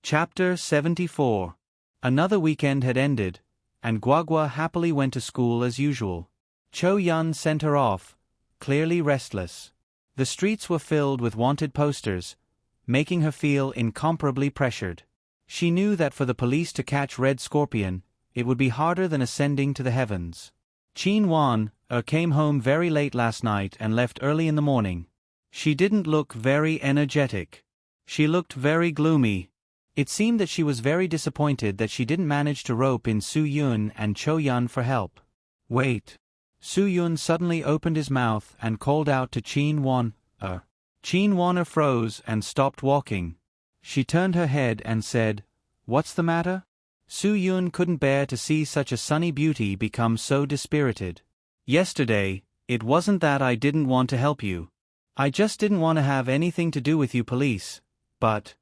Chapter 74. Another weekend had ended, and Guagua happily went to school as usual. Cho Yun sent her off, clearly restless. The streets were filled with wanted posters, making her feel incomparably pressured. She knew that for the police to catch Red Scorpion, it would be harder than ascending to the heavens. Chin Wan came home very late last night and left early in the morning. She didn't look very energetic. She looked very gloomy. It seemed that she was very disappointed that she didn't manage to rope in Su Yun and Cho Yun for help. Wait. Su Yun suddenly opened his mouth and called out to Chin Wan. Chin Wan froze and stopped walking. She turned her head and said, "What's the matter?" Su Yun couldn't bear to see such a sunny beauty become so dispirited. "Yesterday, it wasn't that I didn't want to help you. I just didn't want to have anything to do with you police, but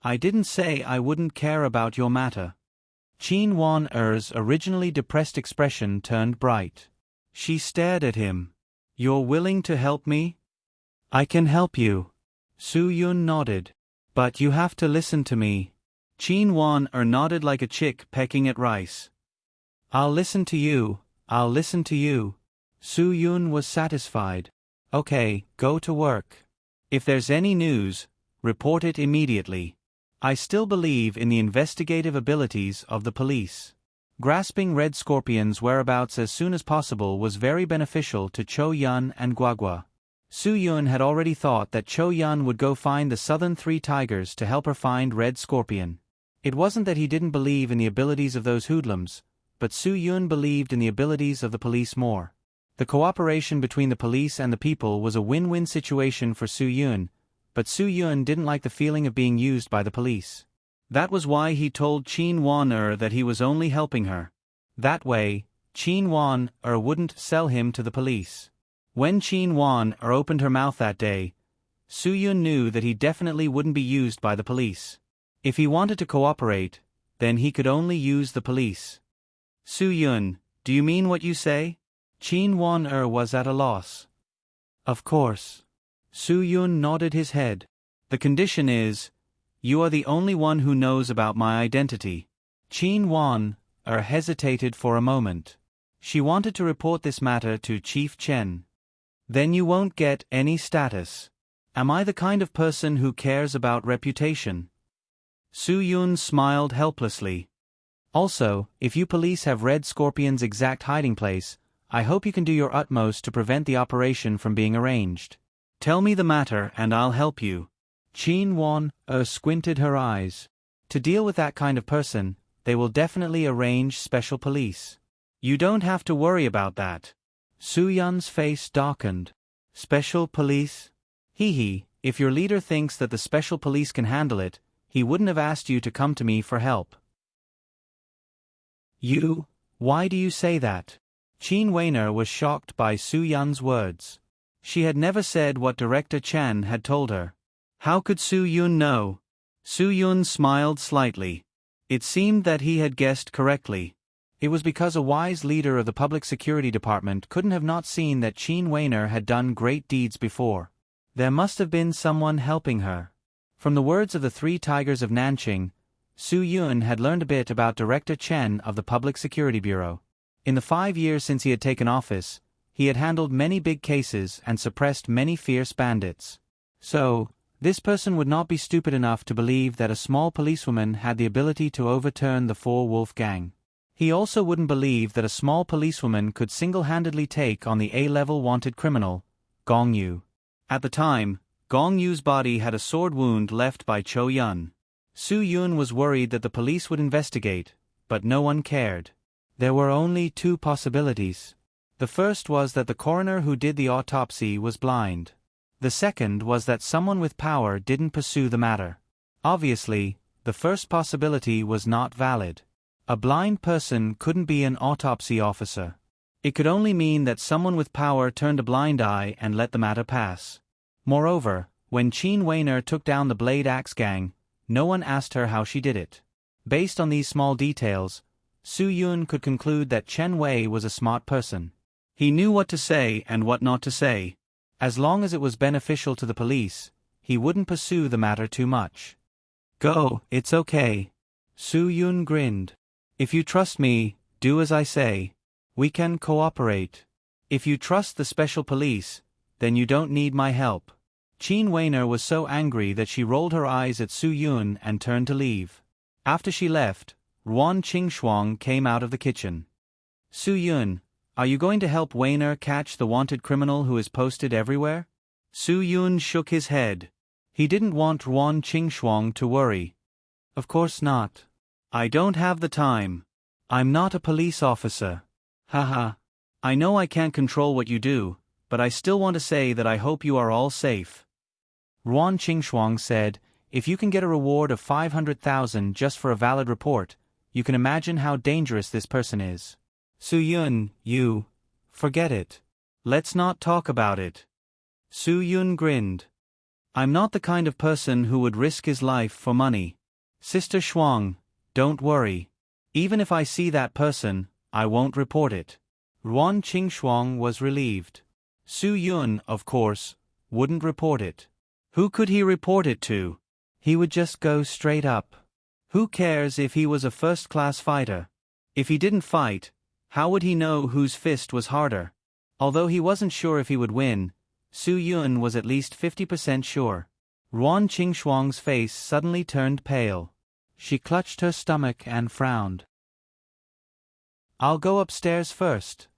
I didn't say I wouldn't care about your matter." Chin Wan-er's originally depressed expression turned bright. She stared at him. "You're willing to help me?" "I can help you." Su Yun nodded. "But you have to listen to me." Chin Wan-er nodded like a chick pecking at rice. "I'll listen to you, I'll listen to you." Su Yun was satisfied. "Okay, go to work. If there's any news, report it immediately. I still believe in the investigative abilities of the police." Grasping Red Scorpion's whereabouts as soon as possible was very beneficial to Cho Yun and Guagua. Su Yun had already thought that Cho Yun would go find the southern three tigers to help her find Red Scorpion. It wasn't that he didn't believe in the abilities of those hoodlums, but Su Yun believed in the abilities of the police more. The cooperation between the police and the people was a win-win situation for Su Yun, but Su Yun didn't like the feeling of being used by the police. That was why he told Chin Wan-er that he was only helping her. That way, Chin Wan-er wouldn't sell him to the police. When Chin Wan-er opened her mouth that day, Su Yun knew that he definitely wouldn't be used by the police. If he wanted to cooperate, then he could only use the police. "Su Yun, do you mean what you say?" Chin Wan-er was at a loss. "Of course." Su Yun nodded his head. "The condition is, you are the only one who knows about my identity." Chin Wan-er hesitated for a moment. She wanted to report this matter to Chief Chen. "Then you won't get any status. Am I the kind of person who cares about reputation?" Su Yun smiled helplessly. "Also, if you police have Red Scorpion's exact hiding place, I hope you can do your utmost to prevent the operation from being arranged. Tell me the matter and I'll help you." Chin Wan-er squinted her eyes. "To deal with that kind of person, they will definitely arrange special police. You don't have to worry about that." Su Yun's face darkened. "Special police? Hee, if your leader thinks that the special police can handle it, he wouldn't have asked you to come to me for help." "You? Why do you say that?" Chin Wan-er was shocked by Su Yun's words. She had never said what Director Chen had told her. How could Su Yun know? Su Yun smiled slightly. It seemed that he had guessed correctly. It was because a wise leader of the Public Security Department couldn't have not seen that Chin Wan-er had done great deeds before. There must have been someone helping her. From the words of the three tigers of Nanqing, Su Yun had learned a bit about Director Chen of the Public Security Bureau. In the 5 years since he had taken office, he had handled many big cases and suppressed many fierce bandits. So, this person would not be stupid enough to believe that a small policewoman had the ability to overturn the four-wolf gang. He also wouldn't believe that a small policewoman could single-handedly take on the A-level wanted criminal, Gong Yu. At the time, Gong Yu's body had a sword wound left by Cho Yun. Su Yun was worried that the police would investigate, but no one cared. There were only two possibilities. The first was that the coroner who did the autopsy was blind. The second was that someone with power didn't pursue the matter. Obviously, the first possibility was not valid. A blind person couldn't be an autopsy officer. It could only mean that someone with power turned a blind eye and let the matter pass. Moreover, when Chin Wan-er took down the Blade Axe gang, no one asked her how she did it. Based on these small details, Su Yun could conclude that Chen Wei was a smart person. He knew what to say and what not to say. As long as it was beneficial to the police, he wouldn't pursue the matter too much. Go, it's okay. Su Yun grinned. If you trust me, do as I say. We can cooperate. If you trust the special police, then you don't need my help. Qin Weiner was so angry that she rolled her eyes at Su Yun and turned to leave. After she left, Ruan Qingxuang came out of the kitchen. Su Yun, are you going to help Weiner catch the wanted criminal who is posted everywhere? Su Yun shook his head. He didn't want Ruan Qingxuang to worry. Of course not. I don't have the time. I'm not a police officer. Haha. I know I can't control what you do, but I still want to say that I hope you are all safe. Ruan Qingxuang said, if you can get a reward of 500,000 just for a valid report, you can imagine how dangerous this person is. Su Yun, forget it. Let's not talk about it. Su Yun grinned. I'm not the kind of person who would risk his life for money. Sister Shuang, don't worry. Even if I see that person, I won't report it. Ruan Qingxuang was relieved. Su Yun, of course, wouldn't report it. Who could he report it to? He would just go straight up. Who cares if he was a first-class fighter? If he didn't fight, how would he know whose fist was harder? Although he wasn't sure if he would win, Su Yun was at least 50% sure. Ruan Qingxuang's face suddenly turned pale. She clutched her stomach and frowned. I'll go upstairs first.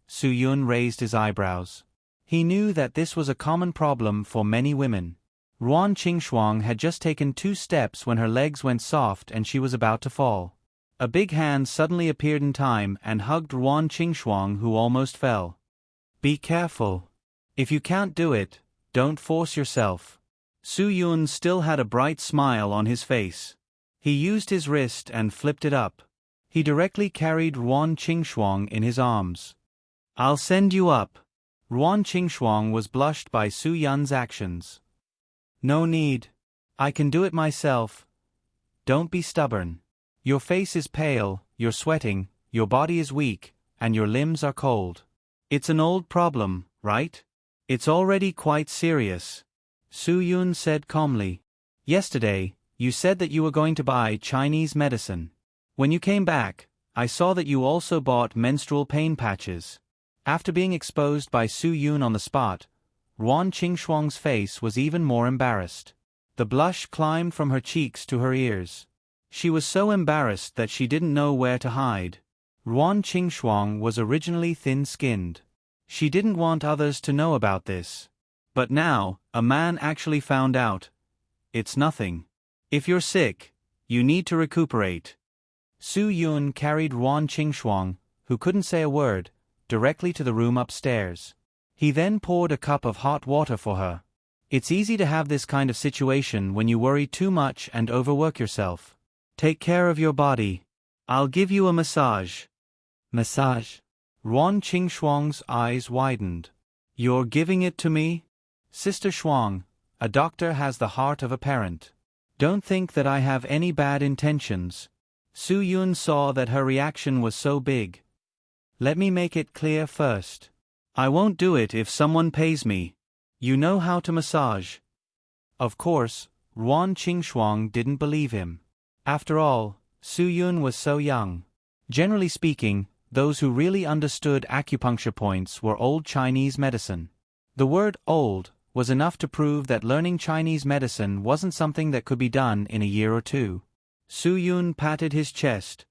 Su Yun raised his eyebrows. He knew that this was a common problem for many women. Ruan Qingxuang had just taken 2 steps when her legs went soft and she was about to fall. A big hand suddenly appeared in time and hugged Ruan Qingxuang, who almost fell. Be careful. If you can't do it, don't force yourself. Su Yun still had a bright smile on his face. He used his wrist and flipped it up. He directly carried Ruan Qingxuang in his arms. I'll send you up. Ruan Qingxuang was blushed by Su Yun's actions. No need. I can do it myself. Don't be stubborn. Your face is pale, you're sweating, your body is weak, and your limbs are cold. It's an old problem, right? It's already quite serious. Su Yun said calmly. Yesterday, you said that you were going to buy Chinese medicine. When you came back, I saw that you also bought menstrual pain patches. After being exposed by Su Yun on the spot, Ruan Qingxuang's face was even more embarrassed. The blush climbed from her cheeks to her ears. She was so embarrassed that she didn't know where to hide. Ruan Qingxuang was originally thin-skinned. She didn't want others to know about this. But now, a man actually found out. It's nothing. If you're sick, you need to recuperate. Su Yun carried Ruan Qingxuang, who couldn't say a word, directly to the room upstairs. He then poured a cup of hot water for her. It's easy to have this kind of situation when you worry too much and overwork yourself. Take care of your body. I'll give you a massage. Massage? Ruan Qingxuang's eyes widened. You're giving it to me? Sister Shuang, a doctor has the heart of a parent. Don't think that I have any bad intentions. Su Yun saw that her reaction was so big. Let me make it clear first. I won't do it if someone pays me. You know how to massage. Of course, Ruan Qingxuang didn't believe him. After all, Su Yun was so young. Generally speaking, those who really understood acupuncture points were old Chinese medicine. The word old was enough to prove that learning Chinese medicine wasn't something that could be done in a year or two. Su Yun patted his chest.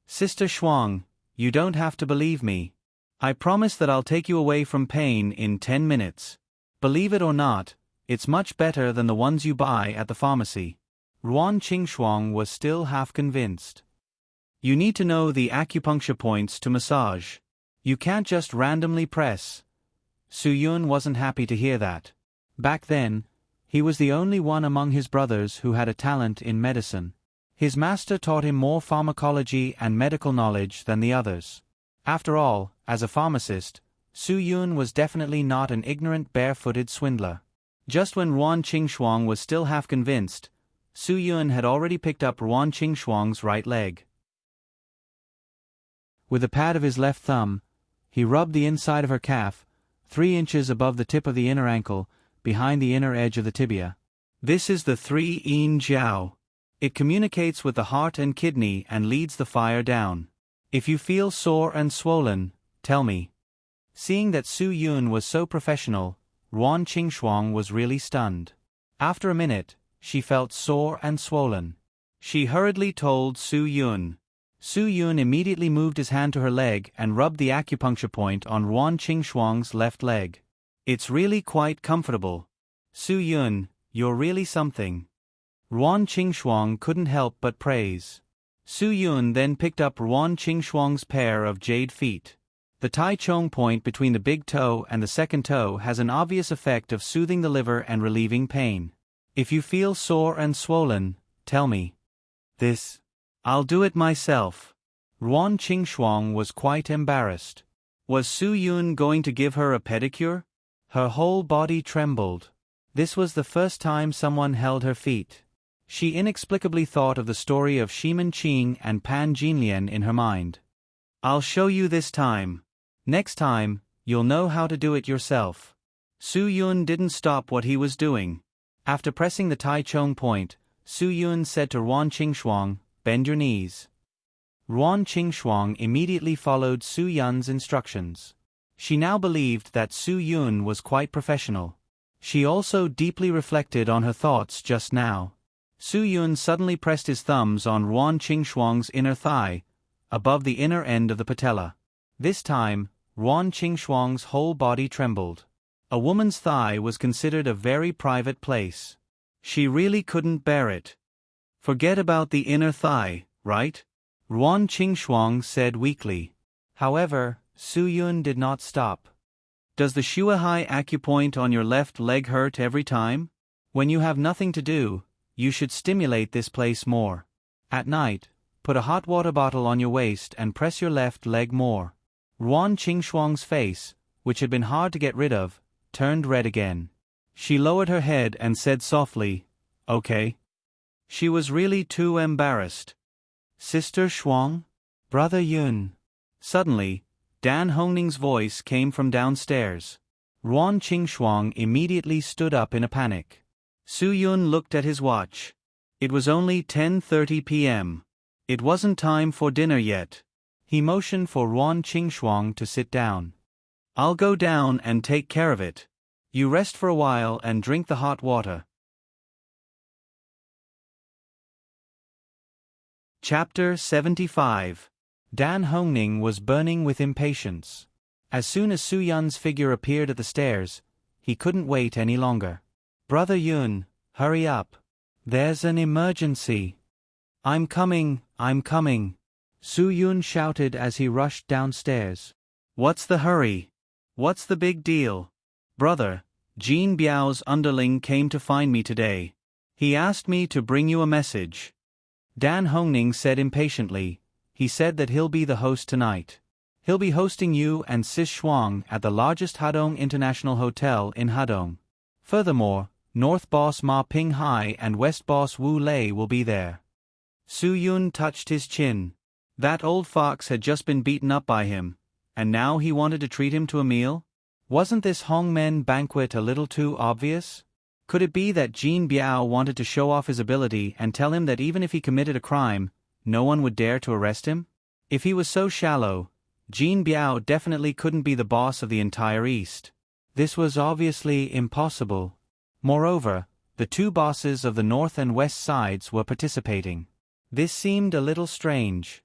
Sister Shuang, you don't have to believe me. I promise that I'll take you away from pain in 10 minutes. Believe it or not, it's much better than the ones you buy at the pharmacy. Ruan Qingxuang was still half convinced. You need to know the acupuncture points to massage. You can't just randomly press. Su Yun wasn't happy to hear that. Back then, he was the only one among his brothers who had a talent in medicine. His master taught him more pharmacology and medical knowledge than the others. After all, as a pharmacist, Su Yun was definitely not an ignorant barefooted swindler. Just when Ruan Qingxuang was still half convinced, Su Yun had already picked up Ruan Qingxuang's right leg. With the pad of his left thumb, he rubbed the inside of her calf, 3 inches above the tip of the inner ankle, behind the inner edge of the tibia. This is the 3 Yin Jiao. It communicates with the heart and kidney and leads the fire down. If you feel sore and swollen, tell me. Seeing that Su Yun was so professional, Ruan Qingxuang was really stunned. After a minute, she felt sore and swollen. She hurriedly told Su Yun. Su Yun immediately moved his hand to her leg and rubbed the acupuncture point on Ruan Qingxuang's left leg. It's really quite comfortable. Su Yun, you're really something. Ruan Qingxuang couldn't help but praise. Su Yun then picked up Ruan Qingxuang's pair of jade feet. The Tai Chong point between the big toe and the second toe has an obvious effect of soothing the liver and relieving pain. If you feel sore and swollen, tell me. I'll do it myself. Ruan Qingxuang was quite embarrassed. Was Su Yun going to give her a pedicure? Her whole body trembled. This was the first time someone held her feet. She inexplicably thought of the story of Shimen Qing and Pan Jinlian in her mind. I'll show you this time. Next time, you'll know how to do it yourself. Su Yun didn't stop what he was doing. After pressing the Tai Chong point, Su Yun said to Ruan Qingxuang, "Bend your knees." Ruan Qingxuang immediately followed Su Yun's instructions. She now believed that Su Yun was quite professional. She also deeply reflected on her thoughts just now. Su Yun suddenly pressed his thumbs on Ruan Qingxuang's inner thigh, above the inner end of the patella. This time, Ruan Qingxuang's whole body trembled. A woman's thigh was considered a very private place. She really couldn't bear it. Forget about the inner thigh, right? Ruan Qingxuang said weakly. However, Su Yun did not stop. Does the Shuahai acupoint on your left leg hurt every time? When you have nothing to do, you should stimulate this place more. At night, put a hot water bottle on your waist and press your left leg more. Ruan Qingxuang's face, which had been hard to get rid of, turned red again. She lowered her head and said softly, "Okay." She was really too embarrassed. "Sister Shuang? Brother Yun." Suddenly, Dan Hongning's voice came from downstairs. Ruan Qingxuang immediately stood up in a panic. Su Yun looked at his watch. It was only 10:30 p.m. It wasn't time for dinner yet. He motioned for Ruan Qingxuang to sit down. "I'll go down and take care of it. You rest for a while and drink the hot water." Chapter 75. Dan Hongning was burning with impatience. As soon as Su Yun's figure appeared at the stairs, he couldn't wait any longer. "Brother Yun, hurry up. There's an emergency." I'm coming," Su Yun shouted as he rushed downstairs. "What's the hurry? What's the big deal?" "Brother, Jean Biao's underling came to find me today. He asked me to bring you a message." Dan Hongning said impatiently. "He said that he'll be the host tonight. He'll be hosting you and Sis Shuang at the largest Hadong International Hotel in Hadong. Furthermore, North Boss Ma Ping Hai and West Boss Wu Lei will be there." Su Yun touched his chin. That old fox had just been beaten up by him, and now he wanted to treat him to a meal? Wasn't this Hongmen banquet a little too obvious? Could it be that Jean Biao wanted to show off his ability and tell him that even if he committed a crime, no one would dare to arrest him? If he was so shallow, Jean Biao definitely couldn't be the boss of the entire East. This was obviously impossible. Moreover, the two bosses of the North and West sides were participating. This seemed a little strange.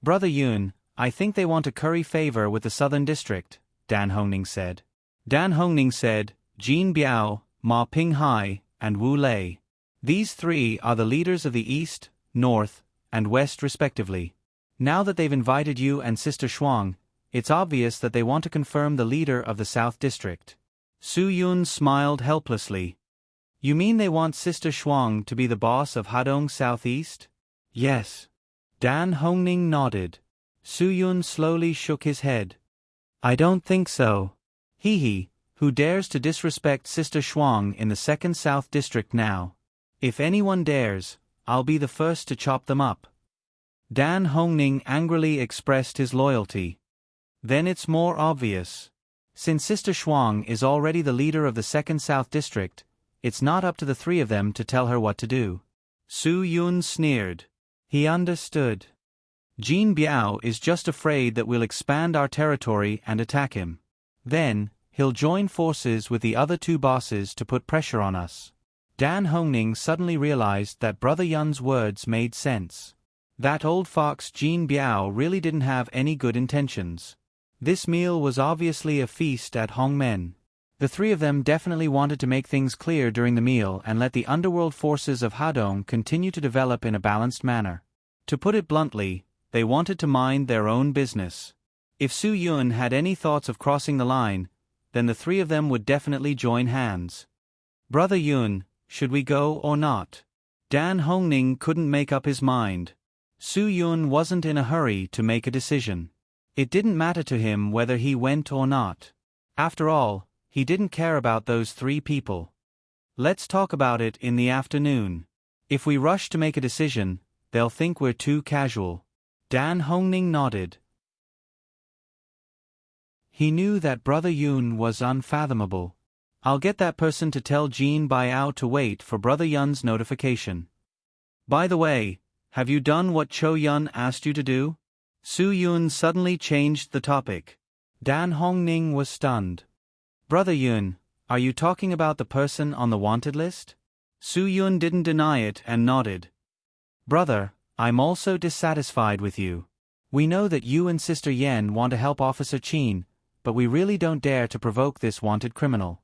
"Brother Yun, I think they want to curry favor with the Southern District," Dan Hongning said. Dan Hongning said, "Jean Biao, Ma Ping Hai, and Wu Lei. These three are the leaders of the East, North, and West respectively. Now that they've invited you and Sister Shuang, it's obvious that they want to confirm the leader of the South District." Su Yun smiled helplessly. "You mean they want Sister Shuang to be the boss of Hadong Southeast?" "Yes." Dan Hongning nodded. Su Yun slowly shook his head. "I don't think so. He who dares to disrespect Sister Shuang in the Second South District now? If anyone dares, I'll be the first to chop them up." Dan Hongning angrily expressed his loyalty. "Then it's more obvious. Since Sister Shuang is already the leader of the Second South District, it's not up to the three of them to tell her what to do. Su Yun sneered. He understood. Jin Biao is just afraid that we'll expand our territory and attack him. Then, he'll join forces with the other two bosses to put pressure on us. Dan Hongning suddenly realized that Brother Yun's words made sense. That old fox Jin Biao really didn't have any good intentions. This meal was obviously a feast at Hongmen. The three of them definitely wanted to make things clear during the meal and let the underworld forces of Hadong continue to develop in a balanced manner. To put it bluntly, they wanted to mind their own business. If Su Yun had any thoughts of crossing the line, then the three of them would definitely join hands. Brother Yun, should we go or not? Dan Hongning couldn't make up his mind. Su Yun wasn't in a hurry to make a decision. It didn't matter to him whether he went or not. After all, he didn't care about those three people. Let's talk about it in the afternoon. If we rush to make a decision, they'll think we're too casual. Dan Hongning nodded. He knew that Brother Yun was unfathomable. I'll get that person to tell Jin Biao to wait for Brother Yun's notification. By the way, have you done what Cho Yun asked you to do? Su Yun suddenly changed the topic. Dan Hongning was stunned. Brother Yun, are you talking about the person on the wanted list? Su Yun didn't deny it and nodded. Brother, I'm also dissatisfied with you. We know that you and Sister Yen want to help Officer Qin, but we really don't dare to provoke this wanted criminal.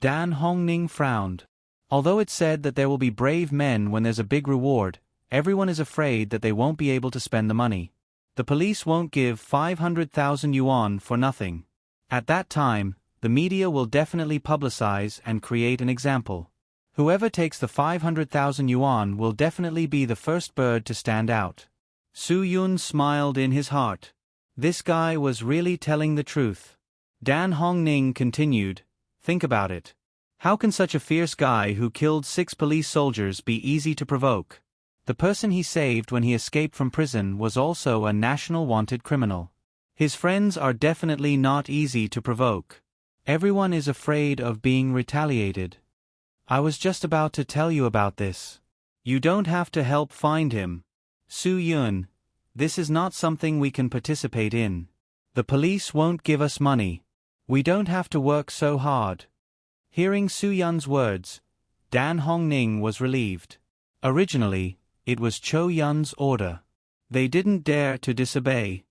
Dan Hongning frowned. Although it's said that there will be brave men when there's a big reward, everyone is afraid that they won't be able to spend the money. The police won't give 500,000 yuan for nothing. At that time, the media will definitely publicize and create an example. Whoever takes the 500,000 yuan will definitely be the first bird to stand out. Su Yun smiled in his heart. This guy was really telling the truth. Dan Hongning continued, think about it. How can such a fierce guy who killed 6 police soldiers be easy to provoke? The person he saved when he escaped from prison was also a national wanted criminal. His friends are definitely not easy to provoke. Everyone is afraid of being retaliated. I was just about to tell you about this. You don't have to help find him. Su Yun, this is not something we can participate in. The police won't give us money. We don't have to work so hard. Hearing Su Yun's words, Dan Hongning was relieved. Originally, it was Cho Yun's order. They didn't dare to disobey.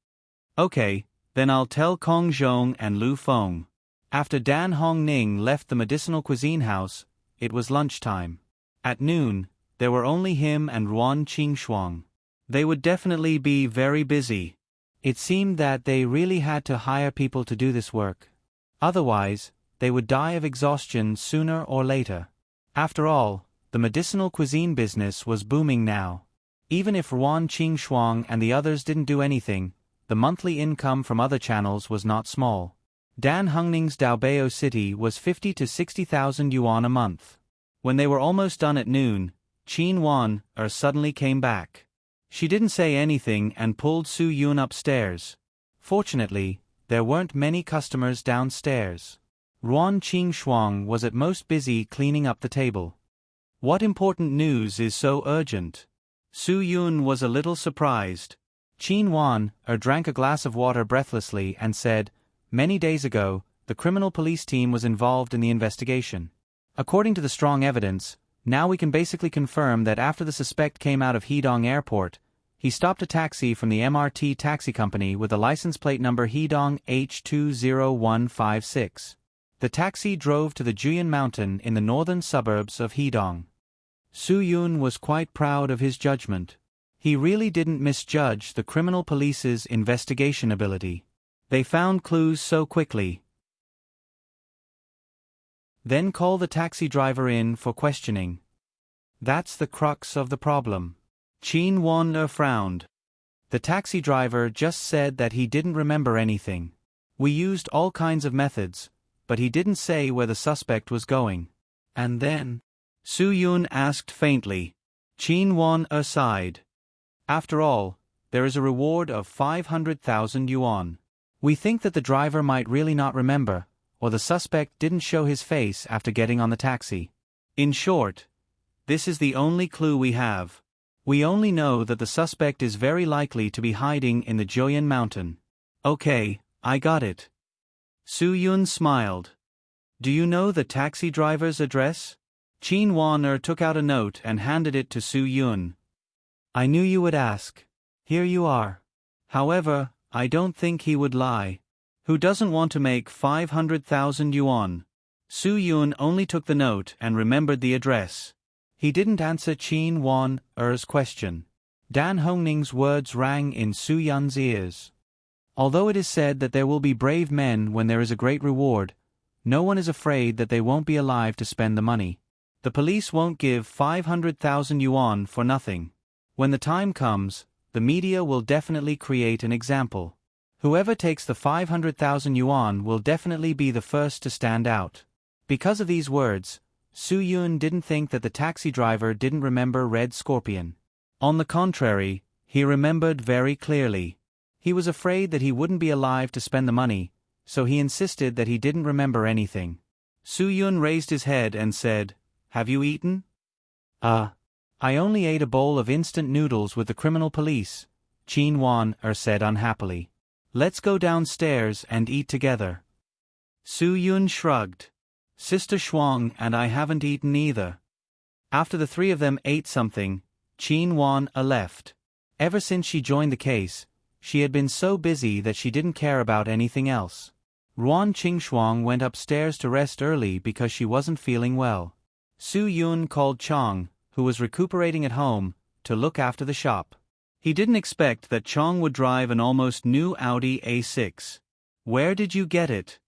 Okay, then I'll tell Kong Zhong and Lu Feng. After Dan Hongning left the medicinal cuisine house, it was lunchtime. At noon, there were only him and Ruan Qingshuang. They would definitely be very busy. It seemed that they really had to hire people to do this work. Otherwise, they would die of exhaustion sooner or later. After all, the medicinal cuisine business was booming now. Even if Ruan Qingshuang and the others didn't do anything, the monthly income from other channels was not small. Dan Hongning's Daobao city was 50 to 60,000 yuan a month. When they were almost done at noon, Qin Wan suddenly came back. She didn't say anything and pulled Su Yun upstairs. Fortunately, there weren't many customers downstairs. Ruan Qingshuang was at most busy cleaning up the table. What important news is so urgent? Su Yun was a little surprised. Qin Wan drank a glass of water breathlessly and said, Many days ago, the criminal police team was involved in the investigation. According to the strong evidence, now we can basically confirm that after the suspect came out of Hedong Airport, he stopped a taxi from the MRT taxi company with the license plate number Hedong H20156. The taxi drove to the Juyan Mountain in the northern suburbs of Hedong. Su Yun was quite proud of his judgment. He really didn't misjudge the criminal police's investigation ability. They found clues so quickly. Then call the taxi driver in for questioning. That's the crux of the problem. Qin Wan frowned. The taxi driver just said that he didn't remember anything. We used all kinds of methods, but he didn't say where the suspect was going. And then? Su Yun asked faintly. Qin Wan sighed. After all, there is a reward of 500,000 yuan. We think that the driver might really not remember, or the suspect didn't show his face after getting on the taxi. In short, this is the only clue we have. We only know that the suspect is very likely to be hiding in the Joyen mountain. Okay, I got it. Su-yun smiled. Do you know the taxi driver's address? Chin Wan-er took out a note and handed it to Su-yun. I knew you would ask. Here you are. However, I don't think he would lie. Who doesn't want to make 500,000 yuan? Su-yun only took the note and remembered the address. He didn't answer Chin Wan-er's question. Dan Hongning's words rang in Su-yun's ears. Although it is said that there will be brave men when there is a great reward, no one is afraid that they won't be alive to spend the money. The police won't give 500,000 yuan for nothing. When the time comes, the media will definitely create an example. Whoever takes the 500,000 yuan will definitely be the first to stand out. Because of these words, Su-yun didn't think that the taxi driver didn't remember Red Scorpion. On the contrary, he remembered very clearly. He was afraid that he wouldn't be alive to spend the money, so he insisted that he didn't remember anything. Su-yun raised his head and said, Have you eaten? I only ate a bowl of instant noodles with the criminal police, Chin Wan-er said unhappily. Let's go downstairs and eat together. Su-yun shrugged. Sister Shuang and I haven't eaten either. After the three of them ate something, Chin Wan-er left. Ever since she joined the case, she had been so busy that she didn't care about anything else. Ruan Qingshuang went upstairs to rest early because she wasn't feeling well. Su-yun called Chong, who was recuperating at home, to look after the shop. He didn't expect that Chong would drive an almost new Audi A6. Where did you get it?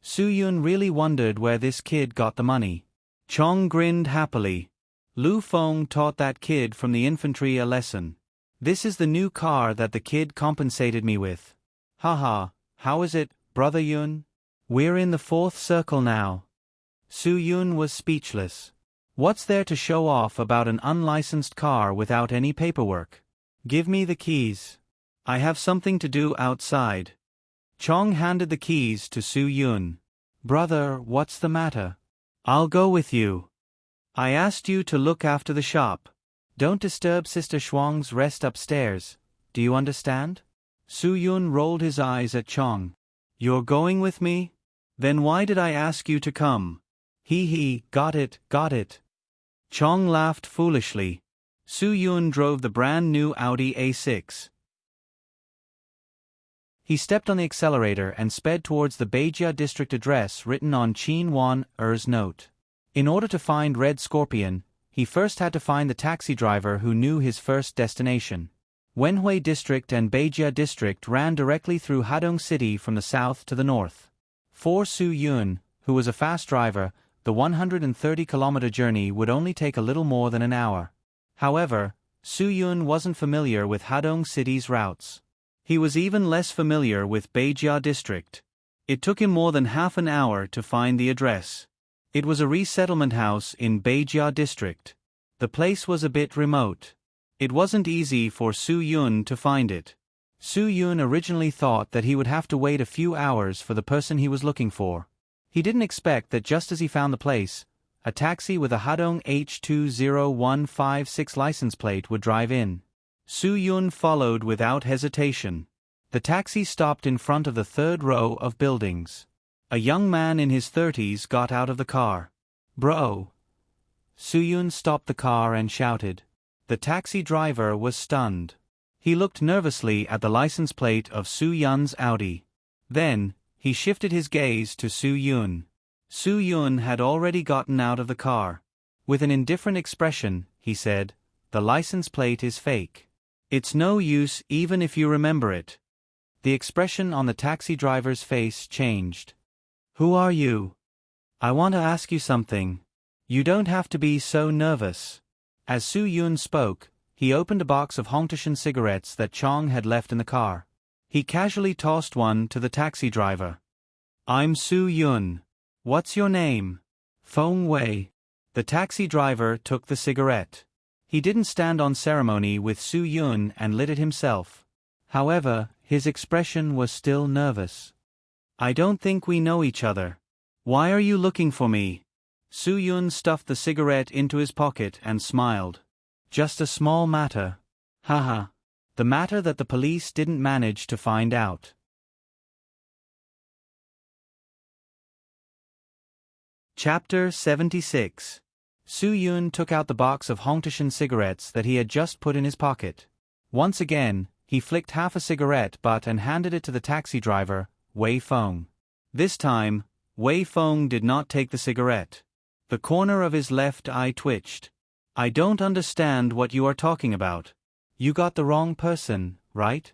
Su-yun really wondered where this kid got the money. Chong grinned happily. Lu Feng taught that kid from the infantry a lesson. This is the new car that the kid compensated me with. Haha, how is it, brother Yun? We're in the fourth circle now. Su-yun was speechless. What's there to show off about an unlicensed car without any paperwork? Give me the keys. I have something to do outside. Chong handed the keys to Su-yun. Brother, what's the matter? I'll go with you. I asked you to look after the shop. Don't disturb Sister Shuang's rest upstairs. Do you understand? Su-yun rolled his eyes at Chong. You're going with me? Then why did I ask you to come? Hee, got it. Chong laughed foolishly. Su-yun drove the brand new Audi A6. He stepped on the accelerator and sped towards the Beijia district address written on Chin Wan-er's note. In order to find Red Scorpion, he first had to find the taxi driver who knew his first destination. Wenhui District and Beijia District ran directly through Hadong City from the south to the north. For Su-yun, who was a fast driver, the 130-kilometer journey would only take a little more than an hour. However, Su-yun wasn't familiar with Hadong City's routes. He was even less familiar with Beijia District. It took him more than half an hour to find the address. It was a resettlement house in Beijia District. The place was a bit remote. It wasn't easy for Su-yun to find it. Su-yun originally thought that he would have to wait a few hours for the person he was looking for. He didn't expect that just as he found the place, a taxi with a Hadong H20156 license plate would drive in. Su-yun followed without hesitation. The taxi stopped in front of the third row of buildings. A young man in his 30s got out of the car. Bro! Su-yun stopped the car and shouted. The taxi driver was stunned. He looked nervously at the license plate of Su-yun's Audi. Then, he shifted his gaze to Su-yun. Su-yun had already gotten out of the car. With an indifferent expression, he said, "The license plate is fake. It's no use even if you remember it." The expression on the taxi driver's face changed. "Who are you? I want to ask you something. You don't have to be so nervous." As Su-yun spoke, he opened a box of Hongtashan cigarettes that Chong had left in the car. He casually tossed one to the taxi driver. "I'm Su-yun. What's your name?" "Feng Wei." The taxi driver took the cigarette. He didn't stand on ceremony with Su-yun and lit it himself. However, his expression was still nervous. "I don't think we know each other. Why are you looking for me?" Su Yun stuffed the cigarette into his pocket and smiled. Just a small matter. Haha. The matter that the police didn't manage to find out. Chapter 76. Su Yun took out the box of Hongtashan cigarettes that he had just put in his pocket. Once again, he flicked half a cigarette butt and handed it to the taxi driver, Wei Feng. This time, Wei Feng did not take the cigarette. The corner of his left eye twitched. I don't understand what you are talking about. You got the wrong person, right?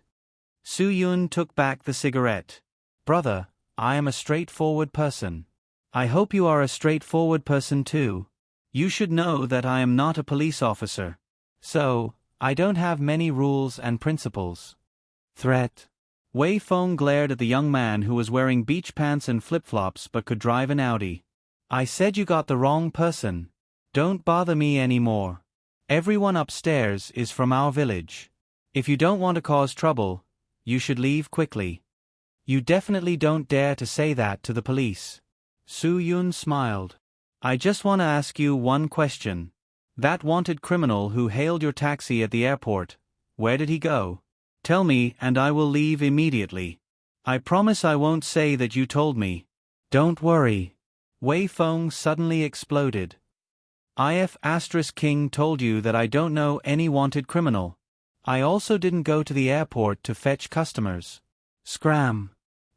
Su Yun took back the cigarette. Brother, I am a straightforward person. I hope you are a straightforward person too. You should know that I am not a police officer. So, I don't have many rules and principles. Threat. Wei Feng glared at the young man who was wearing beach pants and flip-flops but could drive an Audi. I said you got the wrong person. Don't bother me anymore. Everyone upstairs is from our village. If you don't want to cause trouble, you should leave quickly. You definitely don't dare to say that to the police. Su Yun smiled. I just want to ask you one question. That wanted criminal who hailed your taxi at the airport, where did he go? Tell me and I will leave immediately. I promise I won't say that you told me. Don't worry. Wei Feng suddenly exploded. King told you that I don't know any wanted criminal. I also didn't go to the airport to fetch customers. Scram.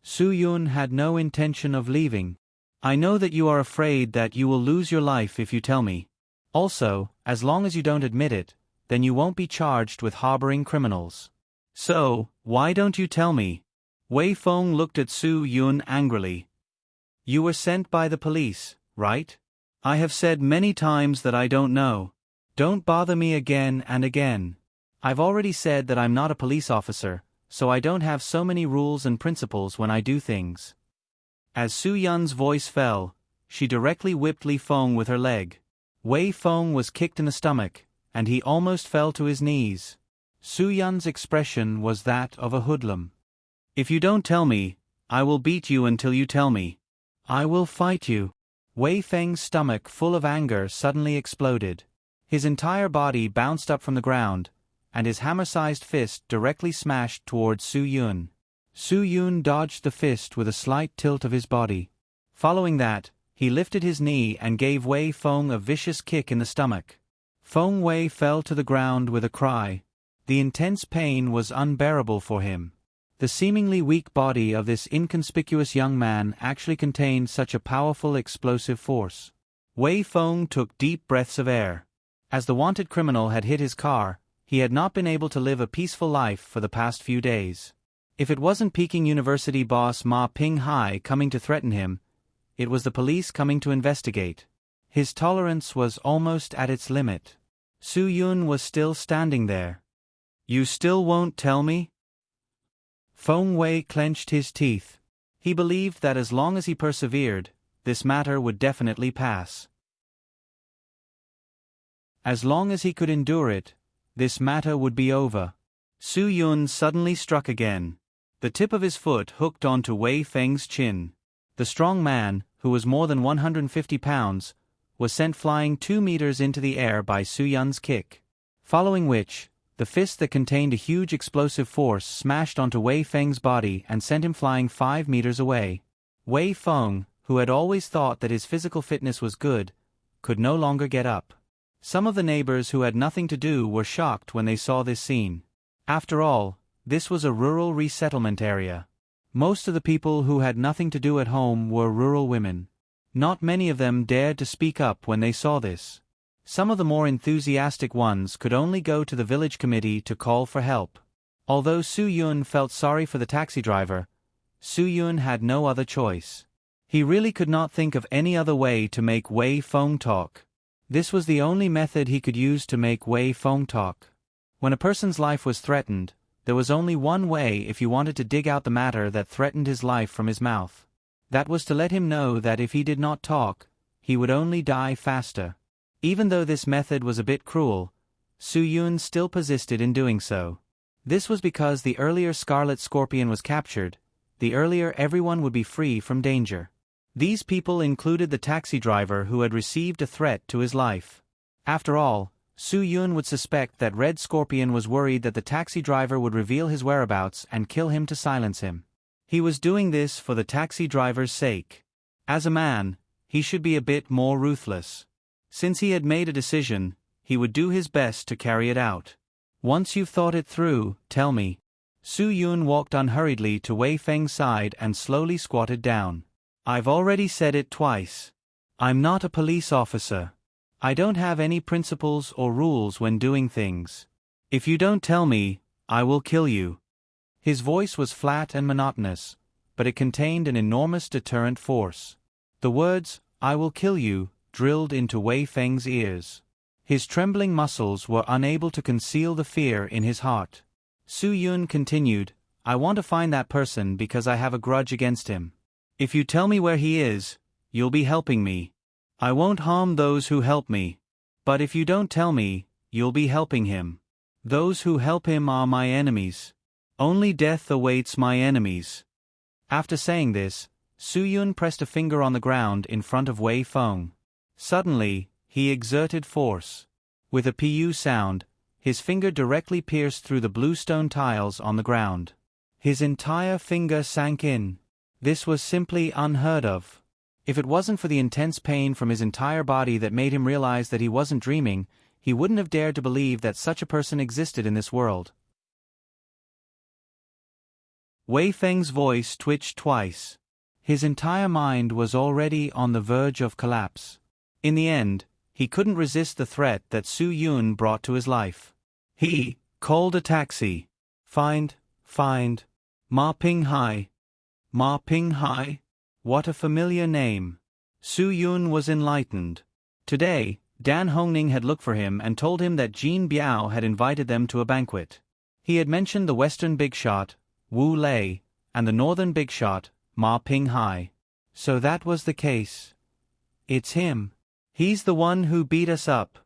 Su Yun had no intention of leaving. I know that you are afraid that you will lose your life if you tell me. Also, as long as you don't admit it, then you won't be charged with harboring criminals. So, why don't you tell me? Wei Feng looked at Su Yun angrily. You were sent by the police, right? I have said many times that I don't know. Don't bother me again and again. I've already said that I'm not a police officer, so I don't have so many rules and principles when I do things. As Su Yun's voice fell, she directly whipped Li Feng with her leg. Wei Feng was kicked in the stomach, and he almost fell to his knees. Su Yun's expression was that of a hoodlum. If you don't tell me, I will beat you until you tell me. I will fight you. Wei Feng's stomach, full of anger, suddenly exploded. His entire body bounced up from the ground, and his hammer-sized fist directly smashed towards Su Yun. Su Yun dodged the fist with a slight tilt of his body. Following that, he lifted his knee and gave Wei Feng a vicious kick in the stomach. Feng Wei fell to the ground with a cry. The intense pain was unbearable for him. The seemingly weak body of this inconspicuous young man actually contained such a powerful explosive force. Wei Feng took deep breaths of air. As the wanted criminal had hit his car, he had not been able to live a peaceful life for the past few days. If it wasn't Peking University boss Ma Ping Hai coming to threaten him, it was the police coming to investigate. His tolerance was almost at its limit. Su Yun was still standing there. You still won't tell me? Feng Wei clenched his teeth. He believed that as long as he persevered, this matter would definitely pass. As long as he could endure it, this matter would be over. Su Yun suddenly struck again. The tip of his foot hooked onto Wei Feng's chin. The strong man, who was more than 150 pounds, was sent flying 2 meters into the air by Su Yun's kick. Following which, the fist that contained a huge explosive force smashed onto Wei Feng's body and sent him flying 5 meters away. Wei Feng, who had always thought that his physical fitness was good, could no longer get up. Some of the neighbors who had nothing to do were shocked when they saw this scene. After all, this was a rural resettlement area. Most of the people who had nothing to do at home were rural women. Not many of them dared to speak up when they saw this. Some of the more enthusiastic ones could only go to the village committee to call for help. Although Su Yun felt sorry for the taxi driver, Su Yun had no other choice. He really could not think of any other way to make Wei Feng talk. This was the only method he could use to make Wei Feng talk. When a person's life was threatened, there was only one way if you wanted to dig out the matter that threatened his life from his mouth. That was to let him know that if he did not talk, he would only die faster. Even though this method was a bit cruel, Su Yun still persisted in doing so. This was because the earlier Scarlet Scorpion was captured, the earlier everyone would be free from danger. These people included the taxi driver who had received a threat to his life. After all, Su Yun would suspect that Red Scorpion was worried that the taxi driver would reveal his whereabouts and kill him to silence him. He was doing this for the taxi driver's sake. As a man, he should be a bit more ruthless. Since he had made a decision, he would do his best to carry it out. Once you've thought it through, tell me. Su Yun walked unhurriedly to Wei Feng's side and slowly squatted down. I've already said it twice. I'm not a police officer. I don't have any principles or rules when doing things. If you don't tell me, I will kill you. His voice was flat and monotonous, but it contained an enormous deterrent force. The words, I will kill you, drilled into Wei Feng's ears. His trembling muscles were unable to conceal the fear in his heart. Su Yun continued, I want to find that person because I have a grudge against him. If you tell me where he is, you'll be helping me. I won't harm those who help me. But if you don't tell me, you'll be helping him. Those who help him are my enemies. Only death awaits my enemies. After saying this, Su Yun pressed a finger on the ground in front of Wei Feng. Suddenly, he exerted force. With a pu sound, his finger directly pierced through the blue stone tiles on the ground. His entire finger sank in. This was simply unheard of. If it wasn't for the intense pain from his entire body that made him realize that he wasn't dreaming, he wouldn't have dared to believe that such a person existed in this world. Wei Feng's voice twitched twice. His entire mind was already on the verge of collapse. In the end, he couldn't resist the threat that Su Yun brought to his life. He called a taxi. Find. Ma Ping Hai. Ma Ping Hai? What a familiar name. Su Yun was enlightened. Today, Dan Hongning had looked for him and told him that Jin Biao had invited them to a banquet. He had mentioned the western big shot, Wu Lei, and the northern big shot, Ma Ping Hai. So that was the case. It's him. He's the one who beat us up.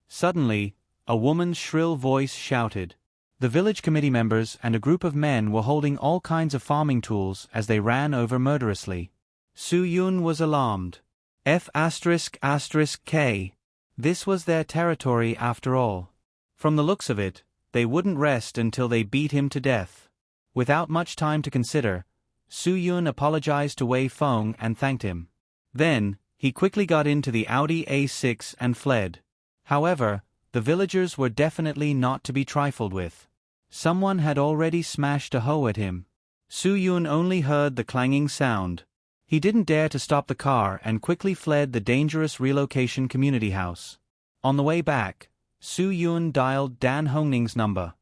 Suddenly, a woman's shrill voice shouted. The village committee members and a group of men were holding all kinds of farming tools as they ran over murderously. Su Yun was alarmed. F***K. This was their territory after all. From the looks of it, they wouldn't rest until they beat him to death. Without much time to consider, Su Yun apologized to Wei Feng and thanked him. Then, he quickly got into the Audi A6 and fled. However, the villagers were definitely not to be trifled with. Someone had already smashed a hoe at him. Su Yun only heard the clanging sound. He didn't dare to stop the car and quickly fled the dangerous relocation community house. On the way back, Su Yun dialed Dan Hongning's number.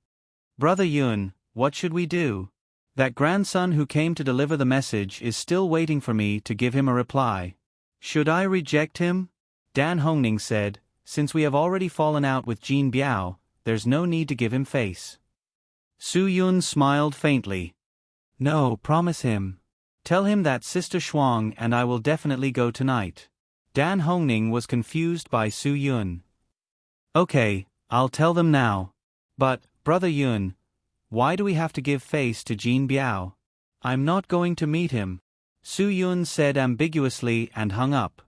Brother Yun, what should we do? That grandson who came to deliver the message is still waiting for me to give him a reply. Should I reject him? Dan Hongning said, since we have already fallen out with Jin Biao, there's no need to give him face. Su Yun smiled faintly. No, promise him. Tell him that Sister Shuang and I will definitely go tonight. Dan Hongning was confused by Su Yun. Okay, I'll tell them now. But, Brother Yun, why do we have to give face to Jin Biao? I'm not going to meet him. Su Yun said ambiguously and hung up.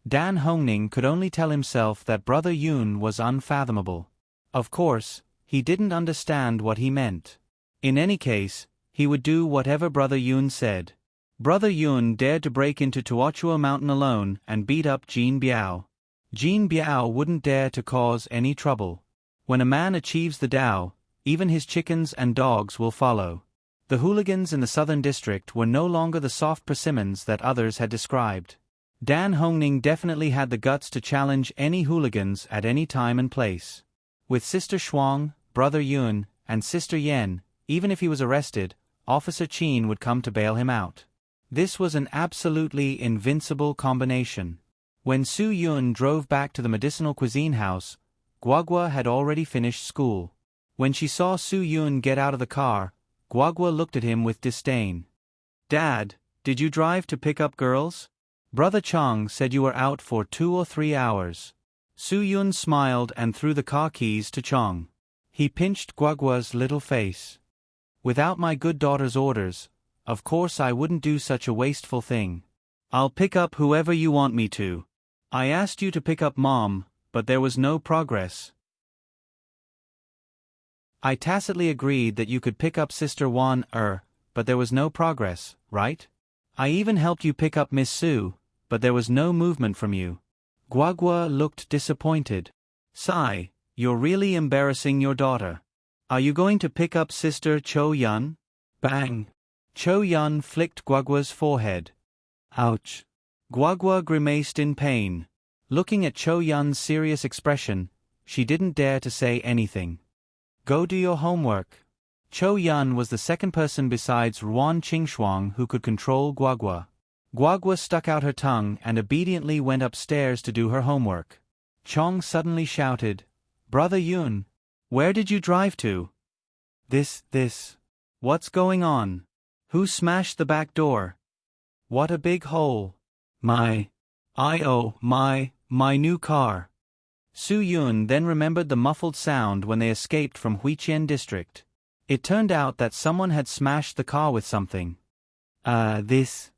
Dan Hongning could only tell himself that Brother Yun was unfathomable. Of course, he didn't understand what he meant. In any case, he would do whatever Brother Yun said. Brother Yun dared to break into Tuochua Mountain alone and beat up Jin Biao. Jin Biao wouldn't dare to cause any trouble. When a man achieves the Tao, even his chickens and dogs will follow. The hooligans in the southern district were no longer the soft persimmons that others had described. Dan Hongning definitely had the guts to challenge any hooligans at any time and place. With Sister Shuang, Brother Yun, and Sister Yen, even if he was arrested, Officer Qin would come to bail him out. This was an absolutely invincible combination. When Su Yun drove back to the medicinal cuisine house, Guagua had already finished school. When she saw Su Yun get out of the car, Guagua looked at him with disdain. Dad, did you drive to pick up girls? Brother Chang said you were out for 2 or 3 hours. Su Yun smiled and threw the car keys to Chang. He pinched Guagua's little face. Without my good daughter's orders, of course I wouldn't do such a wasteful thing. I'll pick up whoever you want me to. I asked you to pick up Mom, but there was no progress. I tacitly agreed that you could pick up Sister Wan, but there was no progress, right? I even helped you pick up Miss Sue, but there was no movement from you. Guagua looked disappointed. Sigh, you're really embarrassing your daughter. Are you going to pick up Sister Cho Yun? Bang! Cho Yun flicked Guagua's forehead. Ouch! Guagua grimaced in pain. Looking at Cho Yun's serious expression, she didn't dare to say anything. Go do your homework. Cho Yun was the second person besides Ruan Qingxuang who could control Guagua. Guagua stuck out her tongue and obediently went upstairs to do her homework. Chong suddenly shouted, Brother Yun, where did you drive to? This. What's going on? Who smashed the back door? What a big hole. My new car. Su Yun then remembered the muffled sound when they escaped from Huiqian district. It turned out that someone had smashed the car with something. This.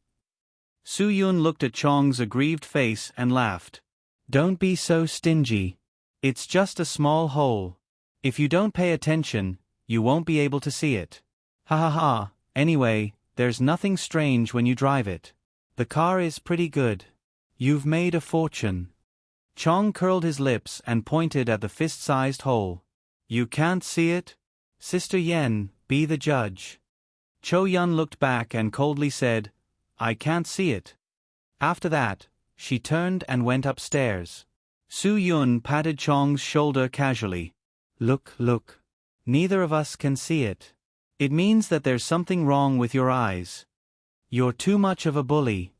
Su Yun looked at Chong's aggrieved face and laughed. Don't be so stingy. It's just a small hole. If you don't pay attention, you won't be able to see it. Ha ha ha, anyway, there's nothing strange when you drive it. The car is pretty good. You've made a fortune. Chong curled his lips and pointed at the fist-sized hole. You can't see it? Sister Yen, be the judge. Cho Yun looked back and coldly said, I can't see it. After that, she turned and went upstairs. Su Yun patted Chong's shoulder casually. Look. Neither of us can see it. It means that there's something wrong with your eyes. You're too much of a bully.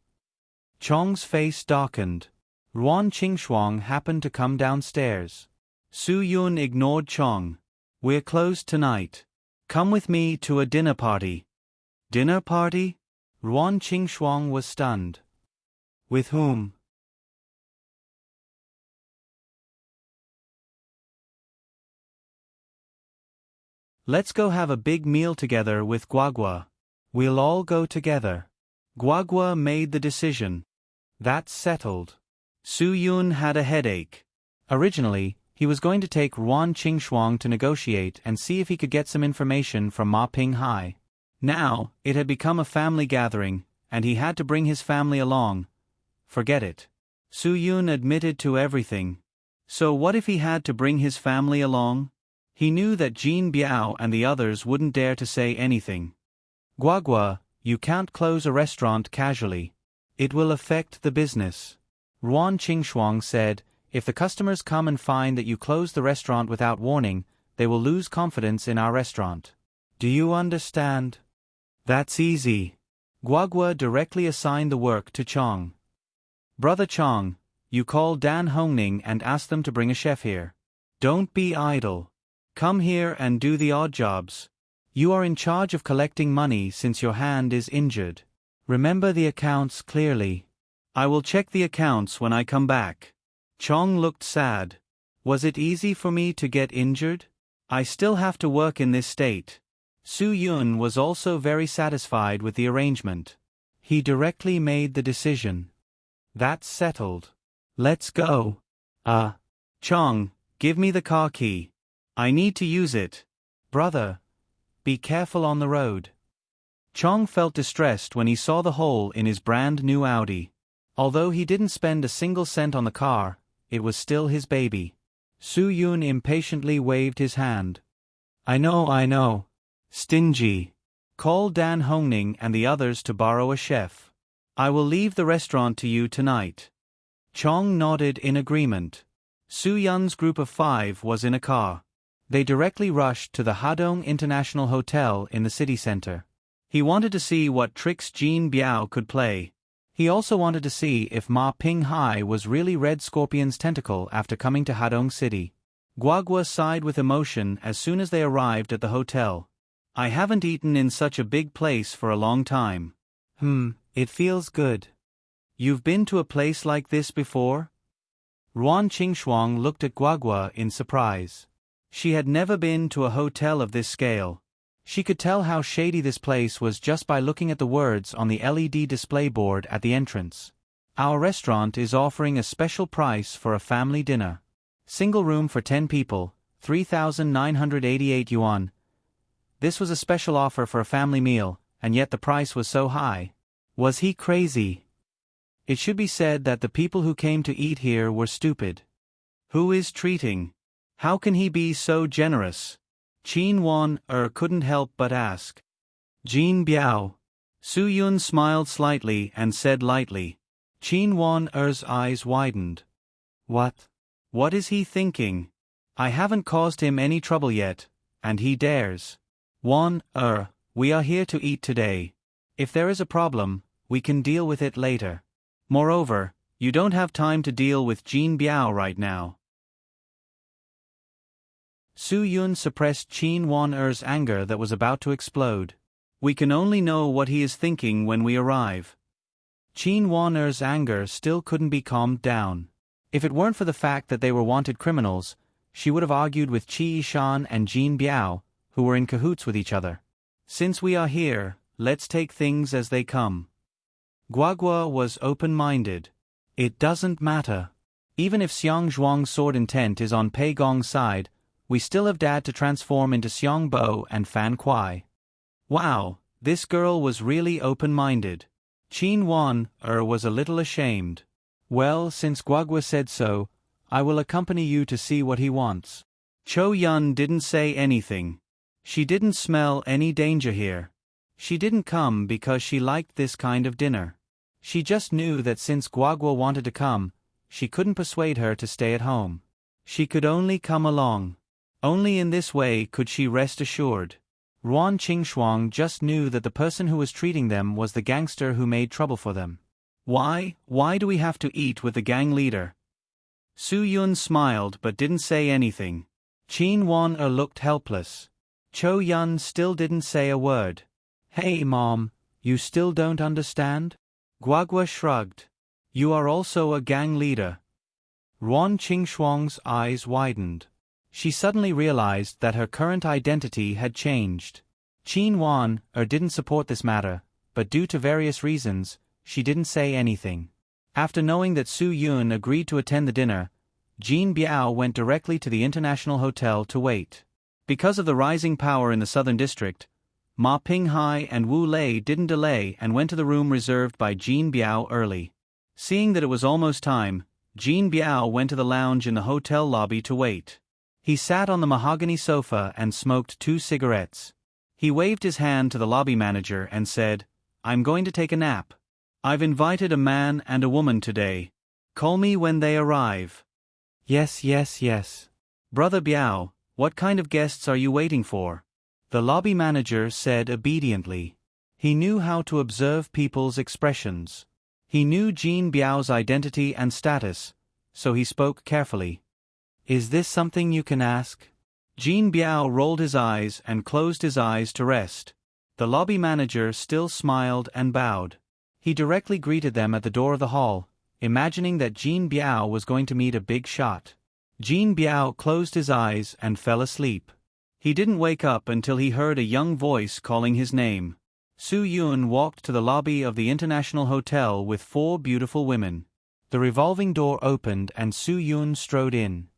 Chong's face darkened. Ruan Qingxuang happened to come downstairs. Su Yun ignored Chong. We're closed tonight. Come with me to a dinner party. Dinner party? Ruan Qingxuang was stunned. With whom? Let's go have a big meal together with Guagua. We'll all go together. Guagua made the decision. That's settled. Su Yun had a headache. Originally, he was going to take Ruan Qingxuang to negotiate and see if he could get some information from Ma Ping Hai. Now, it had become a family gathering, and he had to bring his family along. Forget it. Su Yun admitted to everything. So what if he had to bring his family along? He knew that Jin Biao and the others wouldn't dare to say anything. Guagua, you can't close a restaurant casually. It will affect the business. Ruan Qingxuang said, if the customers come and find that you closed the restaurant without warning, they will lose confidence in our restaurant. Do you understand? That's easy. Guagua directly assigned the work to Chong. Brother Chong, you call Dan Hongning and ask them to bring a chef here. Don't be idle. Come here and do the odd jobs. You are in charge of collecting money since your hand is injured. Remember the accounts clearly. I will check the accounts when I come back. Chong looked sad. Was it easy for me to get injured? I still have to work in this state. Su Yun was also very satisfied with the arrangement. He directly made the decision. That's settled. Let's go. Chong, give me the car key. I need to use it. Brother, be careful on the road. Chong felt distressed when he saw the hole in his brand new Audi. Although he didn't spend a single cent on the car, it was still his baby. Su Yun impatiently waved his hand. I know. Stingy. Call Dan Hongning and the others to borrow a chef. I will leave the restaurant to you tonight. Chong nodded in agreement. Su Yun's group of 5 was in a car. They directly rushed to the Hadong International Hotel in the city center. He wanted to see what tricks Jin Biao could play. He also wanted to see if Ma Ping Hai was really Red Scorpion's tentacle after coming to Hadong City. Guagua sighed with emotion as soon as they arrived at the hotel. I haven't eaten in such a big place for a long time. It feels good. You've been to a place like this before? Ruan Qingxuang looked at Guagua in surprise. She had never been to a hotel of this scale. She could tell how shady this place was just by looking at the words on the LED display board at the entrance. Our restaurant is offering a special price for a family dinner. Single room for 10 people, 3,988 yuan. This was a special offer for a family meal, and yet the price was so high. Was he crazy? It should be said that the people who came to eat here were stupid. Who is treating? How can he be so generous? Qin Wan couldn't help but ask. Jin Biao. Su Yun smiled slightly and said lightly. Qin Wan's eyes widened. What? What is he thinking? I haven't caused him any trouble yet, and he dares. We are here to eat today. If there is a problem, we can deal with it later. Moreover, you don't have time to deal with Jin Biao right now. Su Yun suppressed Qin Wan's anger that was about to explode. We can only know what he is thinking when we arrive. Qin Wan's anger still couldn't be calmed down. If it weren't for the fact that they were wanted criminals, she would have argued with Qi Yishan and Jin Biao, who were in cahoots with each other. Since we are here, let's take things as they come. Guagua was open-minded. It doesn't matter. Even if Xiang Zhuang's sword intent is on Pei Gong's side, we still have Dad to transform into Xiang Bo and Fan Kuai. Wow, this girl was really open-minded. Qin Wan was a little ashamed. Well, since Guagua said so, I will accompany you to see what he wants. Cho Yun didn't say anything. She didn't smell any danger here. She didn't come because she liked this kind of dinner. She just knew that since Guagua wanted to come, she couldn't persuade her to stay at home. She could only come along. Only in this way could she rest assured. Ruan Qingshuang just knew that the person who was treating them was the gangster who made trouble for them. Why do we have to eat with the gang leader? Su Yun smiled but didn't say anything. Qin Wan looked helpless. Cho Yun still didn't say a word. Hey Mom, you still don't understand? Guagua shrugged. You are also a gang leader. Ruan Qingshuang's eyes widened. She suddenly realized that her current identity had changed. Qin Wan didn't support this matter, but due to various reasons, she didn't say anything. After knowing that Su Yun agreed to attend the dinner, Jin Biao went directly to the International Hotel to wait. Because of the rising power in the Southern District, Ma Pinghai and Wu Lei didn't delay and went to the room reserved by Jin Biao early. Seeing that it was almost time, Jin Biao went to the lounge in the hotel lobby to wait. He sat on the mahogany sofa and smoked 2 cigarettes. He waved his hand to the lobby manager and said, I'm going to take a nap. I've invited a man and a woman today. Call me when they arrive. Yes. Brother Biao, what kind of guests are you waiting for? The lobby manager said obediently. He knew how to observe people's expressions. He knew Jin Biao's identity and status, so he spoke carefully. Is this something you can ask? Jin Biao rolled his eyes and closed his eyes to rest. The lobby manager still smiled and bowed. He directly greeted them at the door of the hall, imagining that Jin Biao was going to meet a big shot. Jin Biao closed his eyes and fell asleep. He didn't wake up until he heard a young voice calling his name. Su Yun walked to the lobby of the International Hotel with 4 beautiful women. The revolving door opened and Su Yun strode in.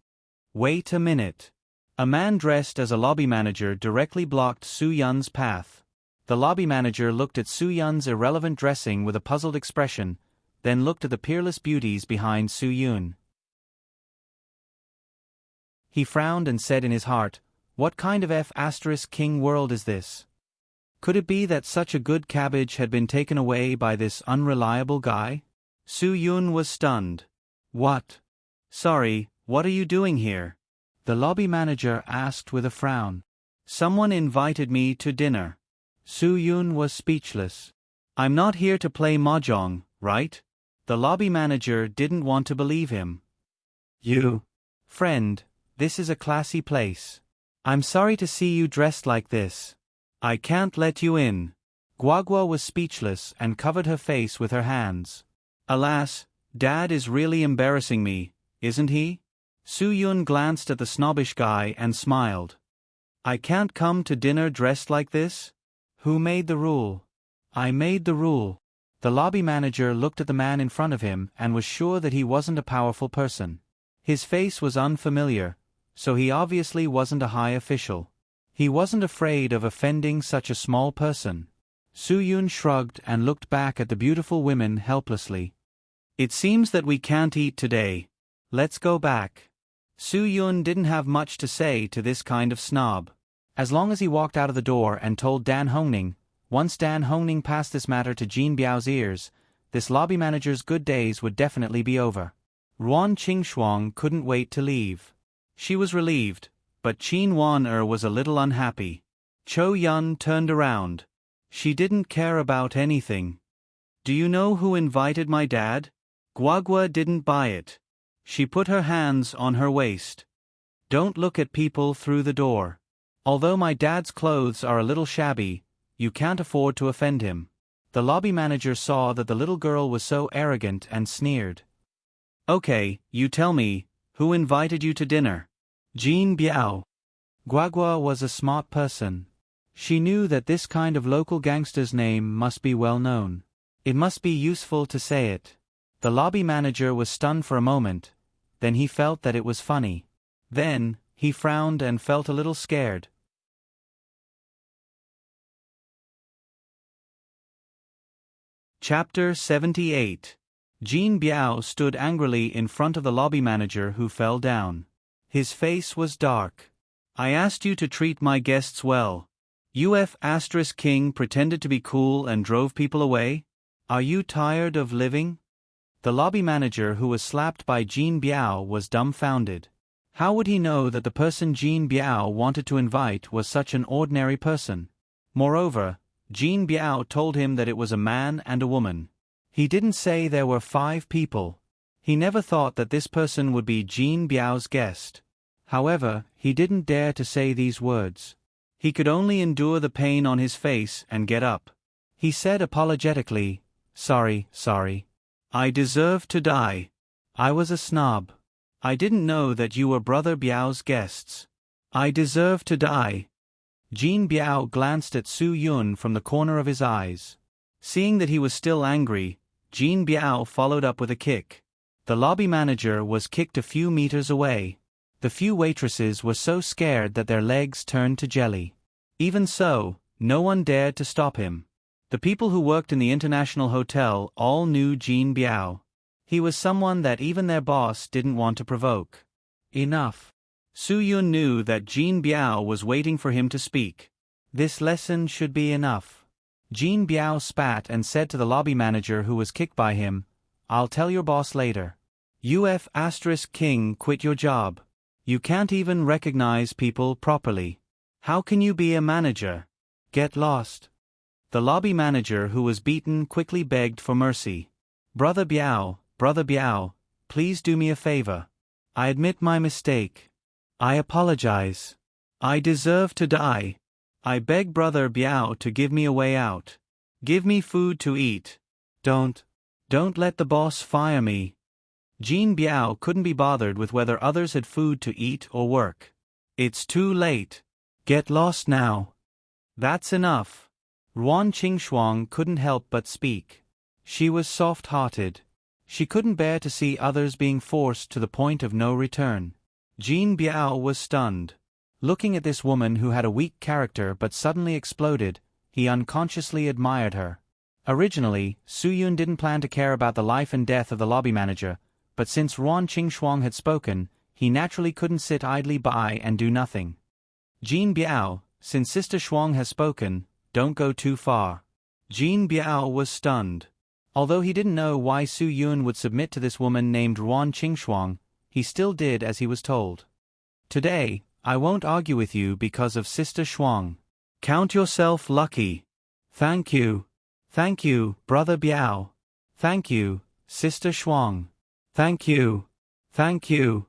Wait a minute. A man dressed as a lobby manager directly blocked Su Yun's path. The lobby manager looked at Su Yun's irrelevant dressing with a puzzled expression, then looked at the peerless beauties behind Su Yun. He frowned and said in his heart, what kind of F***king world is this? Could it be that such a good cabbage had been taken away by this unreliable guy? Su Yun was stunned. What? Sorry, what are you doing here? The lobby manager asked with a frown. Someone invited me to dinner. Su Yun was speechless. I'm not here to play mahjong, right? The lobby manager didn't want to believe him. You. Friend, this is a classy place. I'm sorry to see you dressed like this. I can't let you in. Guagua was speechless and covered her face with her hands. Alas, Dad is really embarrassing me, isn't he? Su Yun glanced at the snobbish guy and smiled. I can't come to dinner dressed like this? Who made the rule? I made the rule. The lobby manager looked at the man in front of him and was sure that he wasn't a powerful person. His face was unfamiliar, so he obviously wasn't a high official. He wasn't afraid of offending such a small person. Su-yun shrugged and looked back at the beautiful women helplessly. It seems that we can't eat today. Let's go back. Su-yun didn't have much to say to this kind of snob. As long as he walked out of the door and told Dan Hongning, once Dan Hongning passed this matter to Jin Biao's ears, this lobby manager's good days would definitely be over. Ruan Qingshuang couldn't wait to leave. She was relieved, but Qin Wan-er was a little unhappy. Cho Yun turned around. She didn't care about anything. Do you know who invited my dad? Guagua didn't buy it. She put her hands on her waist. Don't look at people through the door. Although my dad's clothes are a little shabby, you can't afford to offend him. The lobby manager saw that the little girl was so arrogant and sneered. Okay, you tell me, who invited you to dinner? Jin Biao. Guagua was a smart person. She knew that this kind of local gangster's name must be well known. It must be useful to say it. The lobby manager was stunned for a moment, then he felt that it was funny. Then, he frowned and felt a little scared. Chapter 78. Jin Biao stood angrily in front of the lobby manager who fell down. His face was dark. I asked you to treat my guests well. King pretended to be cool and drove people away? Are you tired of living? The lobby manager who was slapped by Jin Biao was dumbfounded. How would he know that the person Jin Biao wanted to invite was such an ordinary person? Moreover, Jin Biao told him that it was a man and a woman. He didn't say there were 5 people. He never thought that this person would be Jin Biao's guest. However, he didn't dare to say these words. He could only endure the pain on his face and get up. He said apologetically, Sorry. I deserve to die. I was a snob. I didn't know that you were Brother Biao's guests. I deserve to die. Jin Biao glanced at Su-yun from the corner of his eyes. Seeing that he was still angry, Jin Biao followed up with a kick. The lobby manager was kicked a few meters away. The few waitresses were so scared that their legs turned to jelly. Even so, no one dared to stop him. The people who worked in the international hotel all knew Jin Biao. He was someone that even their boss didn't want to provoke. Enough. Su-yun knew that Jin Biao was waiting for him to speak. This lesson should be enough. Jin Biao spat and said to the lobby manager who was kicked by him, I'll tell your boss later. King quit your job. You can't even recognize people properly. How can you be a manager? Get lost. The lobby manager who was beaten quickly begged for mercy. Brother Biao, please do me a favor. I admit my mistake. I apologize. I deserve to die. I beg Brother Biao to give me a way out. Give me food to eat. Don't let the boss fire me. Jin Biao couldn't be bothered with whether others had food to eat or work. It's too late. Get lost now. That's enough. Ruan Qingshuang couldn't help but speak. She was soft-hearted. She couldn't bear to see others being forced to the point of no return. Jin Biao was stunned. Looking at this woman who had a weak character but suddenly exploded, he unconsciously admired her. Originally, Su-yun didn't plan to care about the life and death of the lobby manager, but since Ruan Qingshuang had spoken, he naturally couldn't sit idly by and do nothing. Jin Biao, since Sister Shuang has spoken, don't go too far. Jin Biao was stunned. Although he didn't know why Su-yun would submit to this woman named Ruan Qingshuang, he still did as he was told. Today, I won't argue with you because of Sister Shuang. Count yourself lucky. Thank you. Thank you, Brother Biao. Thank you, Sister Shuang. Thank you. Thank you.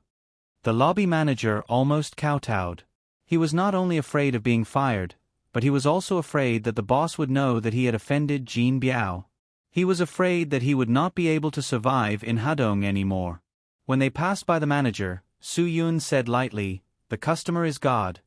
The lobby manager almost kowtowed. He was not only afraid of being fired, but he was also afraid that the boss would know that he had offended Jin Biao. He was afraid that he would not be able to survive in Hadong anymore. When they passed by the manager, Su-yun said lightly, The customer is God.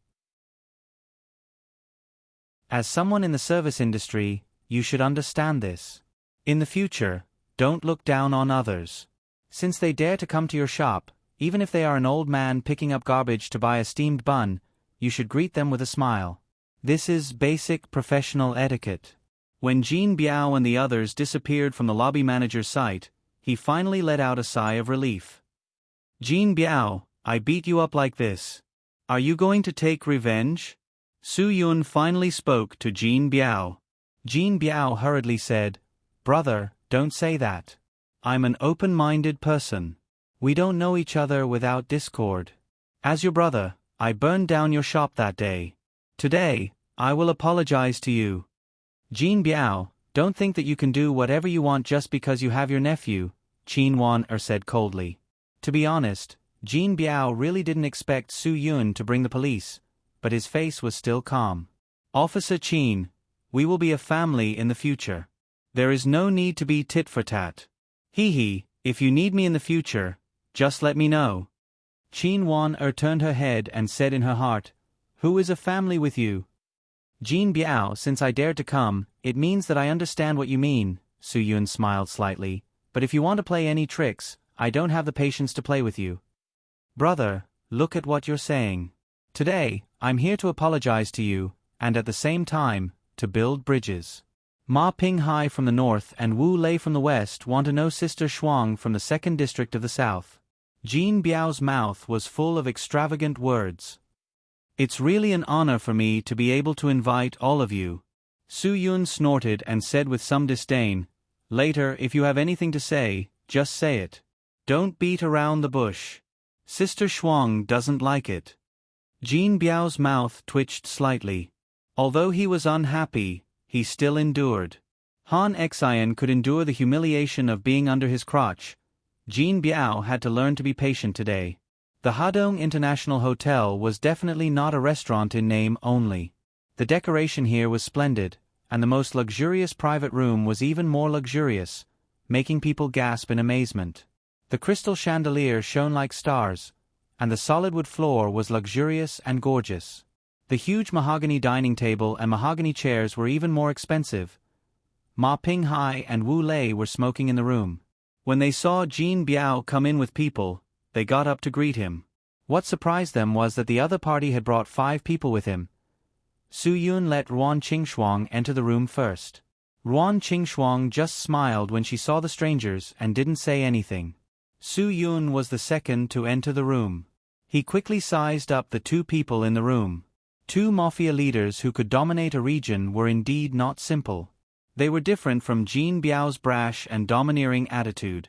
As someone in the service industry, you should understand this. In the future, don't look down on others. Since they dare to come to your shop, even if they are an old man picking up garbage to buy a steamed bun, you should greet them with a smile. This is basic professional etiquette. When Jean Biao and the others disappeared from the lobby manager's sight, he finally let out a sigh of relief. Jean Biao, I beat you up like this. Are you going to take revenge? Su Yun finally spoke to Jean Biao. Jean Biao hurriedly said, Brother, don't say that. I'm an open-minded person. We don't know each other without discord. As your brother, I burned down your shop that day. Today, I will apologize to you. Jean Biao, don't think that you can do whatever you want just because you have your nephew, Qin Wan said coldly. To be honest, Jean Biao really didn't expect Su Yun to bring the police, but his face was still calm. Officer Qin, we will be a family in the future. There is no need to be tit for tat. Hee, if you need me in the future, just let me know. Qin Wan turned her head and said in her heart, Who is a family with you? Jean Biao, since I dared to come, it means that I understand what you mean, Su Yun smiled slightly, but if you want to play any tricks, I don't have the patience to play with you. Brother, look at what you're saying. Today, I'm here to apologize to you, and at the same time, to build bridges. Ma Pinghai from the north and Wu Lei from the west want to know Sister Shuang from the 2nd District of the south. Jean Biao's mouth was full of extravagant words. It's really an honor for me to be able to invite all of you. Su Yun snorted and said with some disdain, Later, if you have anything to say, just say it. Don't beat around the bush. Sister Shuang doesn't like it. Jean Biao's mouth twitched slightly. Although he was unhappy, he still endured. Han Xian could endure the humiliation of being under his crotch. Jean Biao had to learn to be patient today. The Hadong International Hotel was definitely not a restaurant in name only. The decoration here was splendid, and the most luxurious private room was even more luxurious, making people gasp in amazement. The crystal chandelier shone like stars, and the solid wood floor was luxurious and gorgeous. The huge mahogany dining table and mahogany chairs were even more expensive. Ma Pinghai and Wu Lei were smoking in the room. When they saw Jean Biao come in with people, they got up to greet him. What surprised them was that the other party had brought 5 people with him. Su Yun let RuanQingshuang enter the room first. RuanQingshuang just smiled when she saw the strangers and didn't say anything. Su Yun was the second to enter the room. He quickly sized up the 2 people in the room. 2 mafia leaders who could dominate a region were indeed not simple. They were different from Jean Biao's brash and domineering attitude.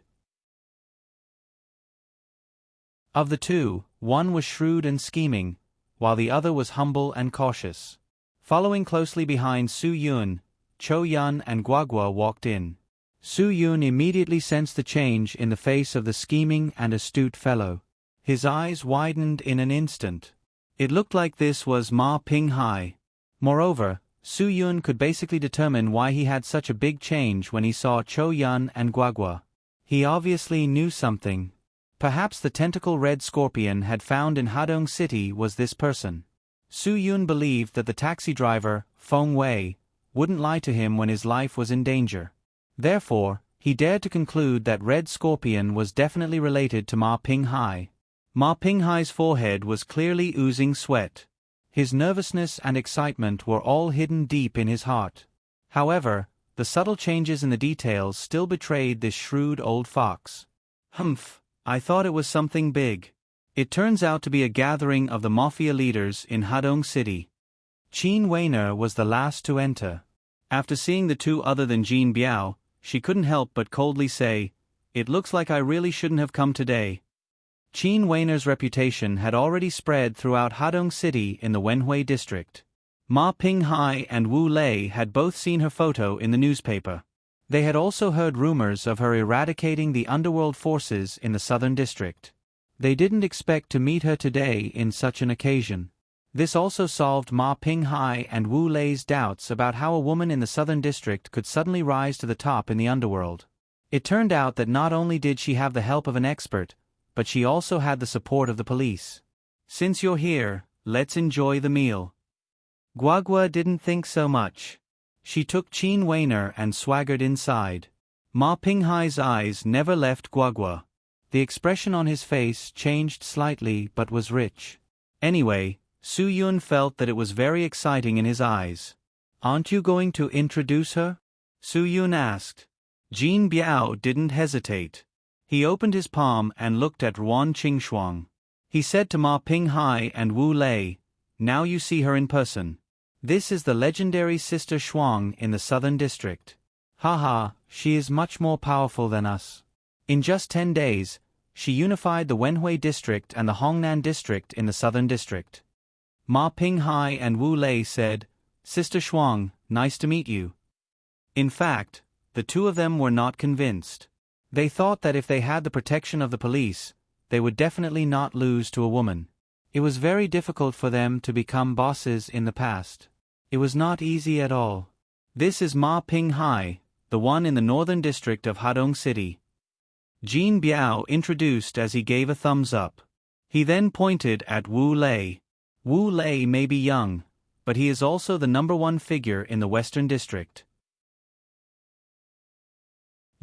Of the 2, one was shrewd and scheming, while the other was humble and cautious. Following closely behind Su Yun, Cho Yun and Guagua walked in. Su Yun immediately sensed the change in the face of the scheming and astute fellow. His eyes widened in an instant. It looked like this was Ma Pinghai. Moreover, Su Yun could basically determine why he had such a big change when he saw Cho Yun and Guagua. He obviously knew something. Perhaps the tentacle red scorpion had found in Hadong City was this person. Su Yun believed that the taxi driver, Feng Wei, wouldn't lie to him when his life was in danger. Therefore, he dared to conclude that red scorpion was definitely related to Ma Pinghai. Ma Pinghai's forehead was clearly oozing sweat. His nervousness and excitement were all hidden deep in his heart. However, the subtle changes in the details still betrayed this shrewd old fox. Humph, I thought it was something big. It turns out to be a gathering of the mafia leaders in Hadong City. Qin Weiner was the last to enter. After seeing the 2 other than Jean Biao, she couldn't help but coldly say, It looks like I really shouldn't have come today. Qin Weiner's reputation had already spread throughout Hadong City in the Wenhui district. Ma Pinghai and Wu Lei had both seen her photo in the newspaper. They had also heard rumors of her eradicating the underworld forces in the southern district. They didn't expect to meet her today in such an occasion. This also solved Ma Pinghai and Wu Lei's doubts about how a woman in the southern district could suddenly rise to the top in the underworld. It turned out that not only did she have the help of an expert, but she also had the support of the police. Since you're here, let's enjoy the meal. Guagua didn't think so much. She took Qin Weiner and swaggered inside. Ma Pinghai's eyes never left Guagua. The expression on his face changed slightly but was rich. Anyway, Su Yun felt that it was very exciting in his eyes. "Aren't you going to introduce her?" Su Yun asked. Jin Biao didn't hesitate. He opened his palm and looked at Ruan Qingshuang. He said to Ma Pinghai and Wu Lei, "Now you see her in person. This is the legendary Sister Shuang in the Southern District. Haha, she is much more powerful than us. In just 10 days, she unified the Wenhui District and the Hongnan District in the Southern District." Ma Pinghai and Wu Lei said, "Sister Shuang, nice to meet you." In fact, the two of them were not convinced. They thought that if they had the protection of the police, they would definitely not lose to a woman. It was very difficult for them to become bosses in the past. It was not easy at all. "This is Ma Pinghai, the one in the northern district of Hadong City." Jin Biao introduced as he gave a thumbs up. He then pointed at Wu Lei. Wu Lei may be young, but he is also the #1 figure in the Western District.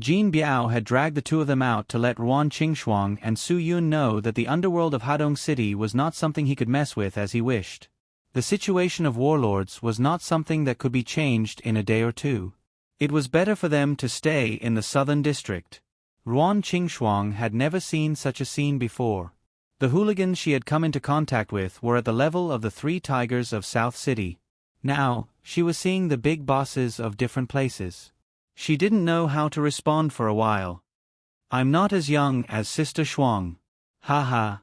Jin Biao had dragged the two of them out to let Ruan Qingshuang and Su Yun know that the underworld of Hadong City was not something he could mess with as he wished. The situation of warlords was not something that could be changed in a day or two. It was better for them to stay in the Southern District. Ruan Qingshuang had never seen such a scene before. The hooligans she had come into contact with were at the level of the 3 tigers of South City. Now, she was seeing the big bosses of different places. She didn't know how to respond for a while. "I'm not as young as Sister Shuang." "Ha."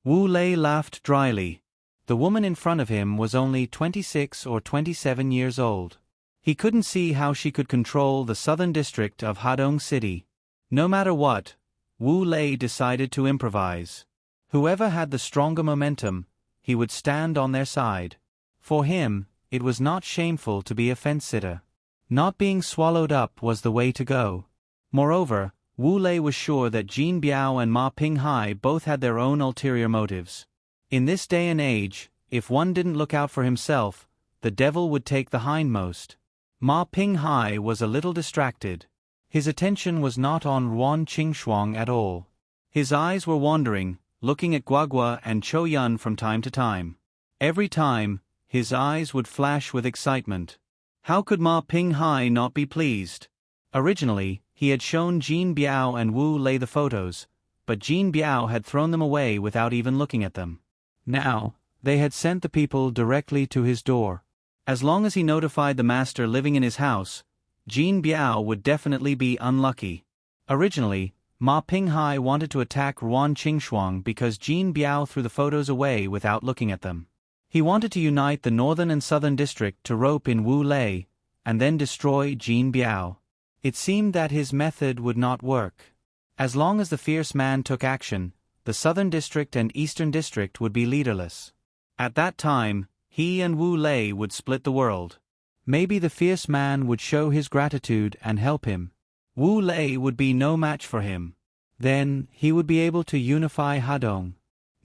Wu Lei laughed dryly. The woman in front of him was only 26 or 27 years old. He couldn't see how she could control the Southern District of Hadong City. No matter what, Wu Lei decided to improvise. Whoever had the stronger momentum, he would stand on their side. For him, it was not shameful to be a fence-sitter. Not being swallowed up was the way to go. Moreover, Wu Lei was sure that Jin Biao and Ma Pinghai both had their own ulterior motives. In this day and age, if one didn't look out for himself, the devil would take the hindmost. Ma Pinghai was a little distracted. His attention was not on Ruan Qingshuang at all. His eyes were wandering, looking at Guagua and Cho Yun from time to time. Every time, his eyes would flash with excitement. How could Ma Pinghai not be pleased? Originally, he had shown Jin Biao and Wu Lei the photos, but Jin Biao had thrown them away without even looking at them. Now, they had sent the people directly to his door. As long as he notified the master living in his house, Jin Biao would definitely be unlucky. Originally, Ma Pinghai wanted to attack Ruan Qingshuang because Jin Biao threw the photos away without looking at them. He wanted to unite the northern and southern district to rope in Wu Lei, and then destroy Jin Biao. It seemed that his method would not work. As long as the fierce man took action, the southern district and eastern district would be leaderless. At that time, he and Wu Lei would split the world. Maybe the fierce man would show his gratitude and help him. Wu Lei would be no match for him. Then, he would be able to unify Hadong.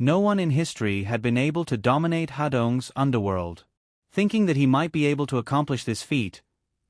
No one in history had been able to dominate Hadong's underworld. Thinking that he might be able to accomplish this feat,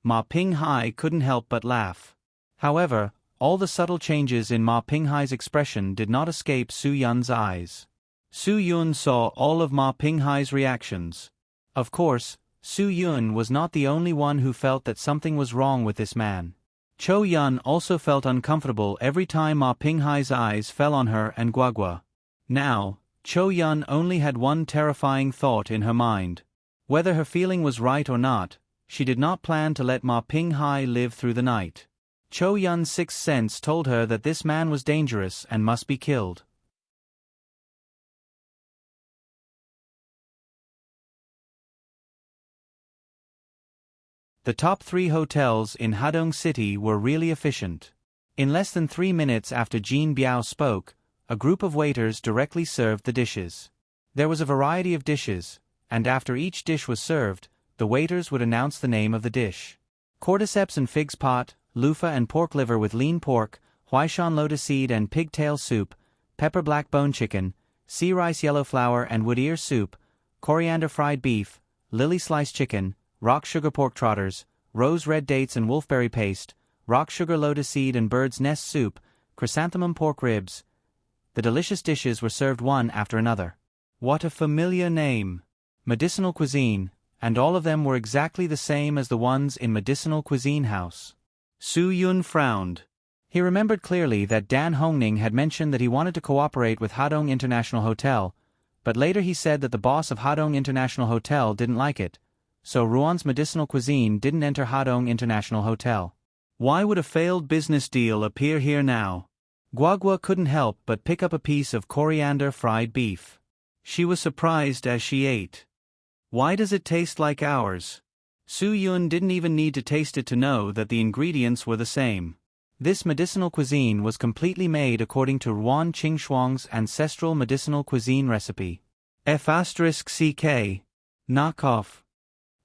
Ma Pinghai couldn't help but laugh. However, all the subtle changes in Ma Pinghai's expression did not escape Su Yun's eyes. Su Yun saw all of Ma Pinghai's reactions. Of course, Su Yun was not the only one who felt that something was wrong with this man. Cho Yun also felt uncomfortable every time Ma Pinghai's eyes fell on her and Guagua. Now, Cho Yun only had one terrifying thought in her mind. Whether her feeling was right or not, she did not plan to let Ma Pinghai live through the night. Cho Yun's sixth sense told her that this man was dangerous and must be killed. The top 3 hotels in Hadong City were really efficient. In less than 3 minutes after Jin Biao spoke, a group of waiters directly served the dishes. There was a variety of dishes, and after each dish was served, the waiters would announce the name of the dish. Cordyceps and fig's pot, loofah and pork liver with lean pork, Huaishan lotus seed and pigtail soup, pepper black bone chicken, sea rice yellow flour and wood ear soup, coriander fried beef, lily sliced chicken, rock sugar pork trotters, rose red dates and wolfberry paste, rock sugar lotus seed and bird's nest soup, chrysanthemum pork ribs. The delicious dishes were served one after another. What a familiar name! Medicinal Cuisine, and all of them were exactly the same as the ones in Medicinal Cuisine House. Su Yun frowned. He remembered clearly that Dan Hongning had mentioned that he wanted to cooperate with Hadong International Hotel, but later he said that the boss of Hadong International Hotel didn't like it, so Ruan's Medicinal Cuisine didn't enter Hadong International Hotel. Why would a failed business deal appear here now? Guagua couldn't help but pick up a piece of coriander fried beef. She was surprised as she ate. Why does it taste like ours? Su Yun didn't even need to taste it to know that the ingredients were the same. This medicinal cuisine was completely made according to Ruan Qingxuang's ancestral medicinal cuisine recipe. F***CK. Knockoff.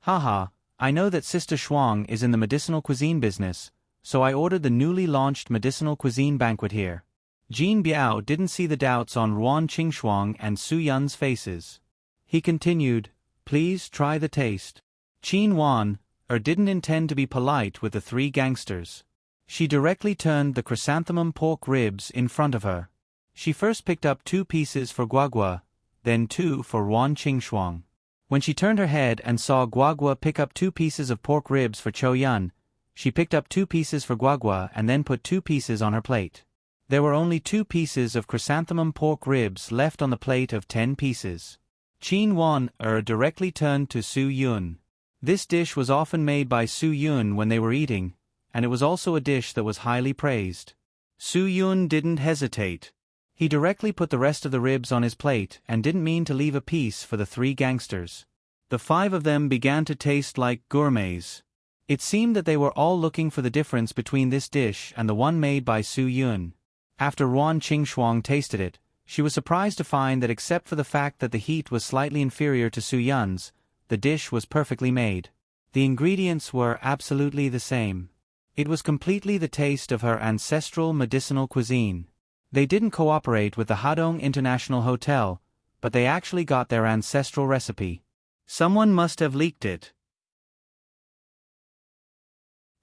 Haha, I know that Sister Shuang is in the medicinal cuisine business, so I ordered the newly launched medicinal cuisine banquet here. Jin Biao didn't see the doubts on Ruan Qingxuang and Su Yun's faces. He continued, please try the taste. Qin Wan, didn't intend to be polite with the three gangsters. She directly turned the chrysanthemum pork ribs in front of her. She first picked up 2 pieces for Guagua, then 2 for Ruan Qingxuang. When she turned her head and saw Guagua pick up 2 pieces of pork ribs for Cho Yun, she picked up 2 pieces for Guagua and then put 2 pieces on her plate. There were only 2 pieces of chrysanthemum pork ribs left on the plate of 10 pieces. Qin Wan directly turned to Su Yun. This dish was often made by Su Yun when they were eating, and it was also a dish that was highly praised. Su Yun didn't hesitate. He directly put the rest of the ribs on his plate and didn't mean to leave a piece for the 3 gangsters. The 5 of them began to taste like gourmets. It seemed that they were all looking for the difference between this dish and the one made by Su Yun. After Ruan Qingxuang tasted it, she was surprised to find that except for the fact that the heat was slightly inferior to Su Yun's, the dish was perfectly made. The ingredients were absolutely the same. It was completely the taste of her ancestral medicinal cuisine. They didn't cooperate with the Hadong International Hotel, but they actually got their ancestral recipe. Someone must have leaked it.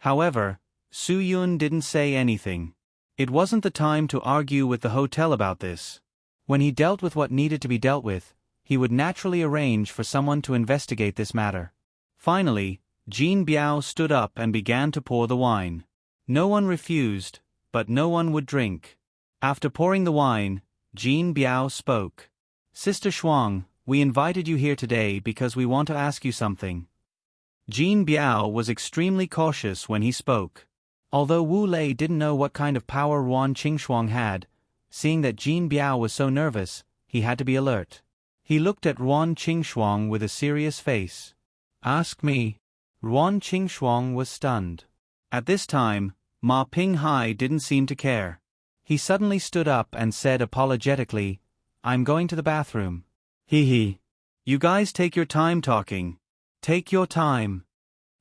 However, Su Yun didn't say anything. It wasn't the time to argue with the hotel about this. When he dealt with what needed to be dealt with, he would naturally arrange for someone to investigate this matter. Finally, Jin Biao stood up and began to pour the wine. No one refused, but no one would drink. After pouring the wine, Jin Biao spoke. Sister Shuang, we invited you here today because we want to ask you something. Jin Biao was extremely cautious when he spoke. Although Wu Lei didn't know what kind of power Ruan Qingxuang had, seeing that Jin Biao was so nervous, he had to be alert. He looked at Ruan Qingxuang with a serious face. Ask me. Ruan Qingxuang was stunned. At this time, Ma Pinghai didn't seem to care. He suddenly stood up and said apologetically, I'm going to the bathroom. Hee. You guys take your time talking. Take your time.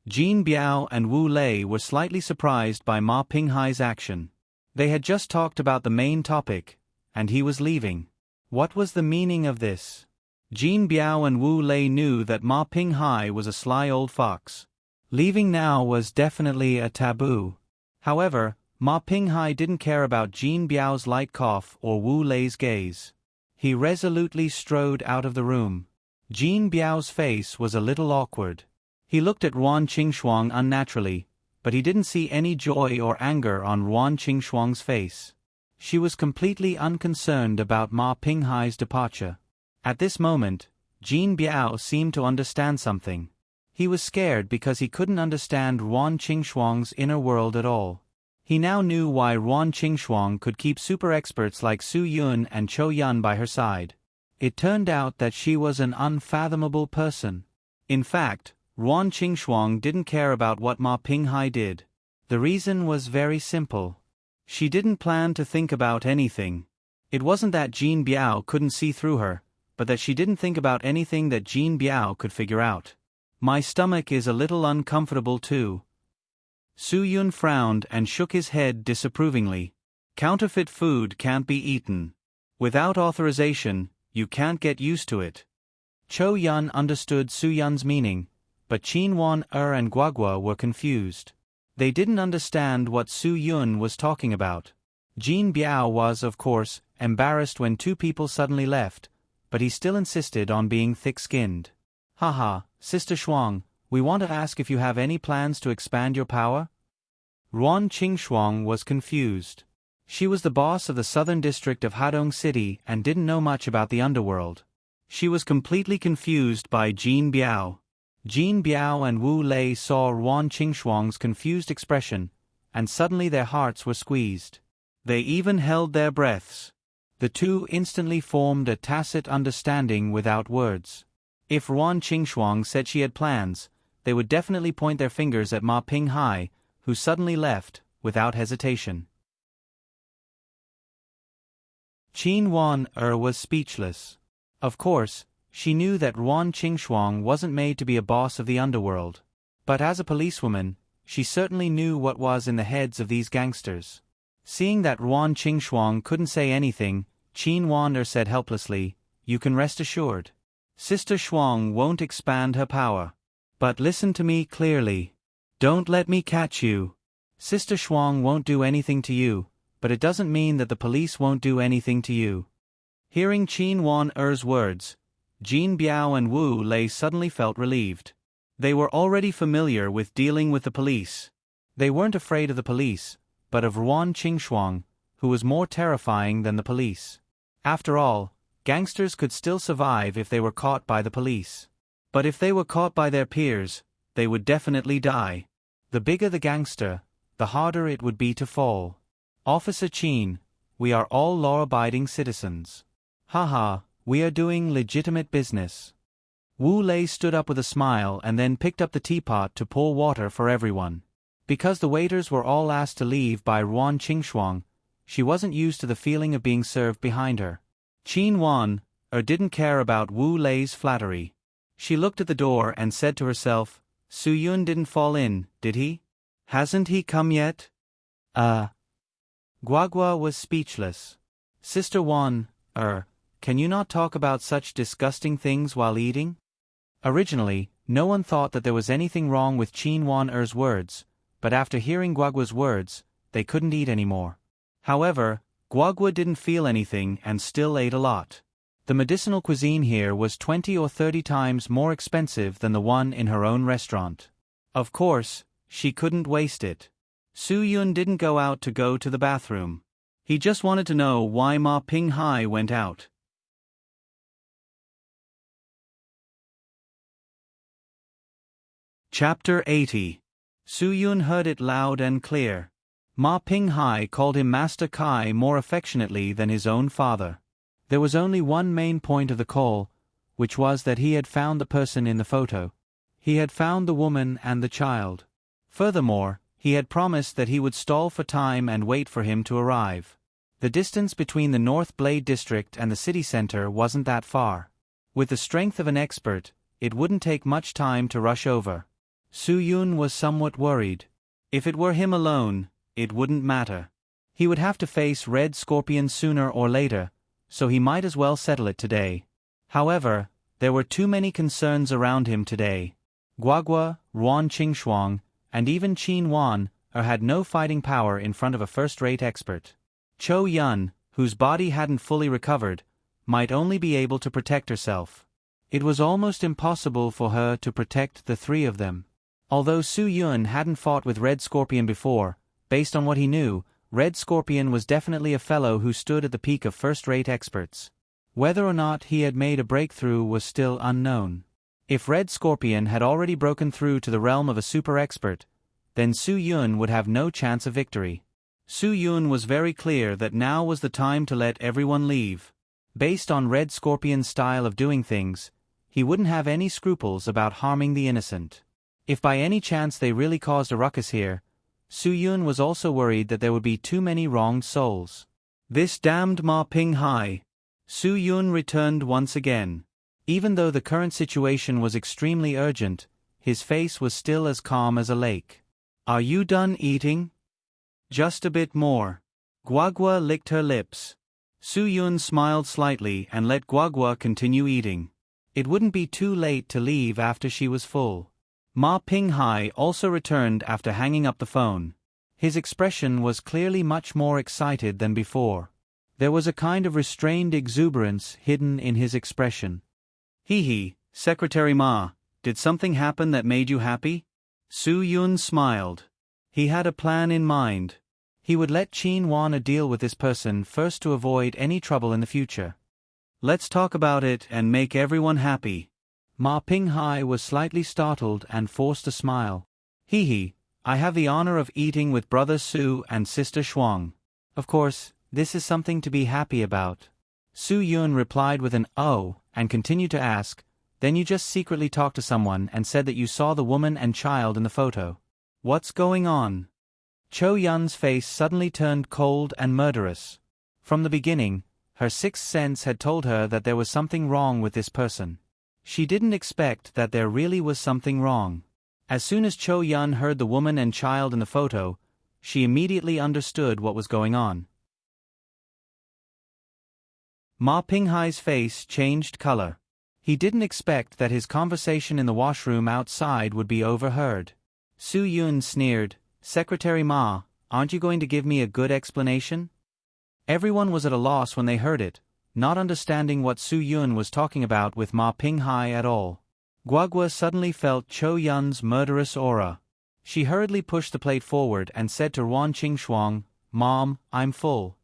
Jin Biao and Wu Lei were slightly surprised by Ma Pinghai's action. They had just talked about the main topic, and he was leaving. What was the meaning of this? Jin Biao and Wu Lei knew that Ma Pinghai was a sly old fox. Leaving now was definitely a taboo. However, Ma Pinghai didn't care about Jin Biao's light cough or Wu Lei's gaze. He resolutely strode out of the room. Jin Biao's face was a little awkward. He looked at Ruan Qingxuang unnaturally, but he didn't see any joy or anger on Ruan Qingxuang's face. She was completely unconcerned about Ma Pinghai's departure. At this moment, Jin Biao seemed to understand something. He was scared because he couldn't understand Ruan Qingxuang's inner world at all. He now knew why Ruan Qingxuang could keep super experts like Su Yun and Cho Yun by her side. It turned out that she was an unfathomable person. In fact, Ruan Qingxuang didn't care about what Ma Pinghai did. The reason was very simple. She didn't plan to think about anything. It wasn't that Jin Biao couldn't see through her, but that she didn't think about anything that Jin Biao could figure out. My stomach is a little uncomfortable too. Su Yun frowned and shook his head disapprovingly. Counterfeit food can't be eaten. Without authorization, you can't get used to it. Cho Yun understood Su Yun's meaning, but Qin Wan and Guagua were confused. They didn't understand what Su Yun was talking about. Jin Biao was, of course, embarrassed when two people suddenly left, but he still insisted on being thick-skinned. Haha, Sister Shuang, we want to ask if you have any plans to expand your power? Ruan Qingxuang was confused. She was the boss of the southern district of Hadong City and didn't know much about the underworld. She was completely confused by Jin Biao. Jin Biao and Wu Lei saw Ruan Qingxuang's confused expression, and suddenly their hearts were squeezed. They even held their breaths. The two instantly formed a tacit understanding without words. If Ruan Qingxuang said she had plans, they would definitely point their fingers at Ma Pinghai, who suddenly left, without hesitation. Qin Wan was speechless. Of course, she knew that Ruan Qingxuang wasn't made to be a boss of the underworld. But as a policewoman, she certainly knew what was in the heads of these gangsters. Seeing that Ruan Qingxuang couldn't say anything, Qin Wan said helplessly, "You can rest assured. Sister Shuang won't expand her power. But listen to me clearly. Don't let me catch you. Sister Shuang won't do anything to you, but it doesn't mean that the police won't do anything to you." Hearing Qin Wan-er's words, Jin Biao and Wu Lei suddenly felt relieved. They were already familiar with dealing with the police. They weren't afraid of the police, but of Ruan Qingxuang, who was more terrifying than the police. After all, gangsters could still survive if they were caught by the police. But if they were caught by their peers, they would definitely die. The bigger the gangster, the harder it would be to fall. Officer Qin, we are all law-abiding citizens. Haha, we are doing legitimate business. Wu Lei stood up with a smile and then picked up the teapot to pour water for everyone. Because the waiters were all asked to leave by Ruan Qingxuang, she wasn't used to the feeling of being served behind her. Qin Wan didn't care about Wu Lei's flattery. She looked at the door and said to herself, Su Yun didn't fall in, did he? Hasn't he come yet? Guagua was speechless. Sister Wan, can you not talk about such disgusting things while eating? Originally, no one thought that there was anything wrong with Qin Wan-er's words, but after hearing Guagua's words, they couldn't eat anymore. However, Guagua didn't feel anything and still ate a lot. The medicinal cuisine here was 20 or 30 times more expensive than the one in her own restaurant. Of course, she couldn't waste it. Su Yun didn't go out to go to the bathroom. He just wanted to know why Ma Pinghai went out. Chapter 80. Su Yun heard it loud and clear. Ma Pinghai called him Master Kai more affectionately than his own father. There was only one main point of the call, which was that he had found the person in the photo. He had found the woman and the child. Furthermore, he had promised that he would stall for time and wait for him to arrive. The distance between the North Blade District and the city center wasn't that far. With the strength of an expert, it wouldn't take much time to rush over. Su Yun was somewhat worried. If it were him alone, it wouldn't matter. He would have to face Red Scorpion sooner or later, so he might as well settle it today. However, there were too many concerns around him today. Guagua, Ruan Qingxuang, and even Qin Wan had no fighting power in front of a first-rate expert. Cho Yun, whose body hadn't fully recovered, might only be able to protect herself. It was almost impossible for her to protect the three of them. Although Su Yun hadn't fought with Red Scorpion before, based on what he knew, Red Scorpion was definitely a fellow who stood at the peak of first-rate experts. Whether or not he had made a breakthrough was still unknown. If Red Scorpion had already broken through to the realm of a super expert, then Su Yun would have no chance of victory. Su Yun was very clear that now was the time to let everyone leave. Based on Red Scorpion's style of doing things, he wouldn't have any scruples about harming the innocent. If by any chance they really caused a ruckus here, Su Yun was also worried that there would be too many wronged souls. This damned Ma Pinghai. Su Yun returned once again. Even though the current situation was extremely urgent, his face was still as calm as a lake. Are you done eating? Just a bit more. Guagua licked her lips. Su Yun smiled slightly and let Guagua continue eating. It wouldn't be too late to leave after she was full. Ma Pinghai also returned after hanging up the phone. His expression was clearly much more excited than before. There was a kind of restrained exuberance hidden in his expression. Hee, Secretary Ma, did something happen that made you happy? Su Yun smiled. He had a plan in mind. He would let Qin Wan deal with this person first to avoid any trouble in the future. Let's talk about it and make everyone happy. Ma Pinghai was slightly startled and forced a smile. Hee, I have the honor of eating with Brother Su and Sister Shuang. Of course, this is something to be happy about. Su Yun replied with an "oh" and continued to ask, then you just secretly talked to someone and said that you saw the woman and child in the photo. What's going on? Cho Yun's face suddenly turned cold and murderous. From the beginning, her sixth sense had told her that there was something wrong with this person. She didn't expect that there really was something wrong. As soon as Cho Yun heard the woman and child in the photo, she immediately understood what was going on. Ma Pinghai's face changed color. He didn't expect that his conversation in the washroom outside would be overheard. Su Yun sneered, Secretary Ma, aren't you going to give me a good explanation? Everyone was at a loss when they heard it, not understanding what Su Yun was talking about with Ma Pinghai at all. Guagua suddenly felt Cho Yun's murderous aura. She hurriedly pushed the plate forward and said to RuanQingshuang, Mom, I'm full.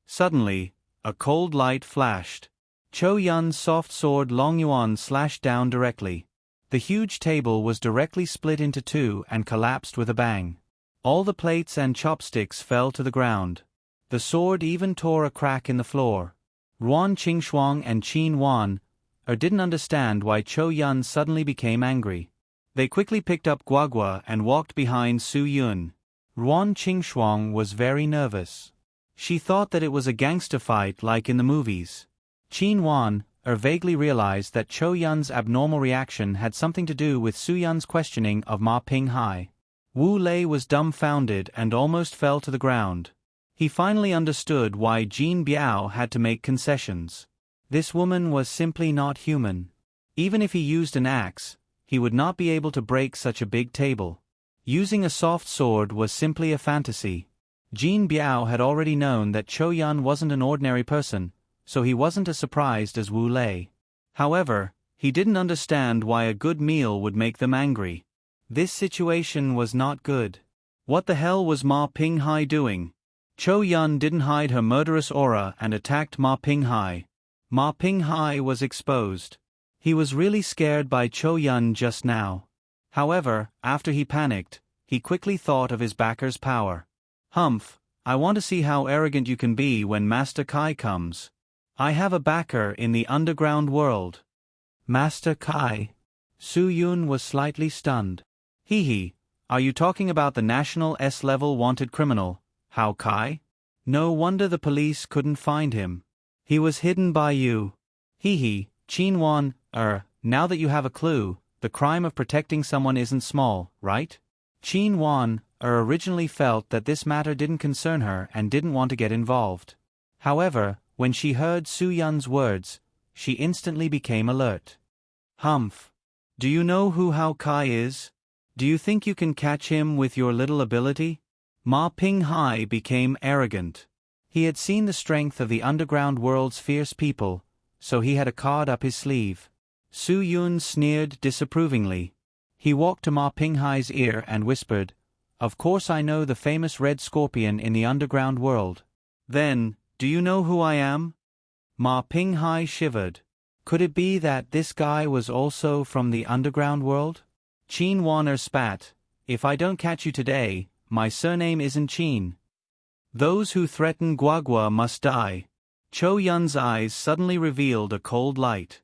Suddenly, a cold light flashed. Cho Yun's soft sword Long Yuan slashed down directly. The huge table was directly split into two and collapsed with a bang. All the plates and chopsticks fell to the ground. The sword even tore a crack in the floor. Ruan Qingshuang and Qin Wan didn't understand why Cho Yun suddenly became angry. They quickly picked up Guagua and walked behind Su Yun. Ruan Qingshuang was very nervous. She thought that it was a gangster fight like in the movies. Qin Wan vaguely realized that Cho Yun's abnormal reaction had something to do with Su Yun's questioning of Ma Pinghai. Wu Lei was dumbfounded and almost fell to the ground. He finally understood why Jin Biao had to make concessions. This woman was simply not human. Even if he used an axe, he would not be able to break such a big table. Using a soft sword was simply a fantasy. Jin Biao had already known that Cho Yun wasn't an ordinary person, so he wasn't as surprised as Wu Lei. However, he didn't understand why a good meal would make them angry. This situation was not good. What the hell was Ma Pinghai doing? Cho Yun didn't hide her murderous aura and attacked Ma Pinghai. Ma Pinghai was exposed. He was really scared by Cho Yun just now. However, after he panicked, he quickly thought of his backer's power. Humph, I want to see how arrogant you can be when Master Kai comes. I have a backer in the underground world. Master Kai. Su Yun was slightly stunned. Hee, are you talking about the national S-level wanted criminal, Hao Kai? No wonder the police couldn't find him. He was hidden by you. Hee, Qin Wan, now that you have a clue, the crime of protecting someone isn't small, right? Qin Wan, originally felt that this matter didn't concern her and didn't want to get involved. However, when she heard Su Yun's words, she instantly became alert. Humph. Do you know who Hao Kai is? Do you think you can catch him with your little ability? Ma Pinghai became arrogant. He had seen the strength of the underground world's fierce people, so he had a card up his sleeve. Su Yun sneered disapprovingly. He walked to Ma Pinghai's ear and whispered, Of course I know the famous red scorpion in the underground world. Then, do you know who I am? Ma Pinghai shivered. Could it be that this guy was also from the underground world? Qin Wan spat, If I don't catch you today, my surname isn't Qin. Those who threaten Guagua must die. Cho Yun's eyes suddenly revealed a cold light.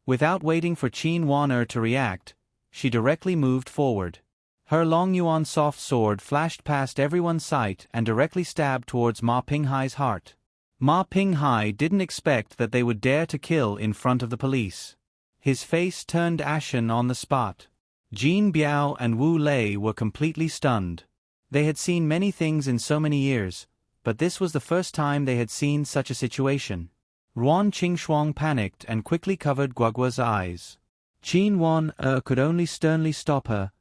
Without waiting for Qin Wan to react, she directly moved forward. Her Long Yuan soft sword flashed past everyone's sight and directly stabbed towards Ma Pinghai's heart. Ma Pinghai didn't expect that they would dare to kill in front of the police. His face turned ashen on the spot. Jin Biao and Wu Lei were completely stunned. They had seen many things in so many years, but this was the first time they had seen such a situation. Ruan Qingxuang panicked and quickly covered Guagua's eyes. Qin Wan could only sternly stop her.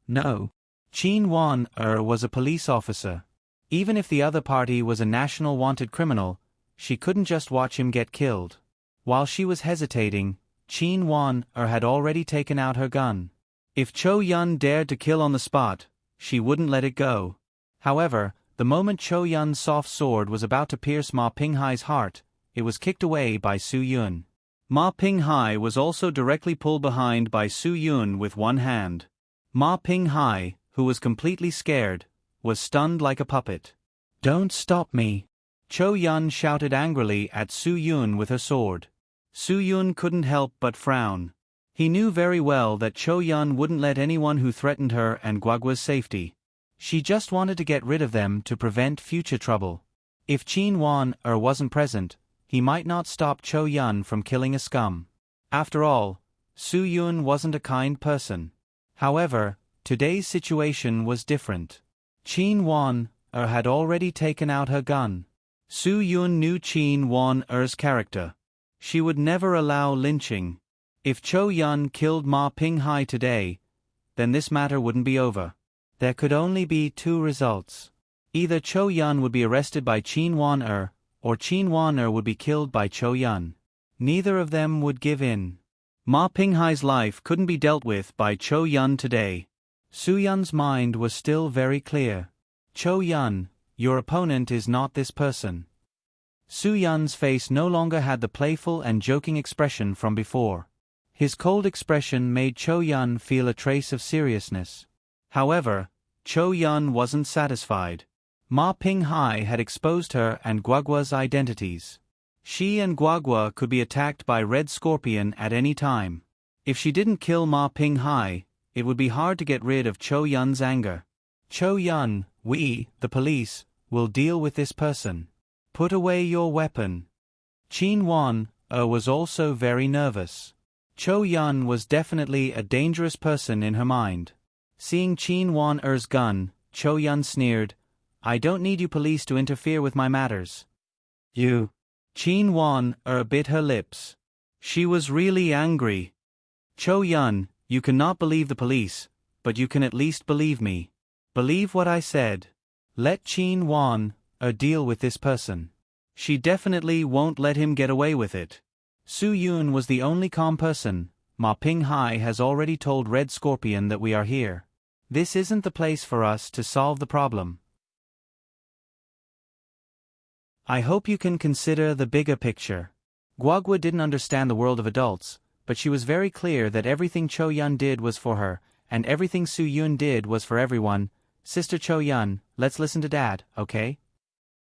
No. Qin Wan was a police officer. Even if the other party was a national wanted criminal, she couldn't just watch him get killed. While she was hesitating, Qin Wan had already taken out her gun. If Chou Yun dared to kill on the spot, she wouldn't let it go. However, the moment Chou Yun's soft sword was about to pierce Ma Pinghai's heart, it was kicked away by Su Yun. Ma Pinghai was also directly pulled behind by Su Yun with one hand. Ma Pinghai, who was completely scared, was stunned like a puppet. "Don't stop me!" Chou Yun shouted angrily at Su Yun with her sword. Su Yun couldn't help but frown. He knew very well that Chou Yun wouldn't let anyone who threatened her and Guagua's safety. She just wanted to get rid of them to prevent future trouble. If Qin Wan wasn't present, he might not stop Chou Yun from killing a scum. After all, Su Yun wasn't a kind person. However, today's situation was different. Qin Wan had already taken out her gun. Su Yun knew Qin Wan's character. She would never allow lynching. If Chou Yun killed Ma Pinghai today, then this matter wouldn't be over. There could only be two results. Either Chou Yun would be arrested by Qin Wan or Qin Wan would be killed by Chou Yun. Neither of them would give in. Ma Pinghai's life couldn't be dealt with by Chou Yun today. Su Yun's mind was still very clear. Chou Yun, your opponent is not this person. Su Yun's face no longer had the playful and joking expression from before. His cold expression made Chou Yun feel a trace of seriousness. However, Chou Yun wasn't satisfied. Ma Pinghai had exposed her and Guagua's identities. She and Guagua could be attacked by Red Scorpion at any time. If she didn't kill Ma Pinghai, it would be hard to get rid of Chou Yun's anger. Chou Yun, we, the police, will deal with this person. Put away your weapon. Qin Wan was also very nervous. Chou Yun was definitely a dangerous person in her mind. Seeing Qin Wan's gun, Chou Yun sneered, "I don't need you police to interfere with my matters." You. Qin Wan bit her lips. She was really angry. Chou Yun, you cannot believe the police, but you can at least believe me. Believe what I said. Let Qin Wan deal with this person. She definitely won't let him get away with it. Su Yun was the only calm person. Ma Pinghai has already told Red Scorpion that we are here. This isn't the place for us to solve the problem. I hope you can consider the bigger picture. Guagua didn't understand the world of adults, but she was very clear that everything Chou Yun did was for her, and everything Su Yun did was for everyone. Sister Chou Yun, let's listen to Dad, okay?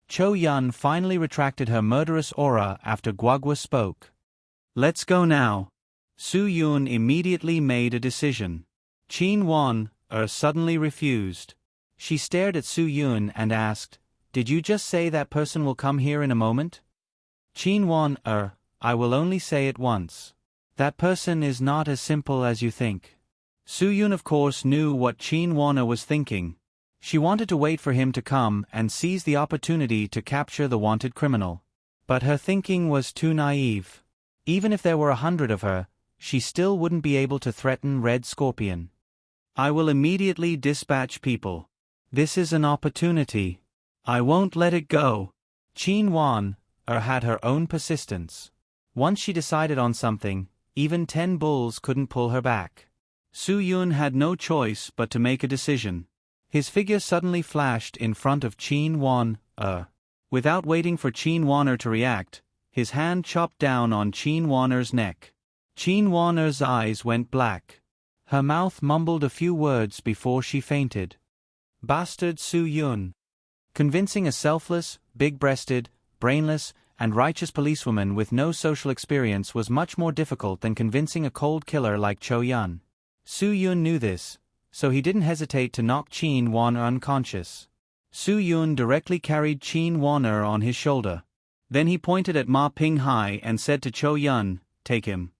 Chou Yun finally retracted her murderous aura after Guagua spoke. Let's go now. Su Yun immediately made a decision. Qin Wan suddenly refused. She stared at Su Yun and asked, "Did you just say that person will come here in a moment?" Qin Wan I will only say it once. That person is not as simple as you think. Su Yun of course knew what Qin Wan was thinking. She wanted to wait for him to come and seize the opportunity to capture the wanted criminal. But her thinking was too naive. Even if there were 100 of her, she still wouldn't be able to threaten Red Scorpion. I will immediately dispatch people. This is an opportunity. I won't let it go. Qin Wan had her own persistence. Once she decided on something, even 10 bulls couldn't pull her back. Su Yun had no choice but to make a decision. His figure suddenly flashed in front of Qin Wan. Without waiting for Qin Wan to react, his hand chopped down on Qin Wan's neck. Qin Wan's eyes went black. Her mouth mumbled a few words before she fainted. Bastard Su Yun. Convincing a selfless, big-breasted, brainless, and righteous policewoman with no social experience was much more difficult than convincing a cold killer like Chou Yun. Su Yun knew this, so he didn't hesitate to knock Qin Wan unconscious. Su Yun directly carried Qin Wan on his shoulder. Then he pointed at Ma Pinghai and said to Chou Yun, "Take him."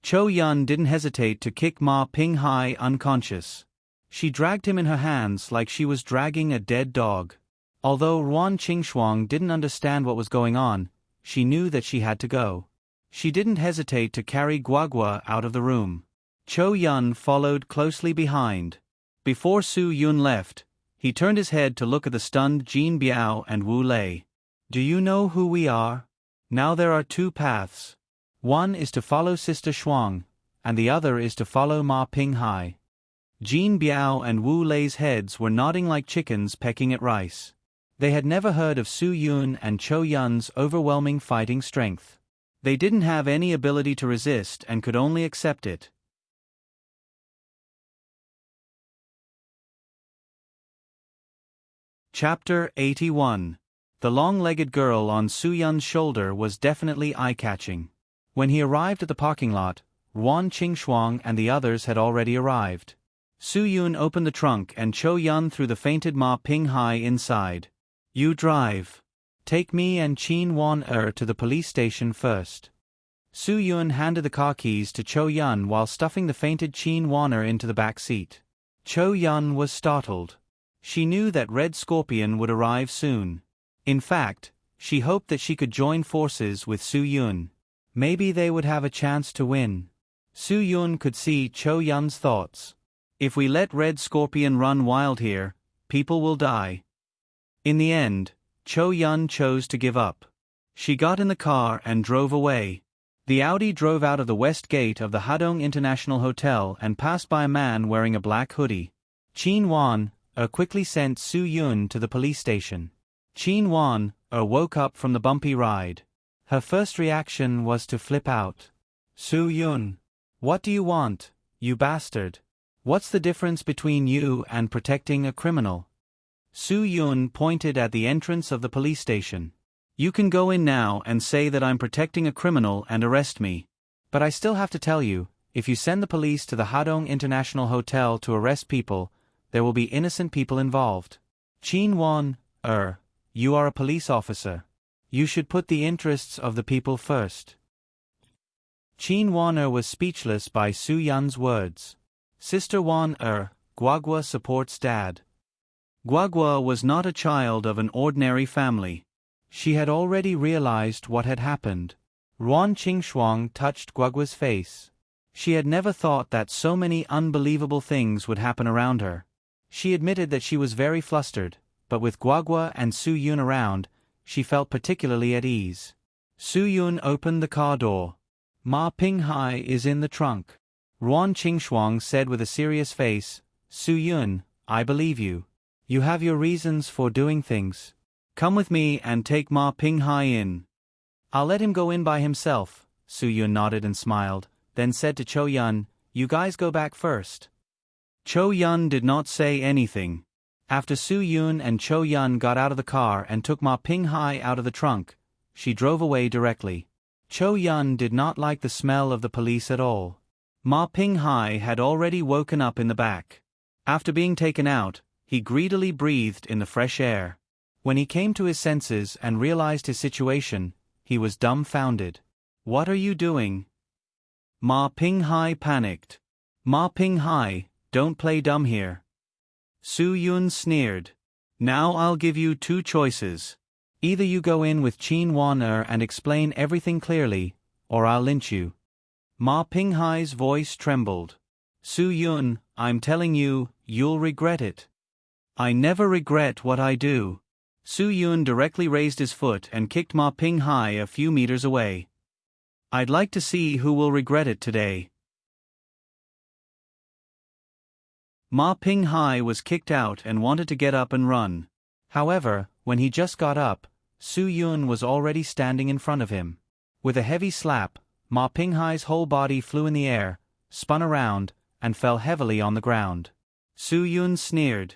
Chou Yun didn't hesitate to kick Ma Pinghai unconscious. She dragged him in her hands like she was dragging a dead dog. Although Ruan Qingxuang didn't understand what was going on, she knew that she had to go. She didn't hesitate to carry Guagua out of the room. Cho Yun followed closely behind. Before Su Yun left, he turned his head to look at the stunned Jin Biao and Wu Lei. Do you know who we are? Now there are two paths. One is to follow Sister Shuang, and the other is to follow Ma Pinghai. Jin Biao and Wu Lei's heads were nodding like chickens pecking at rice. They had never heard of Su Yun and Cho Yun's overwhelming fighting strength. They didn't have any ability to resist and could only accept it. Chapter 81. The long-legged girl on Su Yun's shoulder was definitely eye-catching. When he arrived at the parking lot, Ruan Qingxuang and the others had already arrived. Su Yun opened the trunk and Cho Yun threw the fainted Ma Pinghai inside. You drive. Take me and Qin Wan to the police station first. Su Yun handed the car keys to Cho Yun while stuffing the fainted Qin Wan into the back seat. Cho Yun was startled. She knew that Red Scorpion would arrive soon. In fact, she hoped that she could join forces with Su Yun. Maybe they would have a chance to win. Su Yun could see Cho Yun's thoughts. If we let Red Scorpion run wild here, people will die. In the end, Cho Yun chose to give up. She got in the car and drove away. The Audi drove out of the west gate of the Hadong International Hotel and passed by a man wearing a black hoodie. Qin Wan quickly sent Su Yun to the police station. Qin Wan woke up from the bumpy ride. Her first reaction was to flip out. Su Yun, what do you want, you bastard? What's the difference between you and protecting a criminal? Su Yun pointed at the entrance of the police station. You can go in now and say that I'm protecting a criminal and arrest me. But I still have to tell you, if you send the police to the Hadong International Hotel to arrest people, there will be innocent people involved. Qin Wan, you are a police officer. You should put the interests of the people first. Qin Wan was speechless by Su Yun's words. Sister Wan Guagua supports Dad. Guagua was not a child of an ordinary family. She had already realized what had happened. Ruan Qingxuang touched Guagua's face. She had never thought that so many unbelievable things would happen around her. She admitted that she was very flustered, but with Guagua and Su Yun around, she felt particularly at ease. Su Yun opened the car door. Ma Pinghai is in the trunk. Ruan Qingxuang said with a serious face, Su Yun, I believe you. You have your reasons for doing things. Come with me and take Ma Pinghai in. I'll let him go in by himself, Su Yun nodded and smiled, then said to Cho Yun, you guys go back first. Cho Yun did not say anything. After Su Yun and Cho Yun got out of the car and took Ma Pinghai out of the trunk, she drove away directly. Cho Yun did not like the smell of the police at all. Ma Pinghai had already woken up in the back. After being taken out, he greedily breathed in the fresh air. When he came to his senses and realized his situation, he was dumbfounded. What are you doing? Ma Pinghai panicked. Ma Pinghai, don't play dumb here. Su Yun sneered. Now I'll give you two choices. Either you go in with Qin Wan and explain everything clearly, or I'll lynch you. Ma Pinghai's voice trembled. Su Yun, I'm telling you, you'll regret it. I never regret what I do. Su Yun directly raised his foot and kicked Ma Pinghai a few meters away. I'd like to see who will regret it today. Ma Pinghai was kicked out and wanted to get up and run. However, when he just got up, Su Yun was already standing in front of him. With a heavy slap, Ma Pinghai's whole body flew in the air, spun around, and fell heavily on the ground. Su Yun sneered.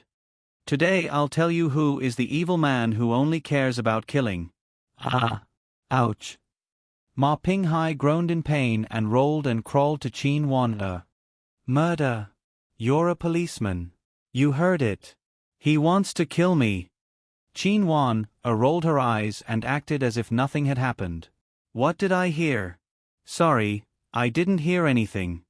Today I'll tell you who is the evil man who only cares about killing. Ah! Ouch! Ma Pinghai groaned in pain and rolled and crawled to Qin Wan. Murder! You're a policeman. You heard it. He wants to kill me. Qin Wan rolled her eyes and acted as if nothing had happened. What did I hear? Sorry, I didn't hear anything.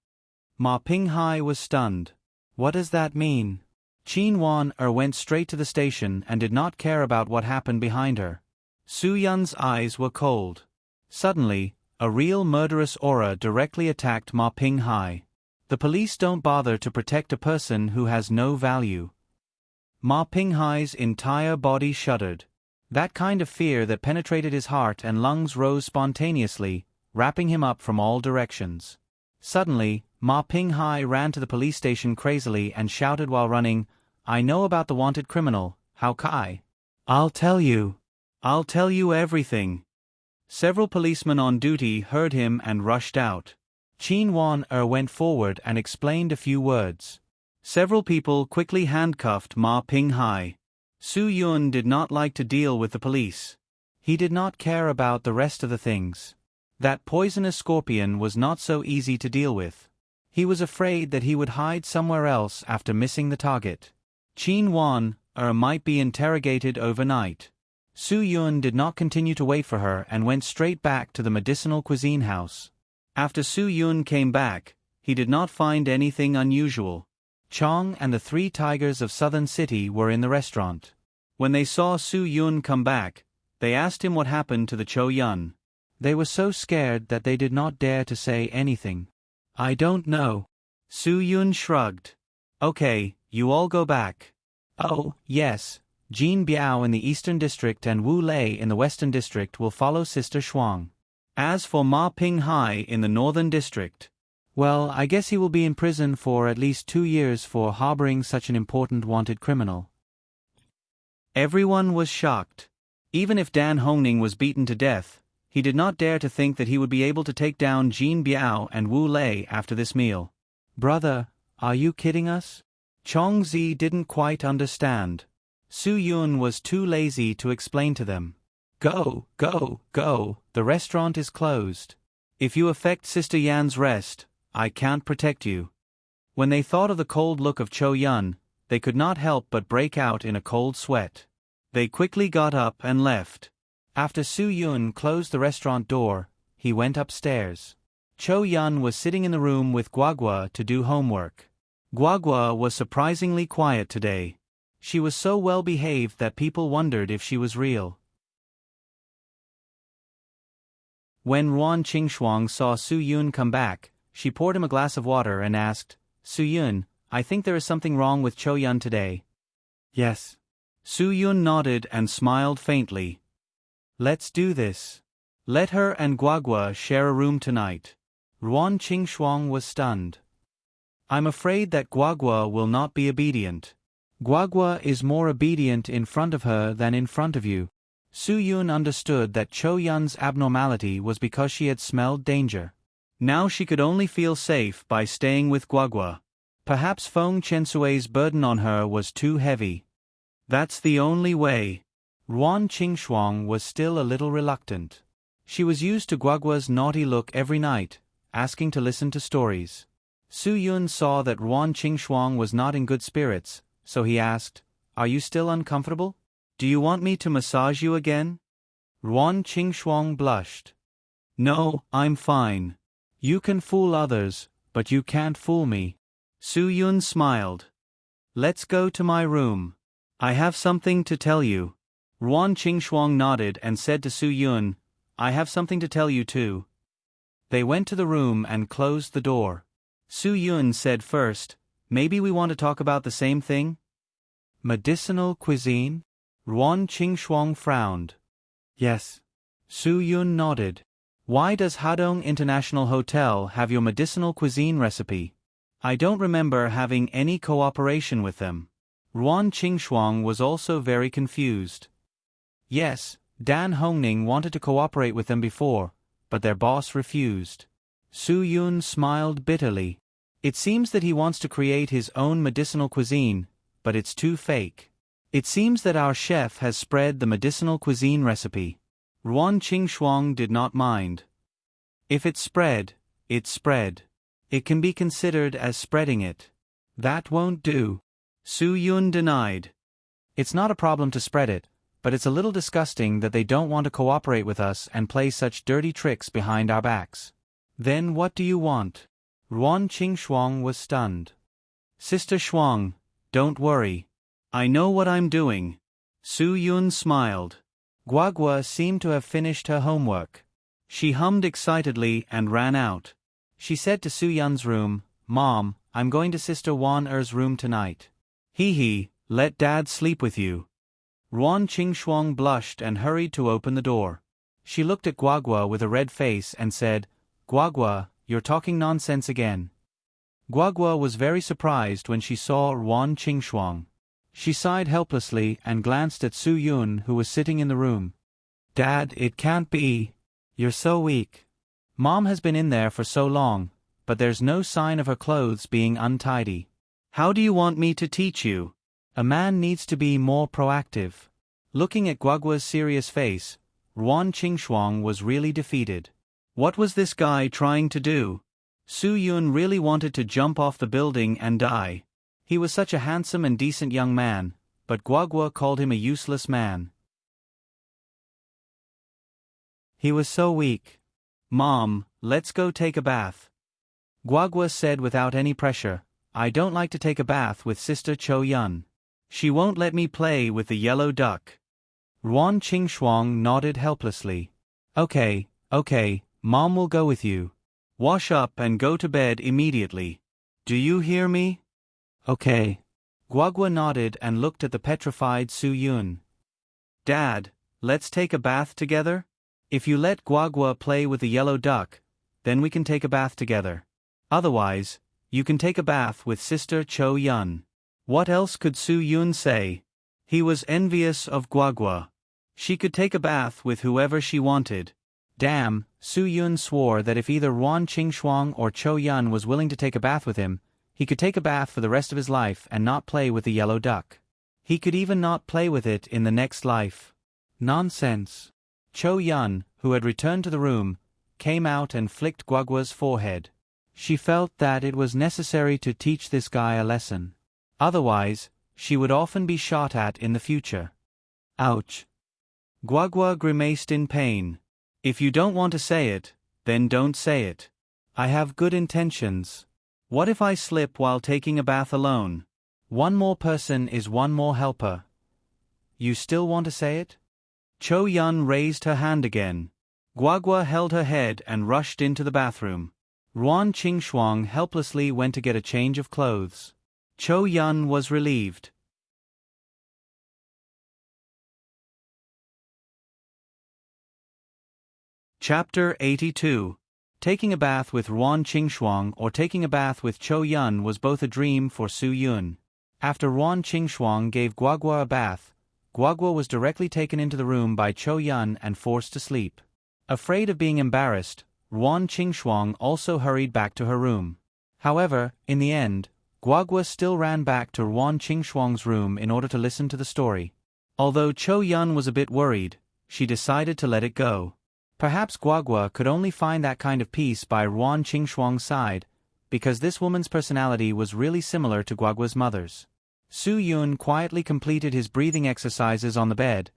Ma Pinghai was stunned. What does that mean? Qin Wan went straight to the station and did not care about what happened behind her. Su Yun's eyes were cold. Suddenly, a real murderous aura directly attacked Ma Pinghai. The police don't bother to protect a person who has no value. Ma Pinghai's entire body shuddered. That kind of fear that penetrated his heart and lungs rose spontaneously, wrapping him up from all directions. Suddenly, Ma Pinghai ran to the police station crazily and shouted while running, "I know about the wanted criminal, How Kai. I'll tell you. I'll tell you everything." Several policemen on duty heard him and rushed out. Qin Wan went forward and explained a few words. Several people quickly handcuffed Ma Pinghai. Su Yun did not like to deal with the police. He did not care about the rest of the things. That poisonous scorpion was not so easy to deal with. He was afraid that he would hide somewhere else after missing the target. Qin Wan might be interrogated overnight. Su Yun did not continue to wait for her and went straight back to the medicinal cuisine house. After Su Yun came back, he did not find anything unusual. Chong and the 3 tigers of Southern City were in the restaurant. When they saw Su Yun come back, they asked him what happened to the Cho Yun. They were so scared that they did not dare to say anything. "I don't know." Su Yun shrugged. "Okay, you all go back." "Oh, yes, Jin Biao in the Eastern District and Wu Lei in the Western District will follow Sister Shuang. As for Ma Pinghai in the Northern District, well, I guess he will be in prison for at least 2 years for harboring such an important wanted criminal." Everyone was shocked. Even if Dan Hongning was beaten to death, he did not dare to think that he would be able to take down Jin Biao and Wu Lei after this meal. "Brother, are you kidding us?" Chong Zi didn't quite understand. Su Yun was too lazy to explain to them. Go, the restaurant is closed. If you affect Sister Yan's rest, I can't protect you." When they thought of the cold look of Cho Yun, they could not help but break out in a cold sweat. They quickly got up and left. After Su Yun closed the restaurant door, he went upstairs. Cho Yun was sitting in the room with Guagua to do homework. Guagua was surprisingly quiet today. She was so well behaved that people wondered if she was real. When Ruan Qingxuang saw Su Yun come back, she poured him a glass of water and asked, "Su Yun, I think there is something wrong with Cho Yun today." "Yes." Su Yun nodded and smiled faintly. "Let's do this. Let her and Guagua share a room tonight." Ruan Qingxuang was stunned. "I'm afraid that Guagua will not be obedient." "Guagua is more obedient in front of her than in front of you." Su Yun understood that Cho Yun's abnormality was because she had smelled danger. Now she could only feel safe by staying with Guagua. Perhaps Feng Chensue's burden on her was too heavy. That's the only way. Ruan Qingxuang was still a little reluctant. She was used to Guagua's naughty look every night, asking to listen to stories. Su Yun saw that Ruan Qingxuang was not in good spirits, so he asked, "Are you still uncomfortable? Do you want me to massage you again?" Ruan Qingxuang blushed. "No, I'm fine. You can fool others, but you can't fool me." Su Yun smiled. "Let's go to my room. I have something to tell you." Ruan Qingxuang nodded and said to Su Yun, "I have something to tell you too." They went to the room and closed the door. Su Yun said first, "Maybe we want to talk about the same thing?" "Medicinal cuisine?" Ruan Qingxuang frowned. "Yes." Su Yun nodded. "Why does Hadong International Hotel have your medicinal cuisine recipe? I don't remember having any cooperation with them." Ruan Qingxuang was also very confused. Yes, Dan Hongning wanted to cooperate with them before, but their boss refused. Su Yun smiled bitterly. It seems that he wants to create his own medicinal cuisine, but it's too fake. It seems that our chef has spread the medicinal cuisine recipe. Ruan Qingxuang did not mind. If it spread, it spread. It can be considered as spreading it. That won't do. Su Yun denied. It's not a problem to spread it, but it's a little disgusting that they don't want to cooperate with us and play such dirty tricks behind our backs. Then what do you want? Ruan Qingxuang was stunned. Sister Shuang, don't worry. I know what I'm doing. Su Yun smiled. Guagua seemed to have finished her homework. She hummed excitedly and ran out. She said to Su-yun's room, "Mom, I'm going to Sister Wan-er's room tonight." "Hee, let Dad sleep with you." Ruan Qingxuang blushed and hurried to open the door. She looked at Guagua with a red face and said, "Guagua, you're talking nonsense again." Guagua was very surprised when she saw Ruan Qingxuang. She sighed helplessly and glanced at Su-yun, who was sitting in the room. "Dad, it can't be. You're so weak. Mom has been in there for so long, but there's no sign of her clothes being untidy. How do you want me to teach you? A man needs to be more proactive." Looking at Guagua's serious face, Ruan Qingxuang was really defeated. What was this guy trying to do? Su-yun really wanted to jump off the building and die. He was such a handsome and decent young man, but Guagua called him a useless man. He was so weak. "Mom, let's go take a bath." Guagua said without any pressure, "I don't like to take a bath with Sister Cho-yun. She won't let me play with the yellow duck." Ruan Qingxuang nodded helplessly. Okay, Mom will go with you. Wash up and go to bed immediately. Do you hear me?" "Okay." Guagua nodded and looked at the petrified Su-yun. "Dad, let's take a bath together? If you let Guagua play with the yellow duck, then we can take a bath together. Otherwise, you can take a bath with Sister Cho-yun." What else could Su-yun say? He was envious of Guagua. She could take a bath with whoever she wanted. Damn, Su-yun swore that if either Ruan Qingxuang or Cho-yun was willing to take a bath with him, he could take a bath for the rest of his life and not play with the yellow duck. He could even not play with it in the next life. Nonsense. Cho-yun, who had returned to the room, came out and flicked Guagua's forehead. She felt that it was necessary to teach this guy a lesson. Otherwise, she would often be shot at in the future. Ouch. Guagua grimaced in pain. "If you don't want to say it, then don't say it. I have good intentions. What if I slip while taking a bath alone? One more person is one more helper. You still want to say it?" Cho-yun raised her hand again. Guagua held her head and rushed into the bathroom. Ruan Qingxuang helplessly went to get a change of clothes. Cho-yun was relieved. Chapter 82. Taking a bath with Ruan Qingxuang or taking a bath with Cho-yun was both a dream for Su-yun. After Ruan Qingxuang gave Guagua a bath, Guagua was directly taken into the room by Cho-yun and forced to sleep. Afraid of being embarrassed, Ruan Qingxuang also hurried back to her room. However, in the end, Guagua still ran back to Ruan Qingxuang's room in order to listen to the story. Although Cho-yun was a bit worried, she decided to let it go. Perhaps Guagua could only find that kind of peace by Ruan Qingxuang's side, because this woman's personality was really similar to Guagua's mother's. Su-yun quietly completed his breathing exercises on the bed,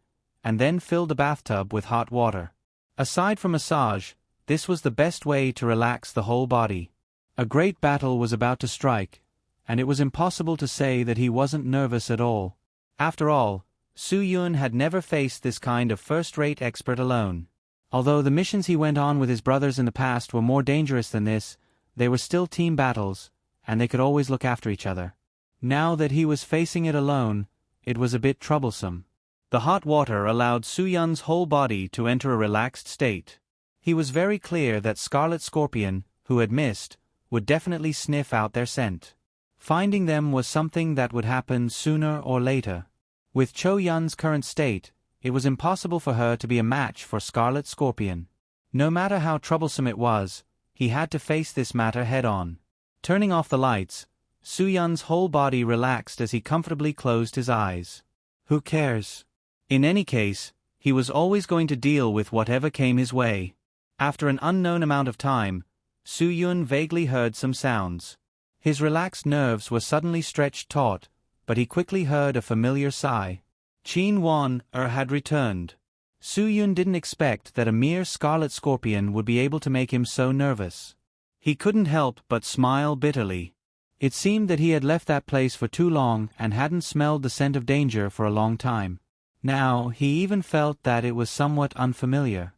and then filled the bathtub with hot water. Aside from massage, this was the best way to relax the whole body. A great battle was about to strike, and it was impossible to say that he wasn't nervous at all. After all, Su-yun had never faced this kind of first-rate expert alone. Although the missions he went on with his brothers in the past were more dangerous than this, they were still team battles, and they could always look after each other. Now that he was facing it alone, it was a bit troublesome. The hot water allowed Su-yun's whole body to enter a relaxed state. He was very clear that Scarlet Scorpion, who had missed, would definitely sniff out their scent. Finding them was something that would happen sooner or later. With Cho-yun's current state, it was impossible for her to be a match for Scarlet Scorpion. No matter how troublesome it was, he had to face this matter head-on. Turning off the lights, Su-yun's whole body relaxed as he comfortably closed his eyes. Who cares? In any case, he was always going to deal with whatever came his way. After an unknown amount of time, Su-yun vaguely heard some sounds. His relaxed nerves were suddenly stretched taut, but he quickly heard a familiar sigh. Qin Wan-er had returned. Su-yun didn't expect that a mere Scarlet Scorpion would be able to make him so nervous. He couldn't help but smile bitterly. It seemed that he had left that place for too long and hadn't smelled the scent of danger for a long time. Now, he even felt that it was somewhat unfamiliar.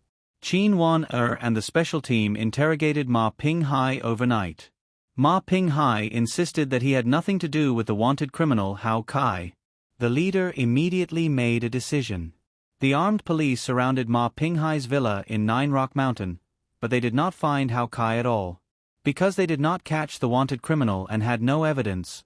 Qin Wan and the special team interrogated Ma Pinghai overnight. Ma Pinghai insisted that he had nothing to do with the wanted criminal Hao Kai. The leader immediately made a decision. The armed police surrounded Ma Pinghai's villa in Nine Rock Mountain, but they did not find Hao Kai at all. Because they did not catch the wanted criminal and had no evidence,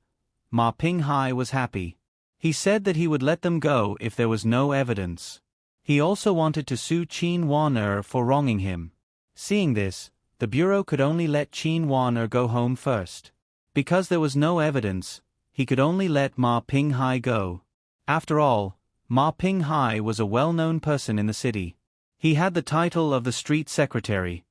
Ma Pinghai was happy. He said that he would let them go if there was no evidence. He also wanted to sue Qin Wan for wronging him. Seeing this, the bureau could only let Qin Wan go home first. Because there was no evidence, he could only let Ma Pinghai go. After all, Ma Pinghai was a well-known person in the city. He had the title of the street secretary.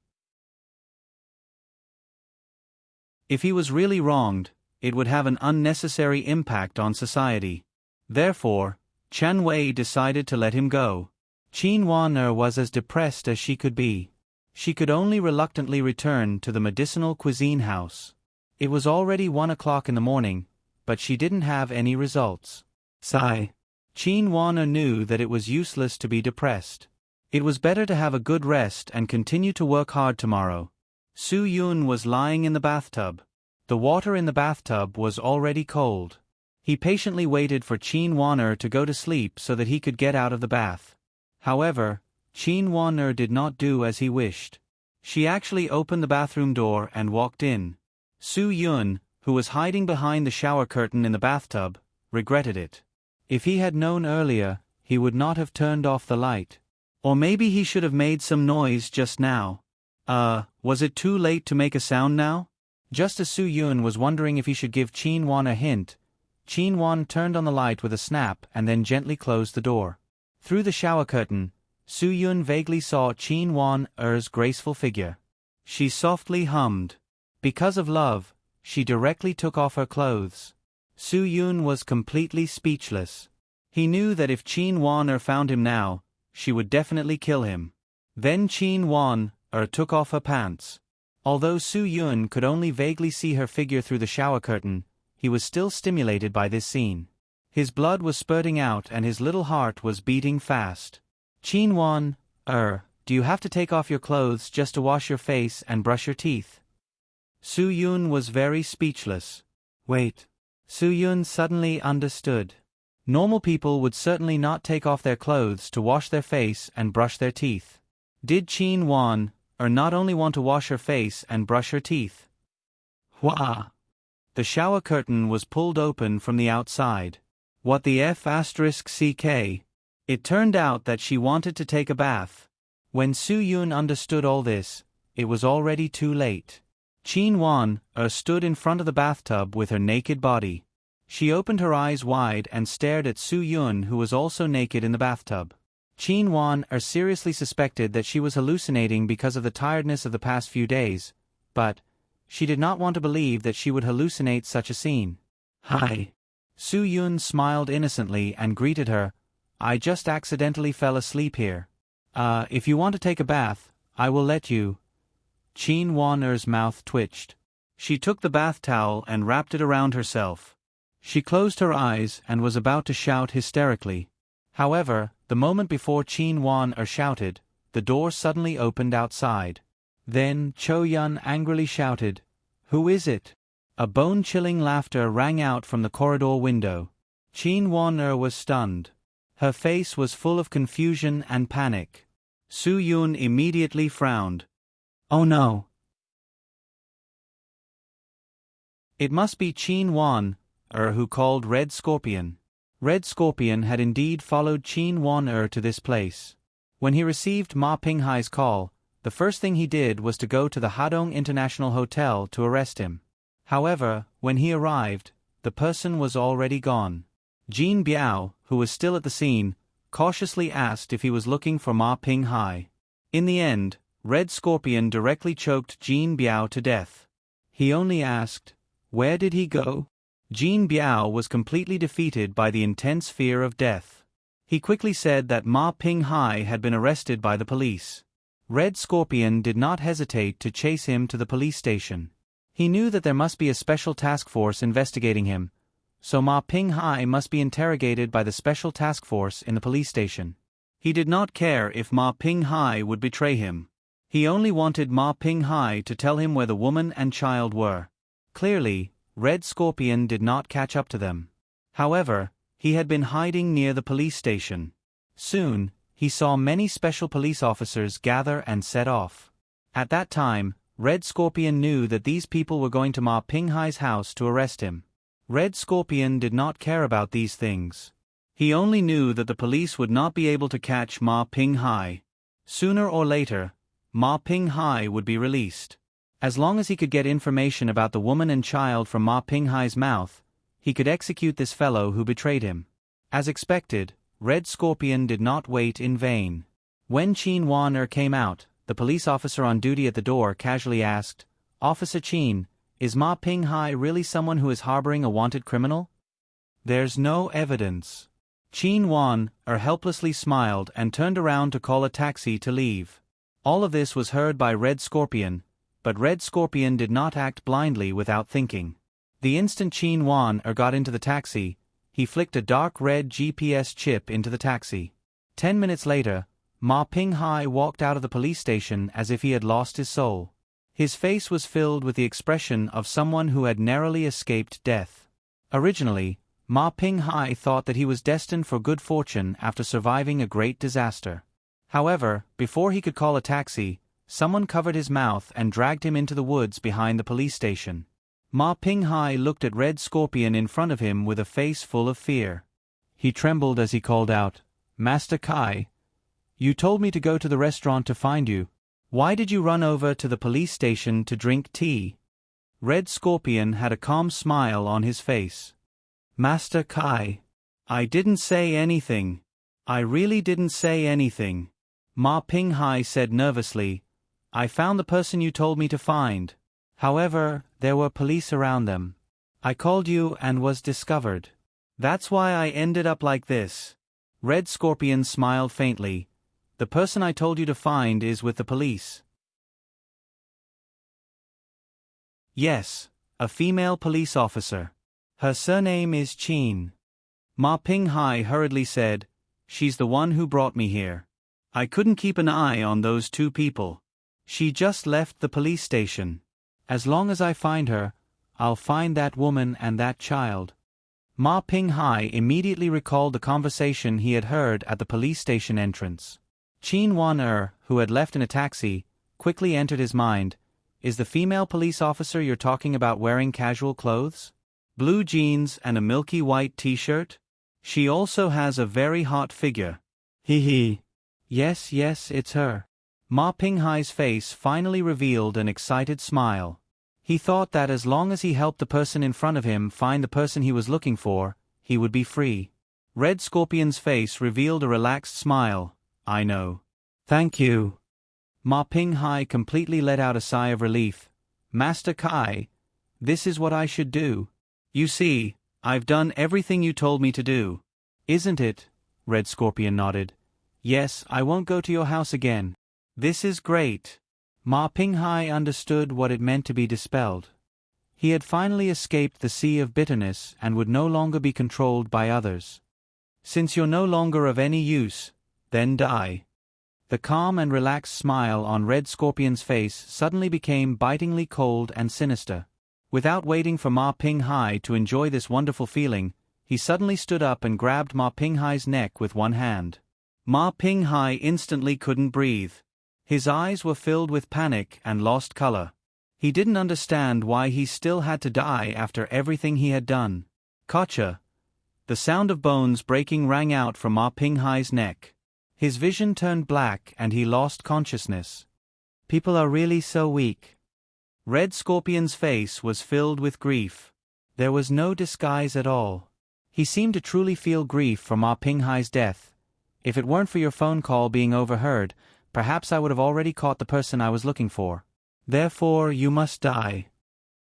If he was really wronged, it would have an unnecessary impact on society. Therefore, Chen Wei decided to let him go. Qin Wan was as depressed as she could be. She could only reluctantly return to the medicinal cuisine house. It was already 1 o'clock in the morning, but she didn't have any results. Sigh. Qin Wan knew that it was useless to be depressed. It was better to have a good rest and continue to work hard tomorrow. Su Yun was lying in the bathtub. The water in the bathtub was already cold. He patiently waited for Qin Wan to go to sleep so that he could get out of the bath. However, Qin Wan did not do as he wished. She actually opened the bathroom door and walked in. Su Yun, who was hiding behind the shower curtain in the bathtub, regretted it. If he had known earlier, he would not have turned off the light. Or maybe he should have made some noise just now. Was it too late to make a sound now? Just as Su Yun was wondering if he should give Qin Wan a hint, Qin Wan turned on the light with a snap and then gently closed the door. Through the shower curtain, Su Yun vaguely saw Qin Wan's graceful figure. She softly hummed. Because of love, she directly took off her clothes. Su Yun was completely speechless. He knew that if Qin Wan found him now, she would definitely kill him. Then Qin Wan took off her pants. Although Su Yun could only vaguely see her figure through the shower curtain, he was still stimulated by this scene. His blood was spurting out and his little heart was beating fast. Qin Wan, do you have to take off your clothes just to wash your face and brush your teeth? Su Yun was very speechless. Wait. Su Yun suddenly understood. Normal people would certainly not take off their clothes to wash their face and brush their teeth. Did Qin Wan not only want to wash her face and brush her teeth? Wah! The shower curtain was pulled open from the outside. What the F***ck? It turned out that she wanted to take a bath. When Su Yun understood all this, it was already too late. Qin Wan stood in front of the bathtub with her naked body. She opened her eyes wide and stared at Su Yun, who was also naked in the bathtub. Qin Wan seriously suspected that she was hallucinating because of the tiredness of the past few days, but she did not want to believe that she would hallucinate such a scene. Hi. Su Yun smiled innocently and greeted her. I just accidentally fell asleep here. If you want to take a bath, I will let you. Qin Wan's mouth twitched. She took the bath towel and wrapped it around herself. She closed her eyes and was about to shout hysterically. However, the moment before Qin Wan shouted, the door suddenly opened outside. Then Cho Yun angrily shouted, "Who is it?" A bone-chilling laughter rang out from the corridor window. Qin Wan was stunned. Her face was full of confusion and panic. Su Yun immediately frowned. Oh no! It must be Qin Wan, who called Red Scorpion. Red Scorpion had indeed followed Qin Wan to this place. When he received Ma Pinghai's call, the first thing he did was to go to the Hadong International Hotel to arrest him. However, when he arrived, the person was already gone. Jin Biao, who was still at the scene, cautiously asked if he was looking for Ma Pinghai. In the end, Red Scorpion directly choked Jin Biao to death. He only asked, "Where did he go?" Jin Biao was completely defeated by the intense fear of death. He quickly said that Ma Pinghai had been arrested by the police. Red Scorpion did not hesitate to chase him to the police station. He knew that there must be a special task force investigating him, so Ma Pinghai must be interrogated by the special task force in the police station. He did not care if Ma Ping-hai would betray him. He only wanted Ma Ping-hai to tell him where the woman and child were. Clearly, Red Scorpion did not catch up to them. However, he had been hiding near the police station. Soon, he saw many special police officers gather and set off. At that time, Red Scorpion knew that these people were going to Ma Ping-hai's house to arrest him. Red Scorpion did not care about these things. He only knew that the police would not be able to catch Ma Ping-hai. Sooner or later, Ma Ping-hai would be released. As long as he could get information about the woman and child from Ma Ping-hai's mouth, he could execute this fellow who betrayed him. As expected, Red Scorpion did not wait in vain. When Qin Wan came out, the police officer on duty at the door casually asked, "Officer Qin, is Ma Ping-hai really someone who is harboring a wanted criminal?" "There's no evidence." Qin Wan helplessly smiled and turned around to call a taxi to leave. All of this was heard by Red Scorpion, but Red Scorpion did not act blindly without thinking. The instant Qin Wan got into the taxi, he flicked a dark red GPS chip into the taxi. 10 minutes later, Ma Ping-hai walked out of the police station as if he had lost his soul. His face was filled with the expression of someone who had narrowly escaped death. Originally, Ma Ping-hai thought that he was destined for good fortune after surviving a great disaster. However, before he could call a taxi, someone covered his mouth and dragged him into the woods behind the police station. Ma Ping-hai looked at Red Scorpion in front of him with a face full of fear. He trembled as he called out, "Master Kai, you told me to go to the restaurant to find you. Why did you run over to the police station to drink tea?" Red Scorpion had a calm smile on his face. "Master Kai, I didn't say anything. I really didn't say anything." Ma Ping-hai said nervously, "I found the person you told me to find. However, there were police around them. I called you and was discovered. That's why I ended up like this." Red Scorpion smiled faintly. "The person I told you to find is with the police." "Yes, a female police officer. Her surname is Qin." Ma Ping-hai hurriedly said, "She's the one who brought me here. I couldn't keep an eye on those two people. She just left the police station. As long as I find her, I'll find that woman and that child." Ma Ping-hai immediately recalled the conversation he had heard at the police station entrance. Qin Wan who had left in a taxi, quickly entered his mind. "Is the female police officer you're talking about wearing casual clothes? Blue jeans and a milky white t-shirt? She also has a very hot figure." Hee. Yes, it's her." Ma Ping-hai's face finally revealed an excited smile. He thought that as long as he helped the person in front of him find the person he was looking for, he would be free. Red Scorpion's face revealed a relaxed smile. "I know. Thank you." Ma Ping-hai completely let out a sigh of relief. "Master Kai, this is what I should do. You see, I've done everything you told me to do. Isn't it?" Red Scorpion nodded. "Yes, I won't go to your house again." "This is great." Ma Ping-hai understood what it meant to be dispelled. He had finally escaped the sea of bitterness and would no longer be controlled by others. "Since you're no longer of any use, then die." The calm and relaxed smile on Red Scorpion's face suddenly became bitingly cold and sinister. Without waiting for Ma Ping-hai to enjoy this wonderful feeling, he suddenly stood up and grabbed Ma Ping-hai's neck with one hand. Ma Ping-hai instantly couldn't breathe. His eyes were filled with panic and lost color. He didn't understand why he still had to die after everything he had done. "Gotcha!" The sound of bones breaking rang out from Ma Ping-hai's neck. His vision turned black and he lost consciousness. People are really so weak. Red Scorpion's face was filled with grief. There was no disguise at all. He seemed to truly feel grief for Ma Ping-hai's death. "If it weren't for your phone call being overheard, perhaps I would have already caught the person I was looking for. Therefore, you must die."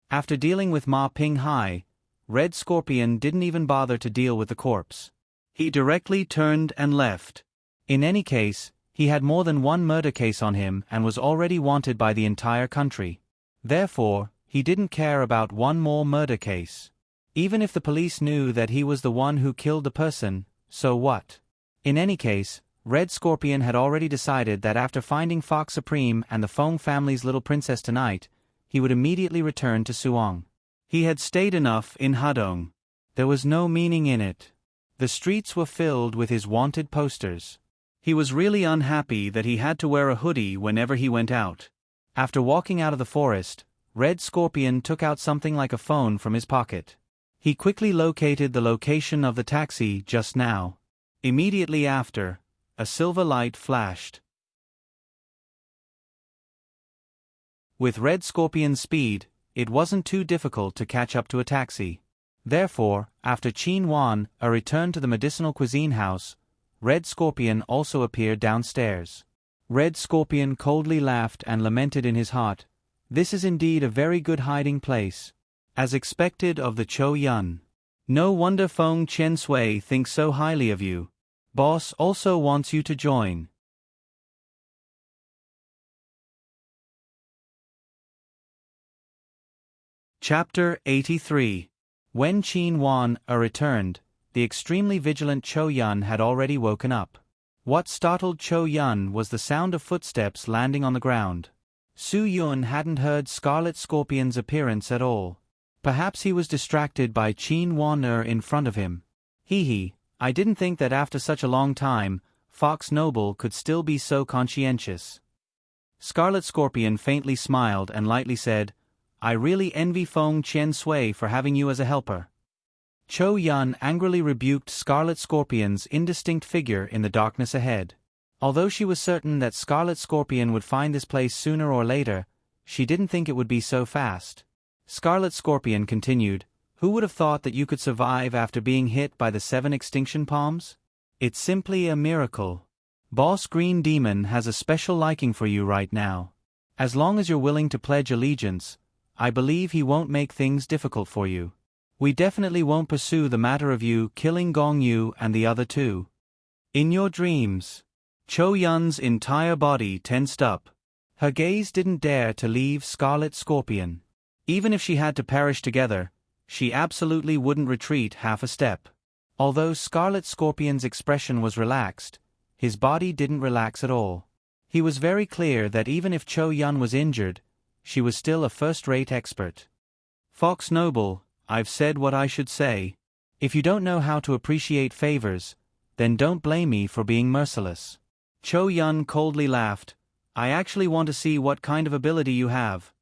After dealing with Ma Ping-hai, Red Scorpion didn't even bother to deal with the corpse. He directly turned and left. In any case, he had more than one murder case on him and was already wanted by the entire country. Therefore, he didn't care about one more murder case. Even if the police knew that he was the one who killed the person, so what? In any case, Red Scorpion had already decided that after finding Fox Supreme and the Feng family's little princess tonight, he would immediately return to Suong. He had stayed enough in Hadong. There was no meaning in it. The streets were filled with his wanted posters. He was really unhappy that he had to wear a hoodie whenever he went out. After walking out of the forest, Red Scorpion took out something like a phone from his pocket. He quickly located the location of the taxi just now. Immediately after, a silver light flashed. With Red Scorpion's speed, it wasn't too difficult to catch up to a taxi. Therefore, after Qin Wan, a return to the medicinal cuisine house, Red Scorpion also appeared downstairs. Red Scorpion coldly laughed and lamented in his heart, "This is indeed a very good hiding place. As expected of the Chou Yun. No wonder Feng Chen Sui thinks so highly of you. Boss also wants you to join." Chapter 83. When Qin Wan returned, the extremely vigilant Chou Yun had already woken up. What startled Chou Yun was the sound of footsteps landing on the ground. Su Yun hadn't heard Scarlet Scorpion's appearance at all. Perhaps he was distracted by Qin Wan in front of him. I didn't think that after such a long time, Fox Noble could still be so conscientious. Scarlet Scorpion faintly smiled and lightly said, "I really envy Feng Chen Sui for having you as a helper." Chou Yun angrily rebuked Scarlet Scorpion's indistinct figure in the darkness ahead. Although she was certain that Scarlet Scorpion would find this place sooner or later, she didn't think it would be so fast. Scarlet Scorpion continued, "Who would have thought that you could survive after being hit by the 7 extinction palms? It's simply a miracle. Boss Green Demon has a special liking for you right now. As long as you're willing to pledge allegiance, I believe he won't make things difficult for you. We definitely won't pursue the matter of you killing Gong Yu and the other two." In your dreams. Chou Yun's entire body tensed up. Her gaze didn't dare to leave Scarlet Scorpion. Even if she had to perish together, she absolutely wouldn't retreat half a step. Although Scarlet Scorpion's expression was relaxed, his body didn't relax at all. He was very clear that even if Chou Yun was injured, she was still a first-rate expert. "Fox Noble, I've said what I should say. If you don't know how to appreciate favors, then don't blame me for being merciless." Chou Yun coldly laughed, "I actually want to see what kind of ability you have."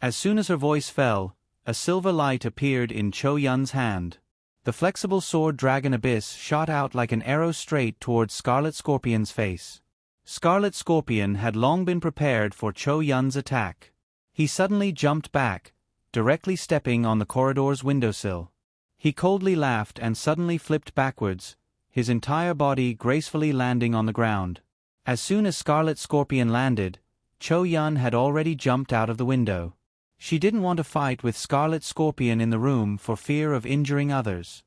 As soon as her voice fell, a silver light appeared in Chou Yun's hand. The flexible sword Dragon Abyss shot out like an arrow straight towards Scarlet Scorpion's face. Scarlet Scorpion had long been prepared for Chou Yun's attack. He suddenly jumped back, directly stepping on the corridor's windowsill. He coldly laughed and suddenly flipped backwards, his entire body gracefully landing on the ground. As soon as Scarlet Scorpion landed, Chou Yun had already jumped out of the window. She didn't want to fight with Scarlet Scorpion in the room for fear of injuring others.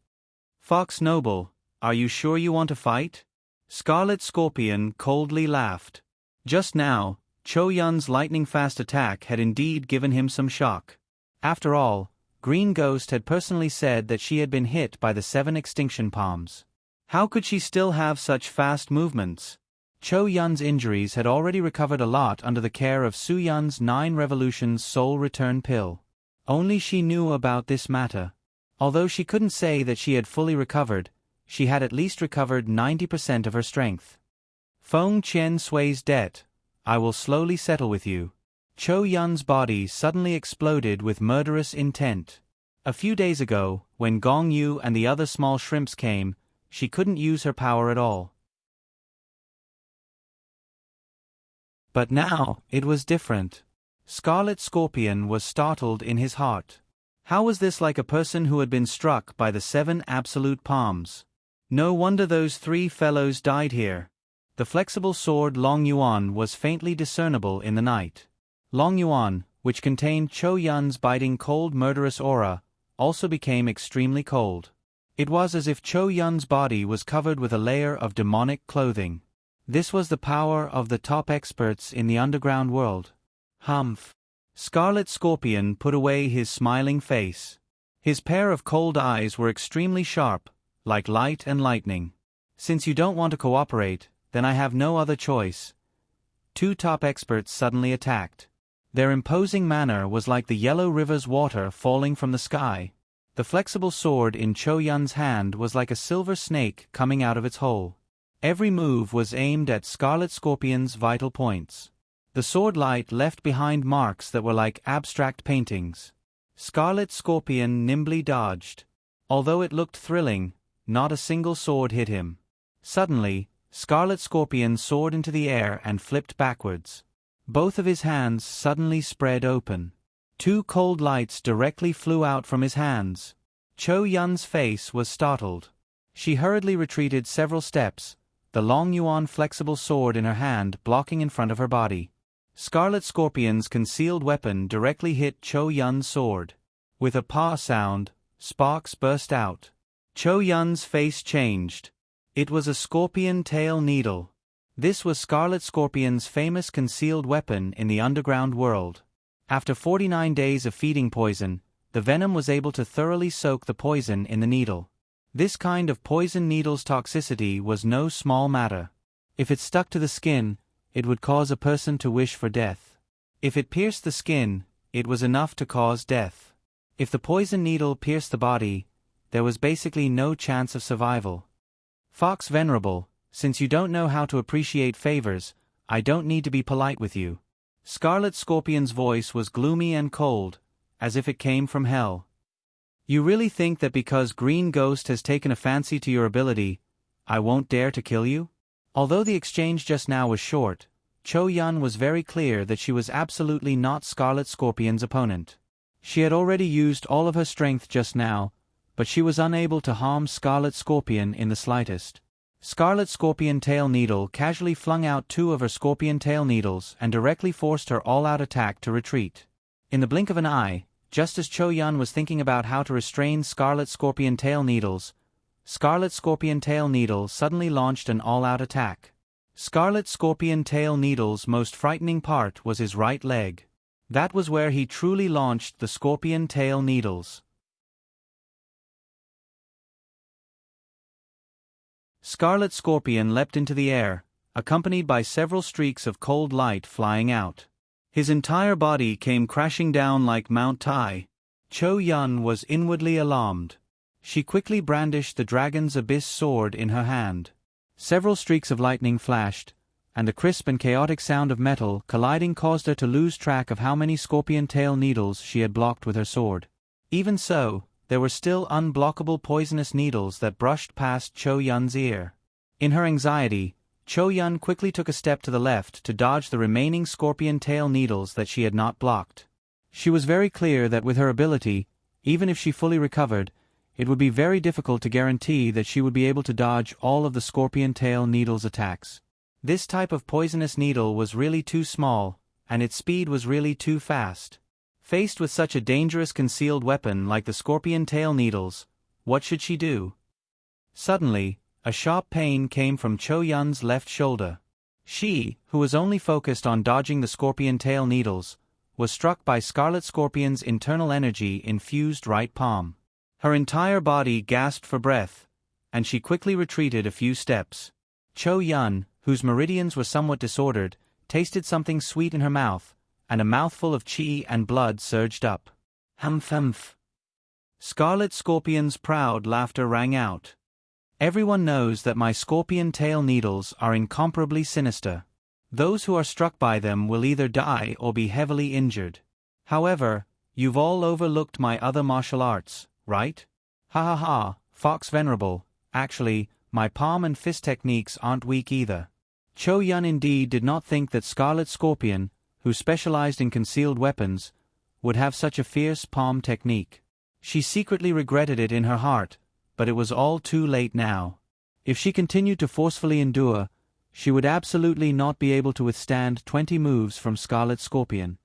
"Fox Noble, are you sure you want to fight?" Scarlet Scorpion coldly laughed. Just now, Chou Yun's lightning-fast attack had indeed given him some shock. After all, Green Ghost had personally said that she had been hit by the 7 extinction palms. How could she still have such fast movements? Chou Yun's injuries had already recovered a lot under the care of Su Yun's 9 Revolutions Soul Return Pill. Only she knew about this matter. Although she couldn't say that she had fully recovered, she had at least recovered 90% of her strength. "Feng Chen Sui's debt. I will slowly settle with you." Chou Yun's body suddenly exploded with murderous intent. A few days ago, when Gong Yu and the other small shrimps came, she couldn't use her power at all. But now, it was different. Scarlet Scorpion was startled in his heart. How was this like a person who had been struck by the 7 absolute palms? No wonder those 3 fellows died here. The flexible sword Long Yuan was faintly discernible in the night. Long Yuan, which contained Chou Yun's biting cold murderous aura, also became extremely cold. It was as if Chou Yun's body was covered with a layer of demonic clothing. This was the power of the top experts in the underground world. Humph. Scarlet Scorpion put away his smiling face. His pair of cold eyes were extremely sharp, like light and lightning. "Since you don't want to cooperate, then I have no other choice. Two top experts suddenly attacked. Their imposing manner was like the yellow river's water falling from the sky. The flexible sword in Cho Yun's hand was like a silver snake coming out of its hole. Every move was aimed at Scarlet Scorpion's vital points. The sword light left behind marks that were like abstract paintings. Scarlet Scorpion nimbly dodged. Although it looked thrilling, not a single sword hit him. Suddenly, Scarlet Scorpion soared into the air and flipped backwards. Both of his hands suddenly spread open. Two cold lights directly flew out from his hands. Cho Yun's face was startled. She hurriedly retreated several steps, the long Yuan flexible sword in her hand blocking in front of her body. Scarlet Scorpion's concealed weapon directly hit Cho Yun's sword. With a pa sound, sparks burst out. Cho Yun's face changed. It was a scorpion tail needle. This was Scarlet Scorpion's famous concealed weapon in the underground world. After 49 days of feeding poison, the venom was able to thoroughly soak the poison in the needle. This kind of poison needle's toxicity was no small matter. If it stuck to the skin, it would cause a person to wish for death. If it pierced the skin, it was enough to cause death. If the poison needle pierced the body, there was basically no chance of survival. Fox Venerable, since you don't know how to appreciate favors, I don't need to be polite with you. Scarlet Scorpion's voice was gloomy and cold, as if it came from hell. You really think that because Green Ghost has taken a fancy to your ability, I won't dare to kill you? Although the exchange just now was short, Cho Yun was very clear that she was absolutely not Scarlet Scorpion's opponent. She had already used all of her strength just now, but she was unable to harm Scarlet Scorpion in the slightest. Scarlet Scorpion Tail Needle casually flung out two of her Scorpion Tail Needles and directly forced her all-out attack to retreat. In the blink of an eye, just as Cho Yun was thinking about how to restrain Scarlet Scorpion Tail Needles, Scarlet Scorpion Tail Needle suddenly launched an all-out attack. Scarlet Scorpion Tail Needle's most frightening part was his right leg. That was where he truly launched the Scorpion Tail Needles. Scarlet Scorpion leapt into the air, accompanied by several streaks of cold light flying out. His entire body came crashing down like Mount Tai. Cho Yun was inwardly alarmed. She quickly brandished the Dragon's Abyss sword in her hand. Several streaks of lightning flashed, and the crisp and chaotic sound of metal colliding caused her to lose track of how many Scorpion Tail Needles she had blocked with her sword. Even so, there were still unblockable poisonous needles that brushed past Cho Yun's ear. In her anxiety, Cho Yun quickly took a step to the left to dodge the remaining Scorpion Tail Needles that she had not blocked. She was very clear that with her ability, even if she fully recovered, it would be very difficult to guarantee that she would be able to dodge all of the Scorpion Tail Needle's attacks. This type of poisonous needle was really too small, and its speed was really too fast. Faced with such a dangerous concealed weapon like the Scorpion Tail Needles, what should she do? Suddenly, a sharp pain came from Cho Yun's left shoulder. She, who was only focused on dodging the Scorpion Tail Needles, was struck by Scarlet Scorpion's internal energy-infused right palm. Her entire body gasped for breath, and she quickly retreated a few steps. Cho Yun, whose meridians were somewhat disordered, tasted something sweet in her mouth, and a mouthful of chi and blood surged up. Humph humph. Scarlet Scorpion's proud laughter rang out. Everyone knows that my Scorpion Tail Needles are incomparably sinister. Those who are struck by them will either die or be heavily injured. However, you've all overlooked my other martial arts, right? Ha ha ha, Fox Venerable, actually, my palm and fist techniques aren't weak either. Cho Yun indeed did not think that Scarlet Scorpion, who specialized in concealed weapons, would have such a fierce palm technique. She secretly regretted it in her heart, but it was all too late now. If she continued to forcefully endure, she would absolutely not be able to withstand 20 moves from Scarlet Scorpion.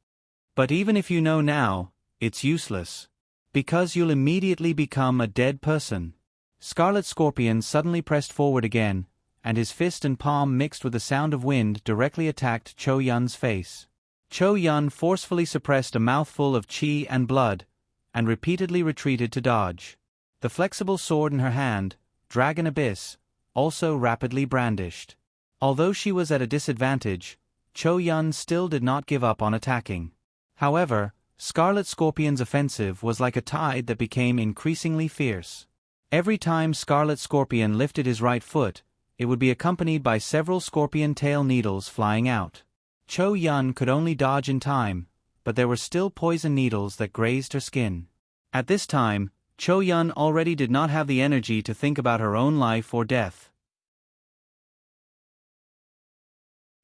But even if you know now, it's useless. Because you'll immediately become a dead person. Scarlet Scorpion suddenly pressed forward again, and his fist and palm mixed with the sound of wind directly attacked Cho Yun's face. Cho Yun forcefully suppressed a mouthful of chi and blood, and repeatedly retreated to dodge. The flexible sword in her hand, Dragon Abyss, also rapidly brandished. Although she was at a disadvantage, Cho Yun still did not give up on attacking. However, Scarlet Scorpion's offensive was like a tide that became increasingly fierce. Every time Scarlet Scorpion lifted his right foot, it would be accompanied by several scorpion tail needles flying out. Cho Yun could only dodge in time, but there were still poison needles that grazed her skin. At this time, Cho Yun already did not have the energy to think about her own life or death.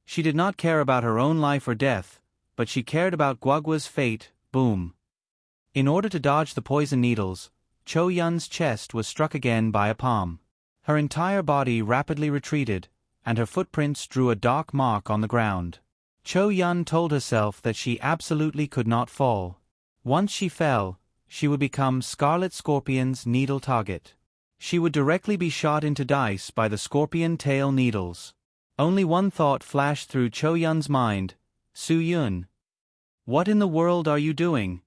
She did not care about her own life or death, but she cared about Guagua's fate. Boom. In order to dodge the poison needles, Cho Yun's chest was struck again by a palm. Her entire body rapidly retreated, and her footprints drew a dark mark on the ground. Cho Yun told herself that she absolutely could not fall. Once she fell, she would become Scarlet Scorpion's needle target. She would directly be shot into dice by the scorpion tail needles. Only one thought flashed through Cho Yun's mind: Su Yun. What in the world are you doing?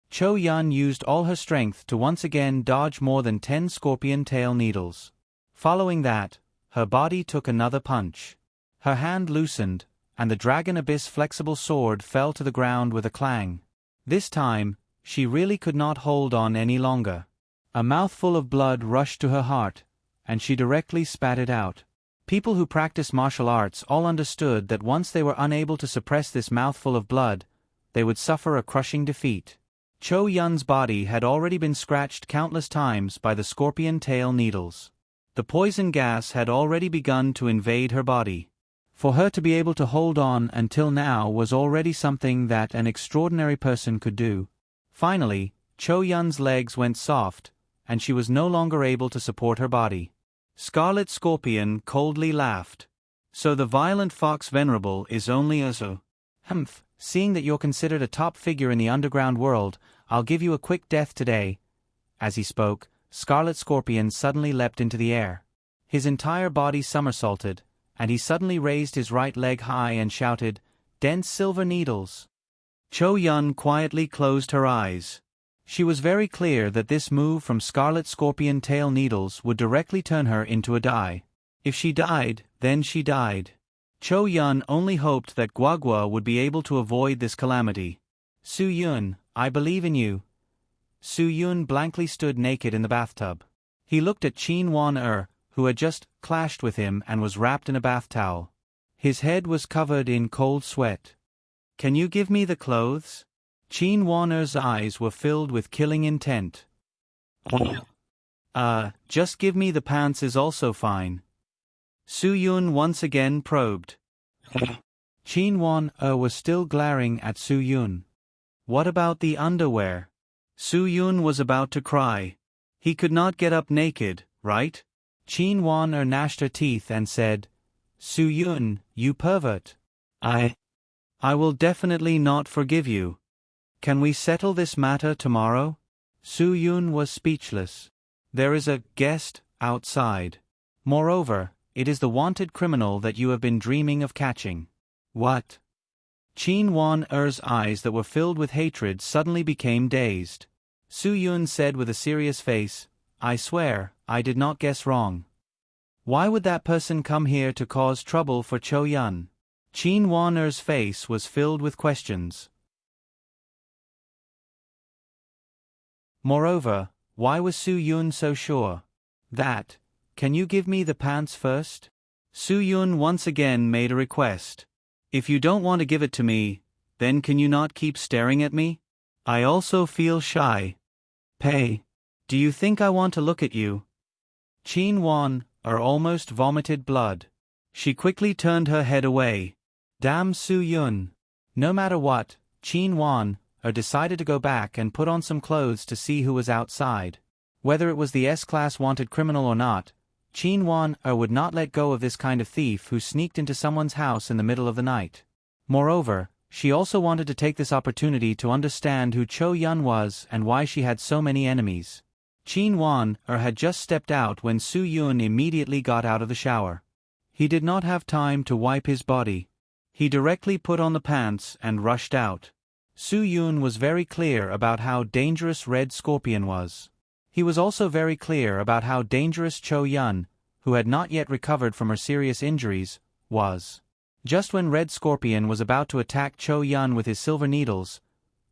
Cho Yun used all her strength to once again dodge more than 10 scorpion tail needles. Following that, her body took another punch. Her hand loosened, and the Dragon Abyss flexible sword fell to the ground with a clang. This time, she really could not hold on any longer. A mouthful of blood rushed to her heart, and she directly spat it out. People who practice martial arts all understood that once they were unable to suppress this mouthful of blood, they would suffer a crushing defeat. Cho Yun's body had already been scratched countless times by the scorpion tail needles. The poison gas had already begun to invade her body. For her to be able to hold on until now was already something that an extraordinary person could do. Finally, Cho Yun's legs went soft, and she was no longer able to support her body. Scarlet Scorpion coldly laughed. So the violent fox venerable is only a so. Humph, seeing that you're considered a top figure in the underground world, I'll give you a quick death today. As he spoke, Scarlet Scorpion suddenly leapt into the air. His entire body somersaulted, and he suddenly raised his right leg high and shouted, "Dense silver needles." Cho Yun quietly closed her eyes. She was very clear that this move from Scarlet Scorpion tail needles would directly turn her into a die. If she died, then she died. Cho Yun only hoped that Guagua would be able to avoid this calamity. Su Yun, I believe in you. Su Yun blankly stood naked in the bathtub. He looked at Qin Wan who had just clashed with him and was wrapped in a bath towel. His head was covered in cold sweat. Can you give me the clothes? Qin Wan's eyes were filled with killing intent. Just give me the pants is also fine. Su Yun once again probed. Qin Wan was still glaring at Su Yun. What about the underwear? Su Yun was about to cry. He could not get up naked, right? Qin Wan gnashed her teeth and said, Su Yun, you pervert. I will definitely not forgive you. Can we settle this matter tomorrow? Su Yun was speechless. There is a guest outside. Moreover, it is the wanted criminal that you have been dreaming of catching. What? Qin Wan's eyes that were filled with hatred suddenly became dazed. Su Yun said with a serious face, I swear, I did not guess wrong. Why would that person come here to cause trouble for Cho Yun? Qin Wan's face was filled with questions. Moreover, why was Su Yun so sure? That, can you give me the pants first? Su Yun once again made a request. If you don't want to give it to me, then can you not keep staring at me? I also feel shy. Pay. Do you think I want to look at you? Qin Wan almost vomited blood. She quickly turned her head away. Damn Su Yun. No matter what, Qin Wan decided to go back and put on some clothes to see who was outside. Whether it was the S-class wanted criminal or not, Qin Wan would not let go of this kind of thief who sneaked into someone's house in the middle of the night. Moreover, she also wanted to take this opportunity to understand who Cho Yun was and why she had so many enemies. Qin Wan had just stepped out when Su Yun immediately got out of the shower. He did not have time to wipe his body. He directly put on the pants and rushed out. Su Yun was very clear about how dangerous Red Scorpion was. He was also very clear about how dangerous Cho Yun, who had not yet recovered from her serious injuries, was. Just when Red Scorpion was about to attack Cho Yun with his silver needles,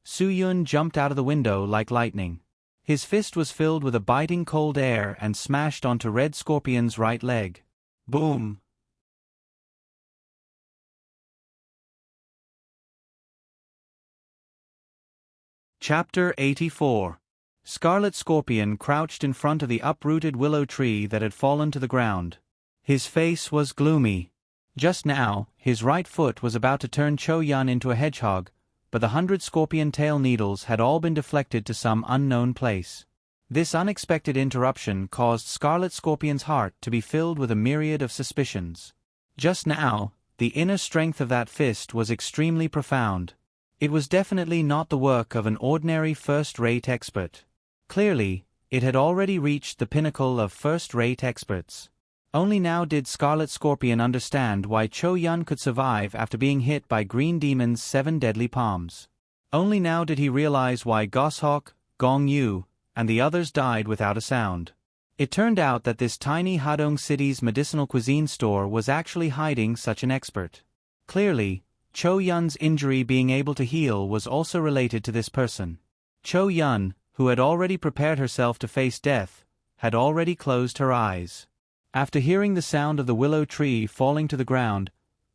Su Yun jumped out of the window like lightning. His fist was filled with a biting cold air and smashed onto Red Scorpion's right leg. Boom! Chapter 84. Scarlet Scorpion crouched in front of the uprooted willow tree that had fallen to the ground. His face was gloomy. Just now, his right foot was about to turn Cho Yun into a hedgehog, but the 100 scorpion tail needles had all been deflected to some unknown place. This unexpected interruption caused Scarlet Scorpion's heart to be filled with a myriad of suspicions. Just now, the inner strength of that fist was extremely profound. It was definitely not the work of an ordinary first-rate expert. Clearly, it had already reached the pinnacle of first-rate experts. Only now did Scarlet Scorpion understand why Cho Yun could survive after being hit by Green Demon's 7 deadly palms. Only now did he realize why Goshawk, Gong Yu, and the others died without a sound. It turned out that this tiny Hadong City's medicinal cuisine store was actually hiding such an expert. Clearly, Cho Yun's injury being able to heal was also related to this person. Cho Yun, who had already prepared herself to face death, had already closed her eyes. After hearing the sound of the willow tree falling to the ground,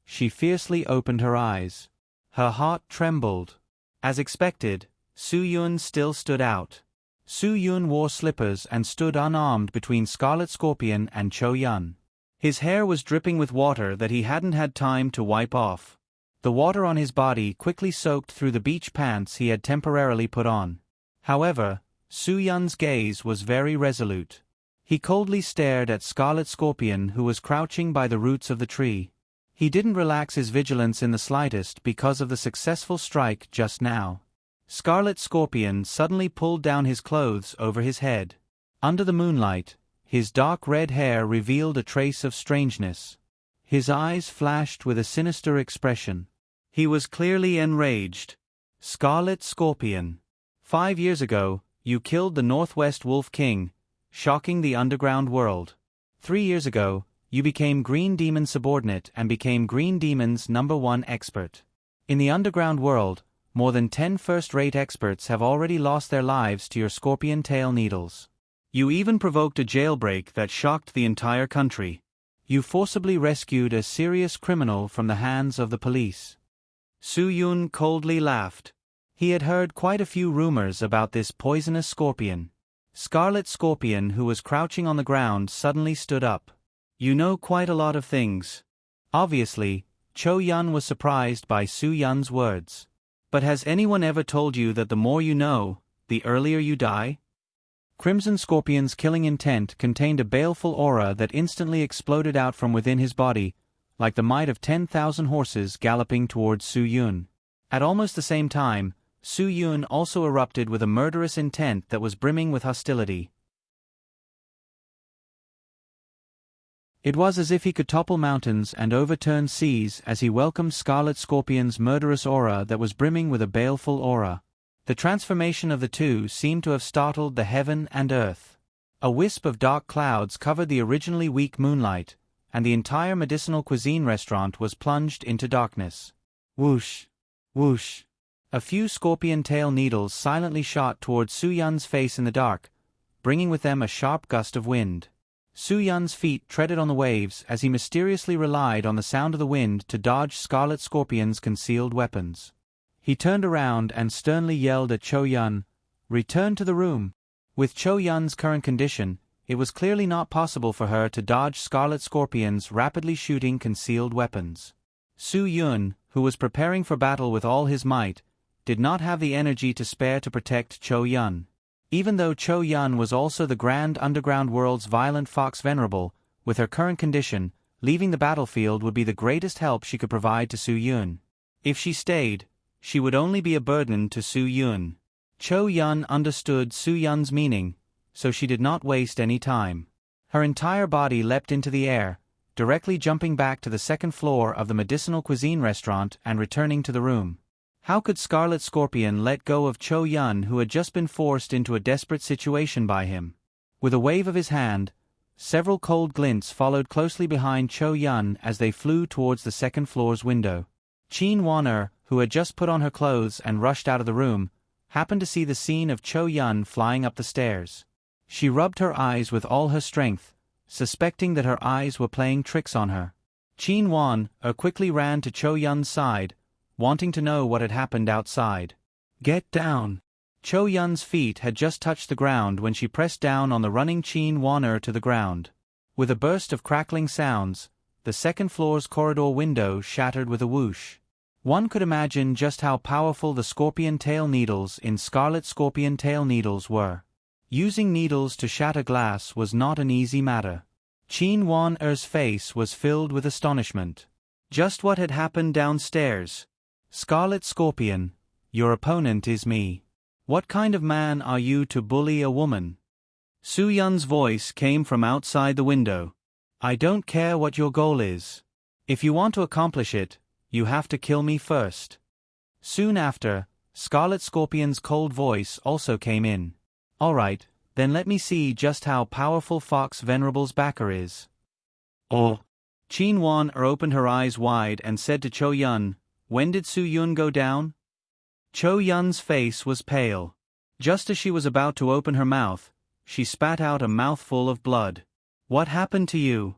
she fiercely opened her eyes. Her heart trembled. As expected, Su Yun still stood out. Su Yun wore slippers and stood unarmed between Scarlet Scorpion and Cho Yun. His hair was dripping with water that he hadn't had time to wipe off. The water on his body quickly soaked through the beach pants he had temporarily put on. However, Su Yun's gaze was very resolute. He coldly stared at Scarlet Scorpion, who was crouching by the roots of the tree. He didn't relax his vigilance in the slightest because of the successful strike just now. Scarlet Scorpion suddenly pulled down his clothes over his head. Under the moonlight, his dark red hair revealed a trace of strangeness. His eyes flashed with a sinister expression. He was clearly enraged. Scarlet Scorpion. 5 years ago, you killed the Northwest Wolf King, shocking the underground world. 3 years ago, you became Green Demon's subordinate and became Green Demon's #1 expert. In the underground world, more than 10 first-rate experts have already lost their lives to your scorpion tail needles. You even provoked a jailbreak that shocked the entire country. You forcibly rescued a serious criminal from the hands of the police. Su Yun coldly laughed. He had heard quite a few rumors about this poisonous scorpion. Scarlet Scorpion, who was crouching on the ground, suddenly stood up. You know quite a lot of things. Obviously, Cho Yun was surprised by Su Yun's words. But has anyone ever told you that the more you know, the earlier you die? Crimson Scorpion's killing intent contained a baleful aura that instantly exploded out from within his body, like the might of 10,000 horses galloping towards Su Yun. At almost the same time, Su Yun also erupted with a murderous intent that was brimming with hostility. It was as if he could topple mountains and overturn seas as he welcomed Scarlet Scorpion's murderous aura that was brimming with a baleful aura. The transformation of the two seemed to have startled the heaven and earth. A wisp of dark clouds covered the originally weak moonlight, and the entire medicinal cuisine restaurant was plunged into darkness. Whoosh! Whoosh! A few scorpion tail needles silently shot towards Su Yun's face in the dark, bringing with them a sharp gust of wind. Su Yun's feet treaded on the waves as he mysteriously relied on the sound of the wind to dodge Scarlet Scorpion's concealed weapons. He turned around and sternly yelled at Cho Yun, "Return to the room." With Cho Yun's current condition, it was clearly not possible for her to dodge Scarlet Scorpion's rapidly shooting concealed weapons. Su Yun, who was preparing for battle with all his might, did not have the energy to spare to protect Cho Yun. Even though Cho Yun was also the grand underground world's violent fox venerable, with her current condition, leaving the battlefield would be the greatest help she could provide to Su Yun. If she stayed, she would only be a burden to Su Yun. Cho Yun understood Su Yun's meaning, so she did not waste any time. Her entire body leapt into the air, directly jumping back to the second floor of the medicinal cuisine restaurant and returning to the room. How could Scarlet Scorpion let go of Cho Yun, who had just been forced into a desperate situation by him? With a wave of his hand, Several cold glints followed closely behind Cho Yun as they flew towards the second floor's window. Qin Wan, who had just put on her clothes and rushed out of the room, happened to see the scene of Cho Yun flying up the stairs. She rubbed her eyes with all her strength, suspecting that her eyes were playing tricks on her. Qin Wan quickly ran to Cho Yun's side, wanting to know what had happened outside. "Get down!" Cho Yun's feet had just touched the ground when she pressed down on the running Qin Wan to the ground. With a burst of crackling sounds, the second floor's corridor window shattered with a whoosh. One could imagine just how powerful the scorpion tail needles in Scarlet Scorpion Tail Needles were. Using needles to shatter glass was not an easy matter. Qin Wan-er's face was filled with astonishment. Just what had happened downstairs? "Scarlet Scorpion, your opponent is me. What kind of man are you to bully a woman?" Su Yun's voice came from outside the window. "I don't care what your goal is. If you want to accomplish it, you have to kill me first." Soon after, Scarlet Scorpion's cold voice also came in. "All right, then let me see just how powerful Fox Venerable's backer is." "Oh." Qin Wan opened her eyes wide and said to Cho Yun, "When did Su Yun go down?" Cho Yun's face was pale. Just as she was about to open her mouth, she spat out a mouthful of blood. "What happened to you?"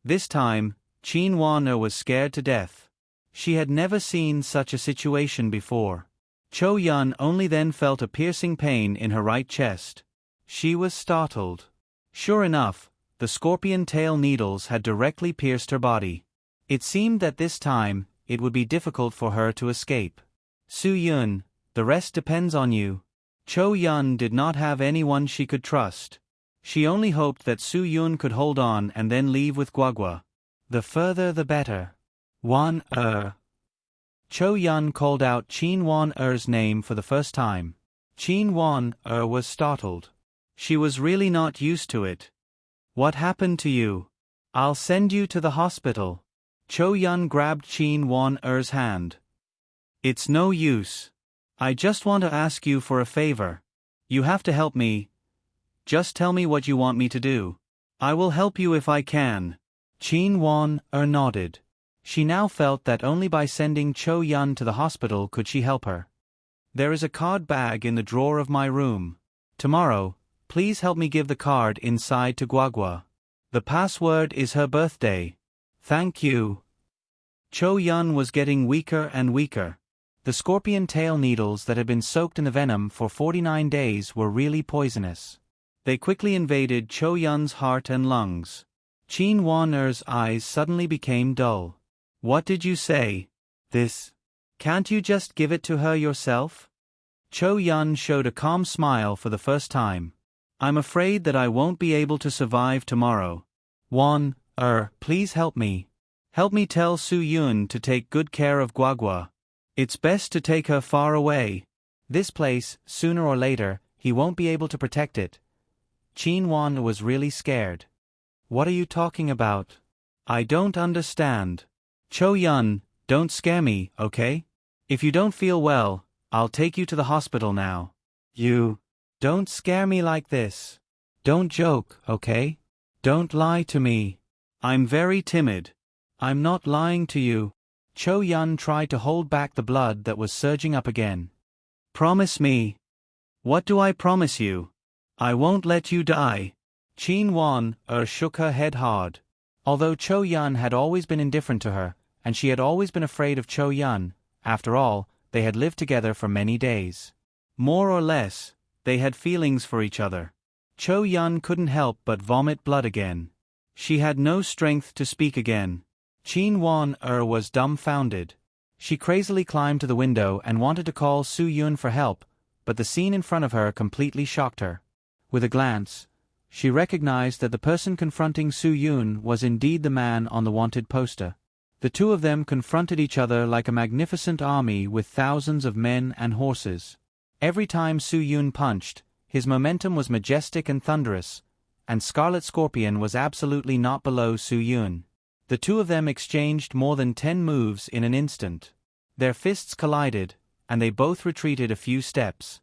This time, Qin Wan was scared to death. She had never seen such a situation before. Cho Yun only then felt a piercing pain in her right chest. She was startled. Sure enough, the scorpion tail needles had directly pierced her body. It seemed that this time, it would be difficult for her to escape. "Su Yun, the rest depends on you." Cho Yun did not have anyone she could trust. She only hoped that Su Yun could hold on and then leave with Guagua. The further the better. Cho Yun called out Qin Wan-er's name for the first time. Qin Wan-er was startled. She was really not used to it. "What happened to you? I'll send you to the hospital." Cho Yun grabbed Qin Wan-er's hand. "It's no use. I just want to ask you for a favor. You have to help me. Just tell me what you want me to do. I will help you if I can." Qin Wan-er nodded. She now felt that only by sending Cho Yun to the hospital could she help her. "There is a card bag in the drawer of my room. Tomorrow, please help me give the card inside to Guagua. The password is her birthday. Thank you." Cho Yun was getting weaker and weaker. The scorpion tail needles that had been soaked in the venom for 49 days were really poisonous. They quickly invaded Cho Yun's heart and lungs. Qin Wan-er's eyes suddenly became dull. "What did you say? This? Can't you just give it to her yourself?" Cho Yun showed a calm smile for the first time. "I'm afraid that I won't be able to survive tomorrow. Please help me. Help me tell Su Yun to take good care of Guagua. It's best to take her far away. This place, sooner or later, he won't be able to protect it." Qin Wan was really scared. "What are you talking about? I don't understand." "Cho Yun, don't scare me, okay? If you don't feel well, I'll take you to the hospital now." "You don't scare me like this. Don't joke, okay? Don't lie to me." "I'm very timid." "I'm not lying to you." Cho Yun tried to hold back the blood that was surging up again. "Promise me." "What do I promise you?" "I won't let you die." Qin Wan-er shook her head hard. Although Cho Yun had always been indifferent to her, and she had always been afraid of Cho Yun, after all, they had lived together for many days. More or less, they had feelings for each other. Cho Yun couldn't help but vomit blood again. She had no strength to speak again. Qin Wan-er was dumbfounded. She crazily climbed to the window and wanted to call Su Yun for help, but the scene in front of her completely shocked her. With a glance, she recognized that the person confronting Su Yun was indeed the man on the wanted poster. The two of them confronted each other like a magnificent army with thousands of men and horses. Every time Su Yun punched, his momentum was majestic and thunderous, and Scarlet Scorpion was absolutely not below Su Yun. The two of them exchanged more than 10 moves in an instant. Their fists collided, and they both retreated a few steps.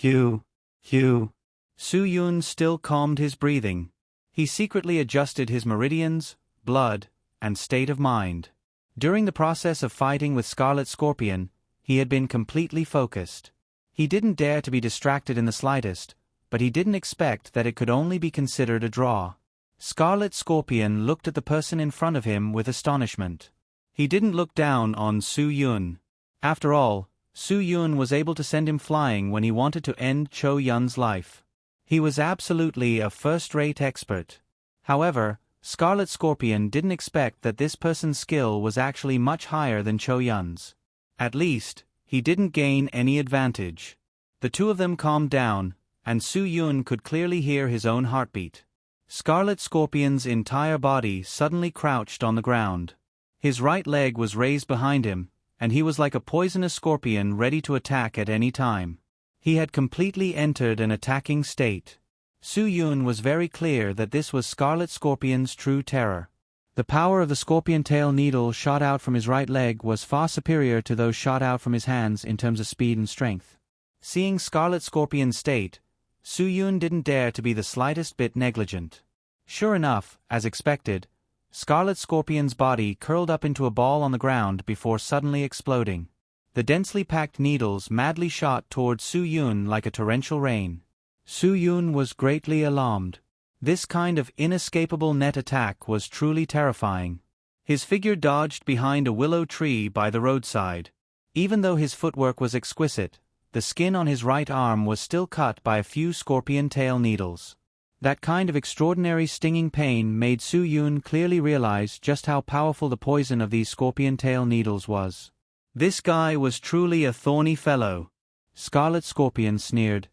Hugh. Hugh. Su Yun still calmed his breathing. He secretly adjusted his meridians, blood, and state of mind. During the process of fighting with Scarlet Scorpion, he had been completely focused. He didn't dare to be distracted in the slightest, but he didn't expect that it could only be considered a draw. Scarlet Scorpion looked at the person in front of him with astonishment. He didn't look down on Su Yun. After all, Su Yun was able to send him flying when he wanted to end Cho Yun's life. He was absolutely a first-rate expert. However, Scarlet Scorpion didn't expect that this person's skill was actually much higher than Cho Yun's. At least, he didn't gain any advantage. The two of them calmed down, and Su Yun could clearly hear his own heartbeat. Scarlet Scorpion's entire body suddenly crouched on the ground. His right leg was raised behind him, and he was like a poisonous scorpion ready to attack at any time. He had completely entered an attacking state. Su Yun was very clear that this was Scarlet Scorpion's true terror. The power of the scorpion tail needle shot out from his right leg was far superior to those shot out from his hands in terms of speed and strength. Seeing Scarlet Scorpion's state, Su Yun didn't dare to be the slightest bit negligent. Sure enough, as expected, Scarlet Scorpion's body curled up into a ball on the ground before suddenly exploding. The densely packed needles madly shot toward Su Yun like a torrential rain. Su Yun was greatly alarmed. This kind of inescapable net attack was truly terrifying. His figure dodged behind a willow tree by the roadside. Even though his footwork was exquisite, the skin on his right arm was still cut by a few scorpion tail needles. That kind of extraordinary stinging pain made Su Yun clearly realize just how powerful the poison of these scorpion tail needles was. This guy was truly a thorny fellow. Scarlet Scorpion sneered.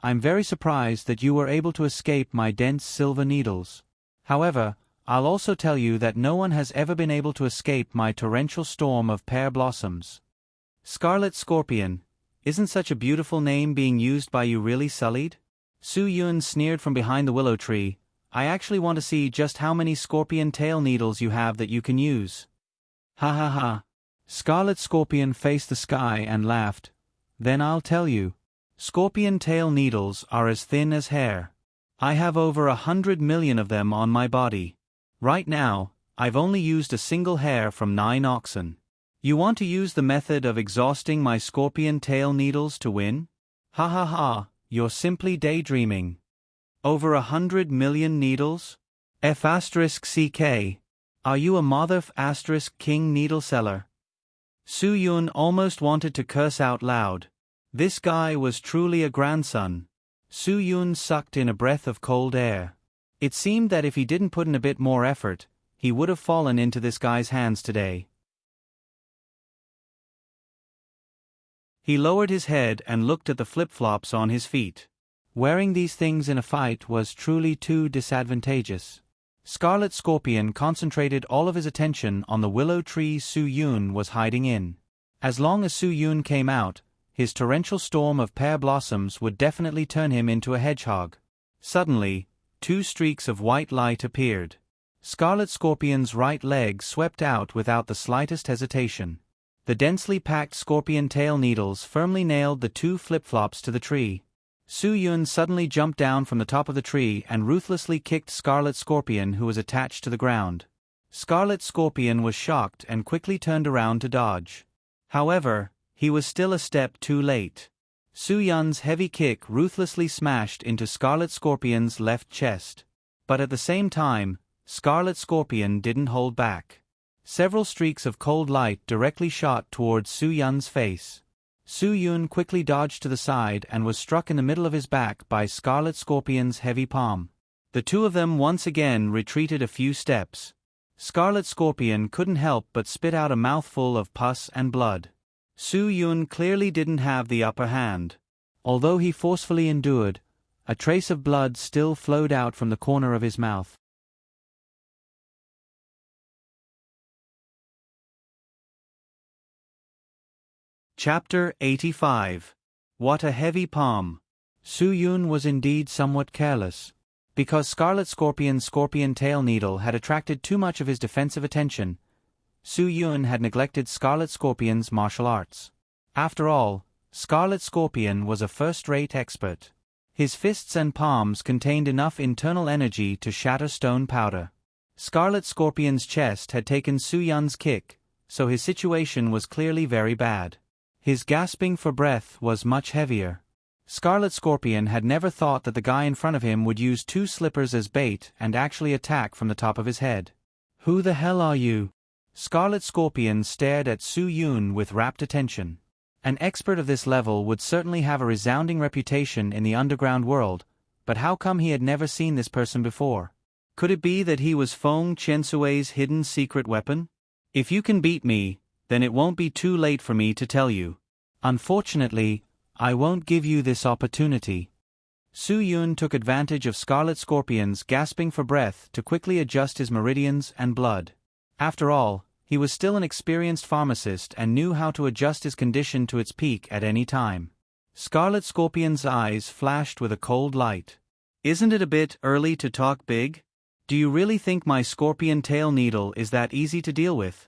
I'm very surprised that you were able to escape my dense silver needles. However, I'll also tell you that no one has ever been able to escape my torrential storm of pear blossoms. Scarlet Scorpion, isn't such a beautiful name being used by you really sullied? Su Yun sneered from behind the willow tree. I actually want to see just how many scorpion tail needles you have that you can use. Ha ha ha. Scarlet Scorpion faced the sky and laughed. Then I'll tell you. Scorpion tail needles are as thin as hair. I have over 100 million of them on my body. Right now, I've only used a single hair from 9 oxen. You want to use the method of exhausting my scorpion tail needles to win? Ha ha ha, you're simply daydreaming. Over 100 million needles? F*CK. Are you a mother *king needle seller? Su Yun almost wanted to curse out loud. This guy was truly a grandson. Su Yun sucked in a breath of cold air. It seemed that if he didn't put in a bit more effort, he would have fallen into this guy's hands today. He lowered his head and looked at the flip-flops on his feet. Wearing these things in a fight was truly too disadvantageous. Scarlet Scorpion concentrated all of his attention on the willow tree Su Yun was hiding in. As long as Su Yun came out, his torrential storm of pear blossoms would definitely turn him into a hedgehog. Suddenly, 2 streaks of white light appeared. Scarlet Scorpion's right leg swept out without the slightest hesitation. The densely packed scorpion tail needles firmly nailed the 2 flip-flops to the tree. Su Yun suddenly jumped down from the top of the tree and ruthlessly kicked Scarlet Scorpion, who was attached to the ground. Scarlet Scorpion was shocked and quickly turned around to dodge. However, he was still a step too late. Su Yun's heavy kick ruthlessly smashed into Scarlet Scorpion's left chest. But at the same time, Scarlet Scorpion didn't hold back. Several streaks of cold light directly shot towards Su Yun's face. Su Yun quickly dodged to the side and was struck in the middle of his back by Scarlet Scorpion's heavy palm. The two of them once again retreated a few steps. Scarlet Scorpion couldn't help but spit out a mouthful of pus and blood. Su Yun clearly didn't have the upper hand. Although he forcefully endured, a trace of blood still flowed out from the corner of his mouth. Chapter 85. What a heavy palm. Su Yun was indeed somewhat careless. Because Scarlet Scorpion's scorpion tail needle had attracted too much of his defensive attention, Su Yun had neglected Scarlet Scorpion's martial arts. After all, Scarlet Scorpion was a first-rate expert. His fists and palms contained enough internal energy to shatter stone powder. Scarlet Scorpion's chest had taken Su Yun's kick, so his situation was clearly very bad. His gasping for breath was much heavier. Scarlet Scorpion had never thought that the guy in front of him would use 2 slippers as bait and actually attack from the top of his head. "Who the hell are you?" Scarlet Scorpion stared at Su Yun with rapt attention. An expert of this level would certainly have a resounding reputation in the underground world, but how come he had never seen this person before? Could it be that he was Feng Chensui's hidden secret weapon? "If you can beat me, then it won't be too late for me to tell you. Unfortunately, I won't give you this opportunity." Su Yun took advantage of Scarlet Scorpion's gasping for breath to quickly adjust his meridians and blood. After all, he was still an experienced pharmacist and knew how to adjust his condition to its peak at any time. Scarlet Scorpion's eyes flashed with a cold light. "Isn't it a bit early to talk big? Do you really think my scorpion tail needle is that easy to deal with?"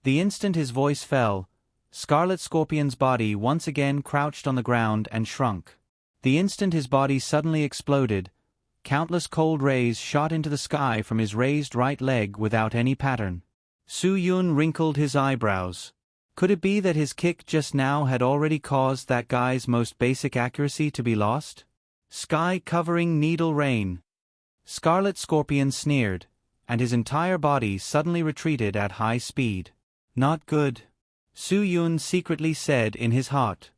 The instant his voice fell, Scarlet Scorpion's body once again crouched on the ground and shrunk. The instant his body suddenly exploded, countless cold rays shot into the sky from his raised right leg without any pattern. Su Yun wrinkled his eyebrows. Could it be that his kick just now had already caused that guy's most basic accuracy to be lost? Sky-covering needle rain. Scarlet Scorpion sneered, and his entire body suddenly retreated at high speed. "Not good," Su Yun secretly said in his heart.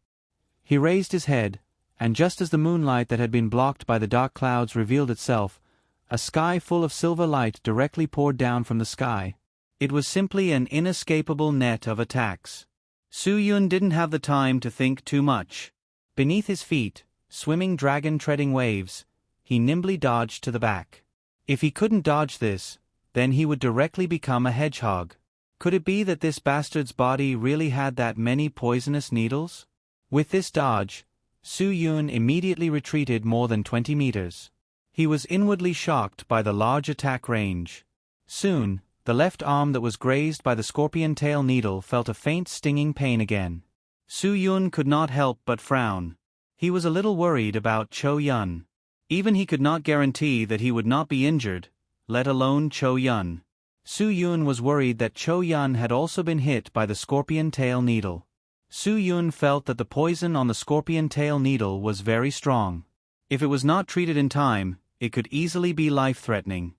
He raised his head, and just as the moonlight that had been blocked by the dark clouds revealed itself, a sky full of silver light directly poured down from the sky. It was simply an inescapable net of attacks. Su Yun didn't have the time to think too much. Beneath his feet, swimming dragon-treading waves, he nimbly dodged to the back. If he couldn't dodge this, then he would directly become a hedgehog. Could it be that this bastard's body really had that many poisonous needles? With this dodge, Su Yun immediately retreated more than 20 meters. He was inwardly shocked by the large attack range. Soon, the left arm that was grazed by the scorpion tail needle felt a faint stinging pain again. Su Yun could not help but frown. He was a little worried about Cho Yun. Even he could not guarantee that he would not be injured, let alone Cho Yun. Su Yun was worried that Cho Yun had also been hit by the scorpion tail needle. Su Yun felt that the poison on the scorpion tail needle was very strong. If it was not treated in time, it could easily be life-threatening.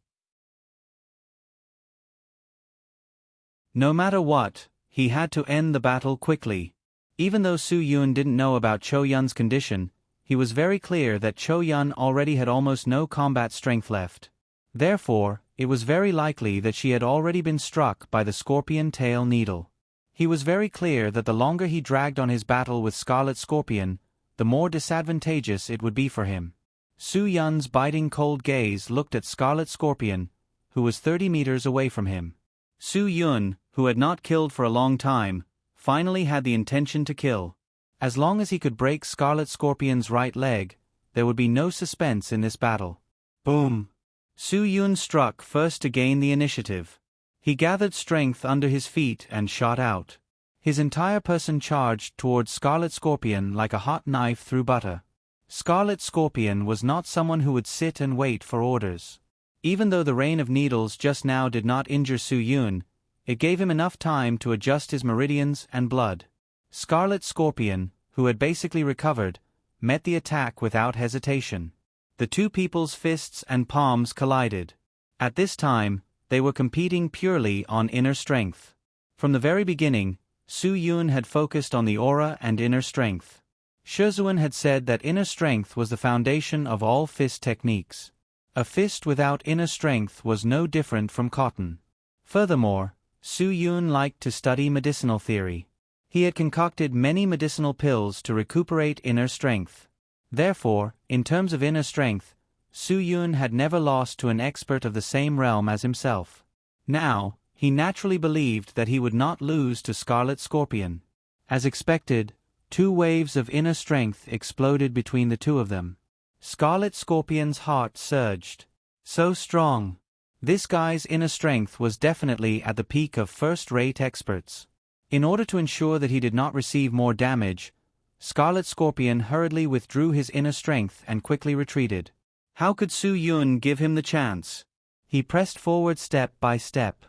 No matter what, he had to end the battle quickly. Even though Su Yun didn't know about Cho Yun's condition, he was very clear that Cho Yun already had almost no combat strength left. Therefore, it was very likely that she had already been struck by the scorpion tail needle. He was very clear that the longer he dragged on his battle with Scarlet Scorpion, the more disadvantageous it would be for him. Su Yun's biting cold gaze looked at Scarlet Scorpion, who was 30 meters away from him. Su Yun, who had not killed for a long time, finally had the intention to kill. As long as he could break Scarlet Scorpion's right leg, there would be no suspense in this battle. Boom! Su Yun struck first to gain the initiative. He gathered strength under his feet and shot out. His entire person charged towards Scarlet Scorpion like a hot knife through butter. Scarlet Scorpion was not someone who would sit and wait for orders. Even though the rain of needles just now did not injure Su Yun, it gave him enough time to adjust his meridians and blood. Scarlet Scorpion, who had basically recovered, met the attack without hesitation. The two people's fists and palms collided. At this time, they were competing purely on inner strength. From the very beginning, Su Yun had focused on the aura and inner strength. Shizuan had said that inner strength was the foundation of all fist techniques. A fist without inner strength was no different from cotton. Furthermore, Su Yun liked to study medicinal theory. He had concocted many medicinal pills to recuperate inner strength. Therefore, in terms of inner strength, Su Yun had never lost to an expert of the same realm as himself. Now, he naturally believed that he would not lose to Scarlet Scorpion. As expected, 2 waves of inner strength exploded between the two of them. Scarlet Scorpion's heart surged. So strong. This guy's inner strength was definitely at the peak of first-rate experts. In order to ensure that he did not receive more damage, Scarlet Scorpion hurriedly withdrew his inner strength and quickly retreated. How could Su Yun give him the chance? He pressed forward step by step.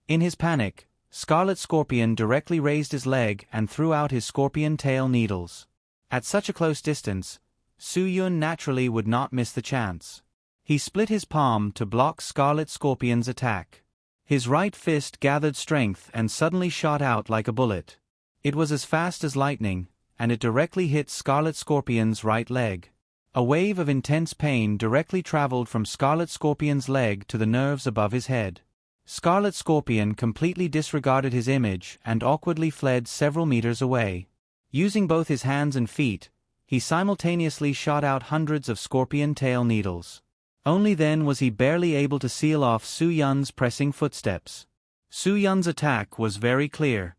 In his panic, Scarlet Scorpion directly raised his leg and threw out his scorpion tail needles. At such a close distance, Su Yun naturally would not miss the chance. He split his palm to block Scarlet Scorpion's attack. His right fist gathered strength and suddenly shot out like a bullet. It was as fast as lightning, and it directly hit Scarlet Scorpion's right leg. A wave of intense pain directly traveled from Scarlet Scorpion's leg to the nerves above his head. Scarlet Scorpion completely disregarded his image and awkwardly fled several meters away. Using both his hands and feet, he simultaneously shot out hundreds of scorpion tail needles. Only then was he barely able to seal off Su Yun's pressing footsteps. Su Yun's attack was very clear.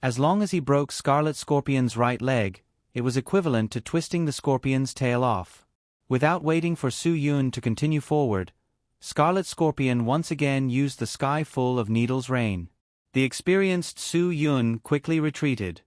As long as he broke Scarlet Scorpion's right leg, it was equivalent to twisting the scorpion's tail off. Without waiting for Su Yun to continue forward, Scarlet Scorpion once again used the Sky Full of Needles rain. The experienced Su Yun quickly retreated.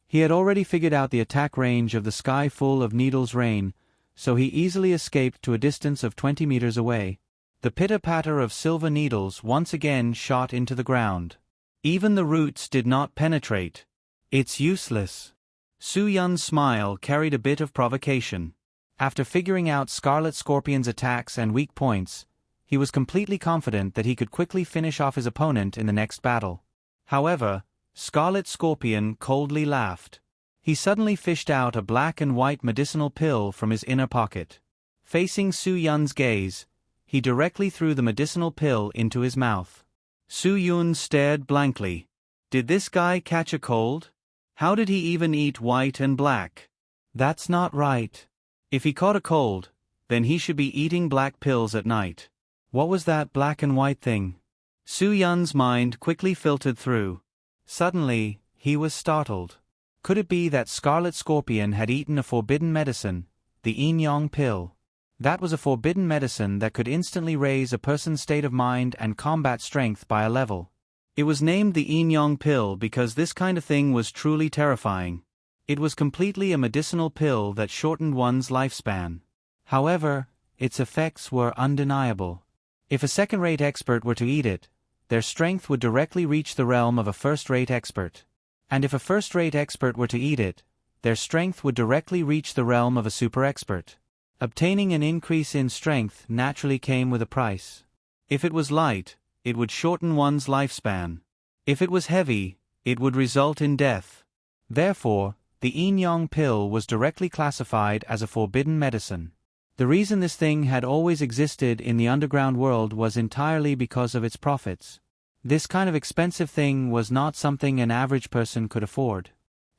He had already figured out the attack range of the Sky Full of Needles rain, so he easily escaped to a distance of 20 meters away. The pitter-patter of silver needles once again shot into the ground. Even the roots did not penetrate. It's useless. Su Yun's smile carried a bit of provocation. After figuring out Scarlet Scorpion's attacks and weak points, he was completely confident that he could quickly finish off his opponent in the next battle. However, Scarlet Scorpion coldly laughed. He suddenly fished out a black and white medicinal pill from his inner pocket. Facing Su Yun's gaze, he directly threw the medicinal pill into his mouth. Su Yun stared blankly. Did this guy catch a cold? How did he even eat white and black? That's not right. If he caught a cold, then he should be eating black pills at night. What was that black and white thing? Su Yun's mind quickly filtered through. Suddenly, he was startled. Could it be that Scarlet Scorpion had eaten a forbidden medicine, the Yin Yang pill? That was a forbidden medicine that could instantly raise a person's state of mind and combat strength by a level. It was named the Yin Yang pill because this kind of thing was truly terrifying. It was completely a medicinal pill that shortened one's lifespan. However, its effects were undeniable. If a second-rate expert were to eat it, their strength would directly reach the realm of a first-rate expert. And if a first-rate expert were to eat it, their strength would directly reach the realm of a super-expert. Obtaining an increase in strength naturally came with a price. If it was light, it would shorten one's lifespan. If it was heavy, it would result in death. Therefore, the Yin Yang pill was directly classified as a forbidden medicine. The reason this thing had always existed in the underground world was entirely because of its profits. This kind of expensive thing was not something an average person could afford.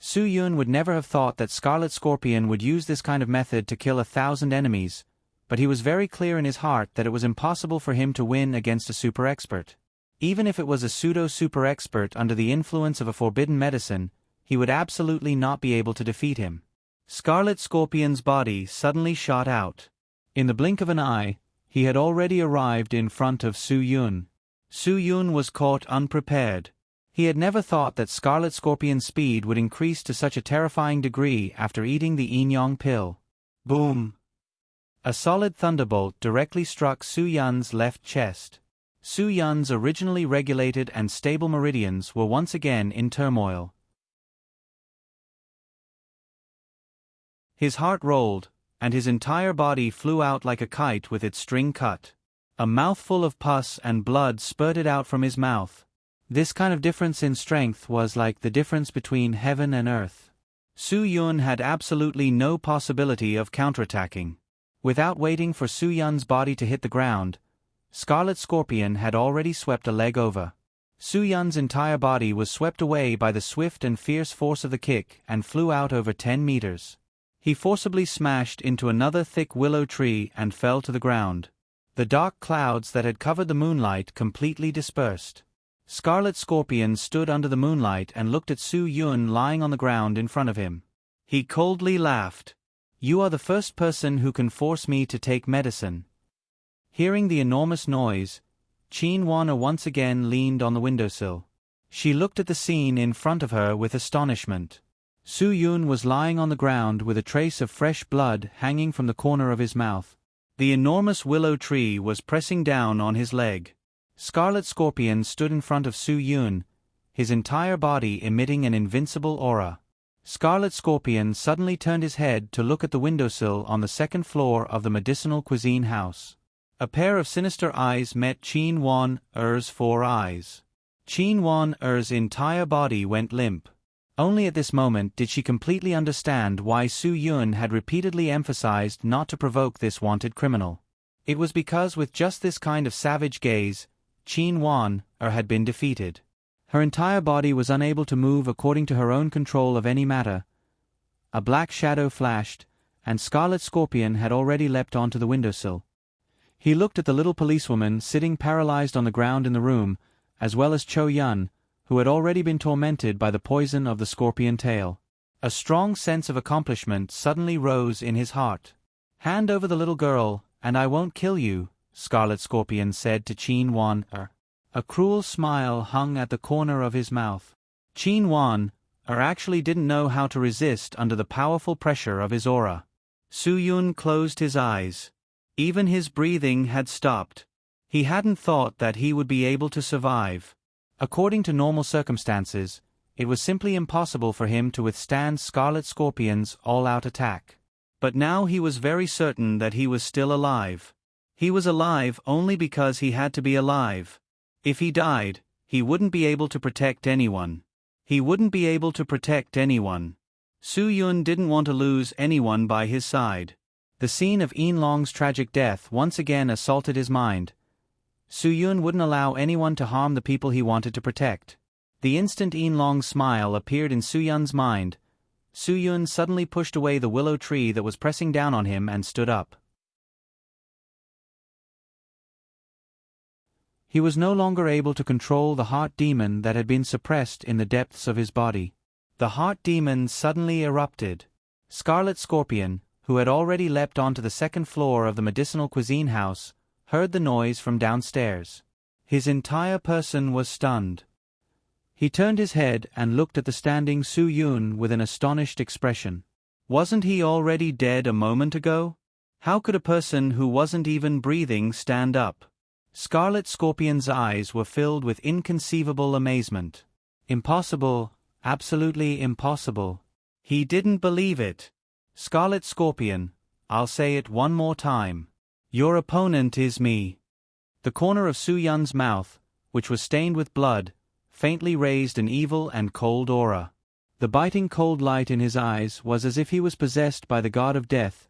Su Yun would never have thought that Scarlet Scorpion would use this kind of method to kill 1,000 enemies, but he was very clear in his heart that it was impossible for him to win against a super expert. Even if it was a pseudo-super expert under the influence of a forbidden medicine, he would absolutely not be able to defeat him. Scarlet Scorpion's body suddenly shot out. In the blink of an eye, he had already arrived in front of Su Yun. Su Yun was caught unprepared. He had never thought that Scarlet Scorpion's speed would increase to such a terrifying degree after eating the Yin Yang pill. Boom! A solid thunderbolt directly struck Su Yun's left chest. Su Yun's originally regulated and stable meridians were once again in turmoil. His heart rolled, and his entire body flew out like a kite with its string cut. A mouthful of pus and blood spurted out from his mouth. This kind of difference in strength was like the difference between heaven and earth. Su Yun had absolutely no possibility of counterattacking. Without waiting for Su Yun's body to hit the ground, Scarlet Scorpion had already swept a leg over. Su Yun's entire body was swept away by the swift and fierce force of the kick and flew out over 10 meters. He forcibly smashed into another thick willow tree and fell to the ground. The dark clouds that had covered the moonlight completely dispersed. Scarlet Scorpion stood under the moonlight and looked at Su Yun lying on the ground in front of him. He coldly laughed. "You are the first person who can force me to take medicine." Hearing the enormous noise, Qin Wana once again leaned on the windowsill. She looked at the scene in front of her with astonishment. Su Yun was lying on the ground with a trace of fresh blood hanging from the corner of his mouth. The enormous willow tree was pressing down on his leg. Scarlet Scorpion stood in front of Su Yun, his entire body emitting an invincible aura. Scarlet Scorpion suddenly turned his head to look at the windowsill on the second floor of the medicinal cuisine house. A pair of sinister eyes met Qin Wan-er's 4 eyes. Qin Wan-er's entire body went limp. Only at this moment did she completely understand why Su Yun had repeatedly emphasized not to provoke this wanted criminal. It was because with just this kind of savage gaze, Qin Wan-er had been defeated. Her entire body was unable to move according to her own control of any matter. A black shadow flashed, and Scarlet Scorpion had already leapt onto the windowsill. He looked at the little policewoman sitting paralyzed on the ground in the room, as well as Cho Yun, who had already been tormented by the poison of the scorpion tail. A strong sense of accomplishment suddenly rose in his heart. "Hand over the little girl, and I won't kill you," Scarlet Scorpion said to Qin Wan-er. A cruel smile hung at the corner of his mouth. Qin Wan-er actually didn't know how to resist under the powerful pressure of his aura. Su Yun closed his eyes. Even his breathing had stopped. He hadn't thought that he would be able to survive. According to normal circumstances, it was simply impossible for him to withstand Scarlet Scorpion's all-out attack. But now he was very certain that he was still alive. He was alive only because he had to be alive. If he died, he wouldn't be able to protect anyone. He wouldn't be able to protect anyone. Su Yun didn't want to lose anyone by his side. The scene of Yin Long's tragic death once again assaulted his mind. Su Yun wouldn't allow anyone to harm the people he wanted to protect. The instant Yin Long's smile appeared in Su Yun's mind, Su Yun suddenly pushed away the willow tree that was pressing down on him and stood up. He was no longer able to control the heart demon that had been suppressed in the depths of his body. The heart demon suddenly erupted. Scarlet Scorpion, who had already leapt onto the second floor of the medicinal cuisine house, heard the noise from downstairs. His entire person was stunned. He turned his head and looked at the standing Su Yun with an astonished expression. Wasn't he already dead a moment ago? How could a person who wasn't even breathing stand up? Scarlet Scorpion's eyes were filled with inconceivable amazement. Impossible, absolutely impossible. He didn't believe it. Scarlet Scorpion, I'll say it one more time. Your opponent is me. The corner of Su Yun's mouth, which was stained with blood, faintly raised an evil and cold aura. The biting cold light in his eyes was as if he was possessed by the god of death,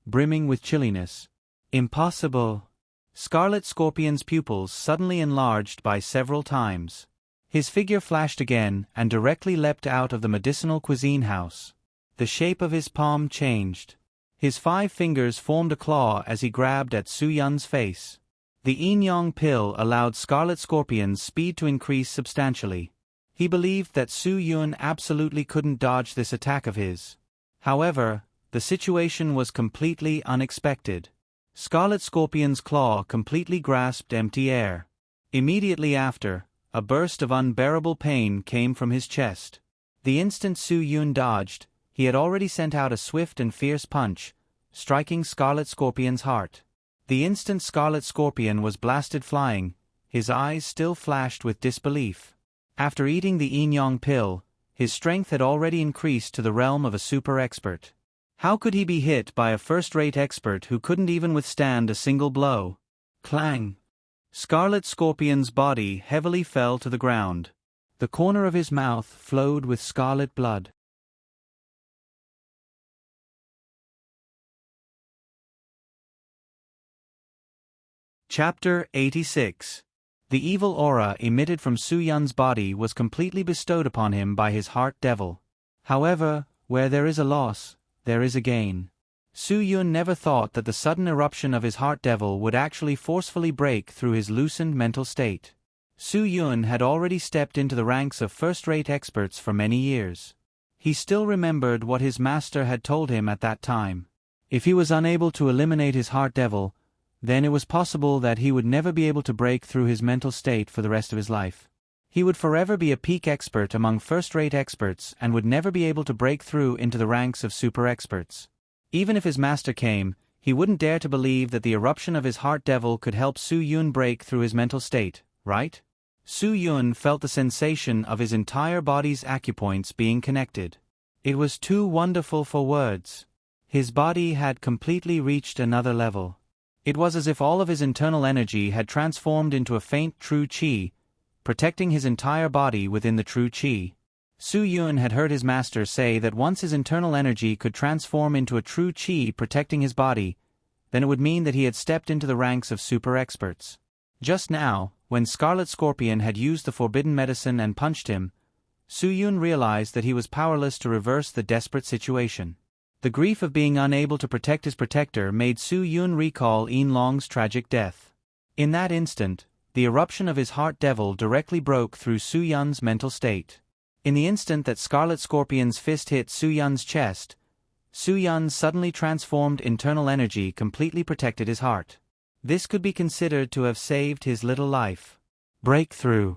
brimming with chilliness. Impossible. Scarlet Scorpion's pupils suddenly enlarged by several times. His figure flashed again and directly leapt out of the medicinal cuisine house. The shape of his palm changed. His 5 fingers formed a claw as he grabbed at Su Yun's face. The yin-yang pill allowed Scarlet Scorpion's speed to increase substantially. He believed that Su Yun absolutely couldn't dodge this attack of his. However, the situation was completely unexpected. Scarlet Scorpion's claw completely grasped empty air. Immediately after, a burst of unbearable pain came from his chest. The instant Su Yun dodged, he had already sent out a swift and fierce punch, striking Scarlet Scorpion's heart. The instant Scarlet Scorpion was blasted flying, his eyes still flashed with disbelief. After eating the yin-yang pill, his strength had already increased to the realm of a super expert. How could he be hit by a first-rate expert who couldn't even withstand a single blow? Clang! Scarlet Scorpion's body heavily fell to the ground. The corner of his mouth flowed with scarlet blood. Chapter 86. The evil aura emitted from Su Yun's body was completely bestowed upon him by his heart devil. However, where there is a loss, there is a gain. Su Yun never thought that the sudden eruption of his heart devil would actually forcefully break through his loosened mental state. Su Yun had already stepped into the ranks of first-rate experts for many years. He still remembered what his master had told him at that time. If he was unable to eliminate his heart devil, then it was possible that he would never be able to break through his mental state for the rest of his life. He would forever be a peak expert among first-rate experts and would never be able to break through into the ranks of super experts. Even if his master came, he wouldn't dare to believe that the eruption of his heart devil could help Su Yun break through his mental state, right? Su Yun felt the sensation of his entire body's acupoints being connected. It was too wonderful for words. His body had completely reached another level. It was as if all of his internal energy had transformed into a faint true qi, protecting his entire body within the true qi. Su Yun had heard his master say that once his internal energy could transform into a true qi protecting his body, then it would mean that he had stepped into the ranks of super experts. Just now, when Scarlet Scorpion had used the forbidden medicine and punched him, Su Yun realized that he was powerless to reverse the desperate situation. The grief of being unable to protect his protector made Su Yun recall Yin Long's tragic death. In that instant, the eruption of his heart devil directly broke through Su Yun's mental state. In the instant that Scarlet Scorpion's fist hit Su Yun's chest, Su Yun's suddenly transformed internal energy completely protected his heart. This could be considered to have saved his little life. Breakthrough.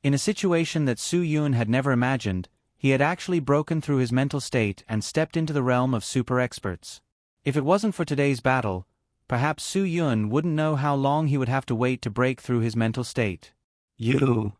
In a situation that Su Yun had never imagined, he had actually broken through his mental state and stepped into the realm of super experts. If it wasn't for today's battle, perhaps Su Yun wouldn't know how long he would have to wait to break through his mental state. You.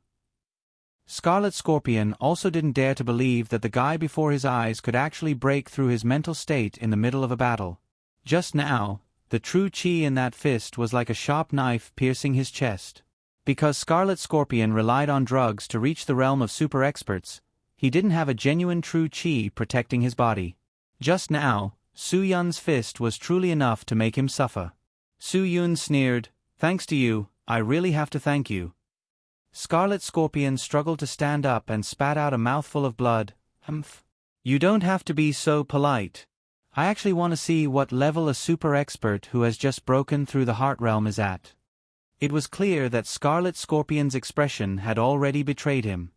Scarlet Scorpion also didn't dare to believe that the guy before his eyes could actually break through his mental state in the middle of a battle. Just now, the true qi in that fist was like a sharp knife piercing his chest. Because Scarlet Scorpion relied on drugs to reach the realm of super experts, he didn't have a genuine true qi protecting his body. Just now, Su Yun's fist was truly enough to make him suffer. Su Yun sneered, "Thanks to you, I really have to thank you." Scarlet Scorpion struggled to stand up and spat out a mouthful of blood. "Humph. You don't have to be so polite. I actually want to see what level a super expert who has just broken through the heart realm is at." It was clear that Scarlet Scorpion's expression had already betrayed him.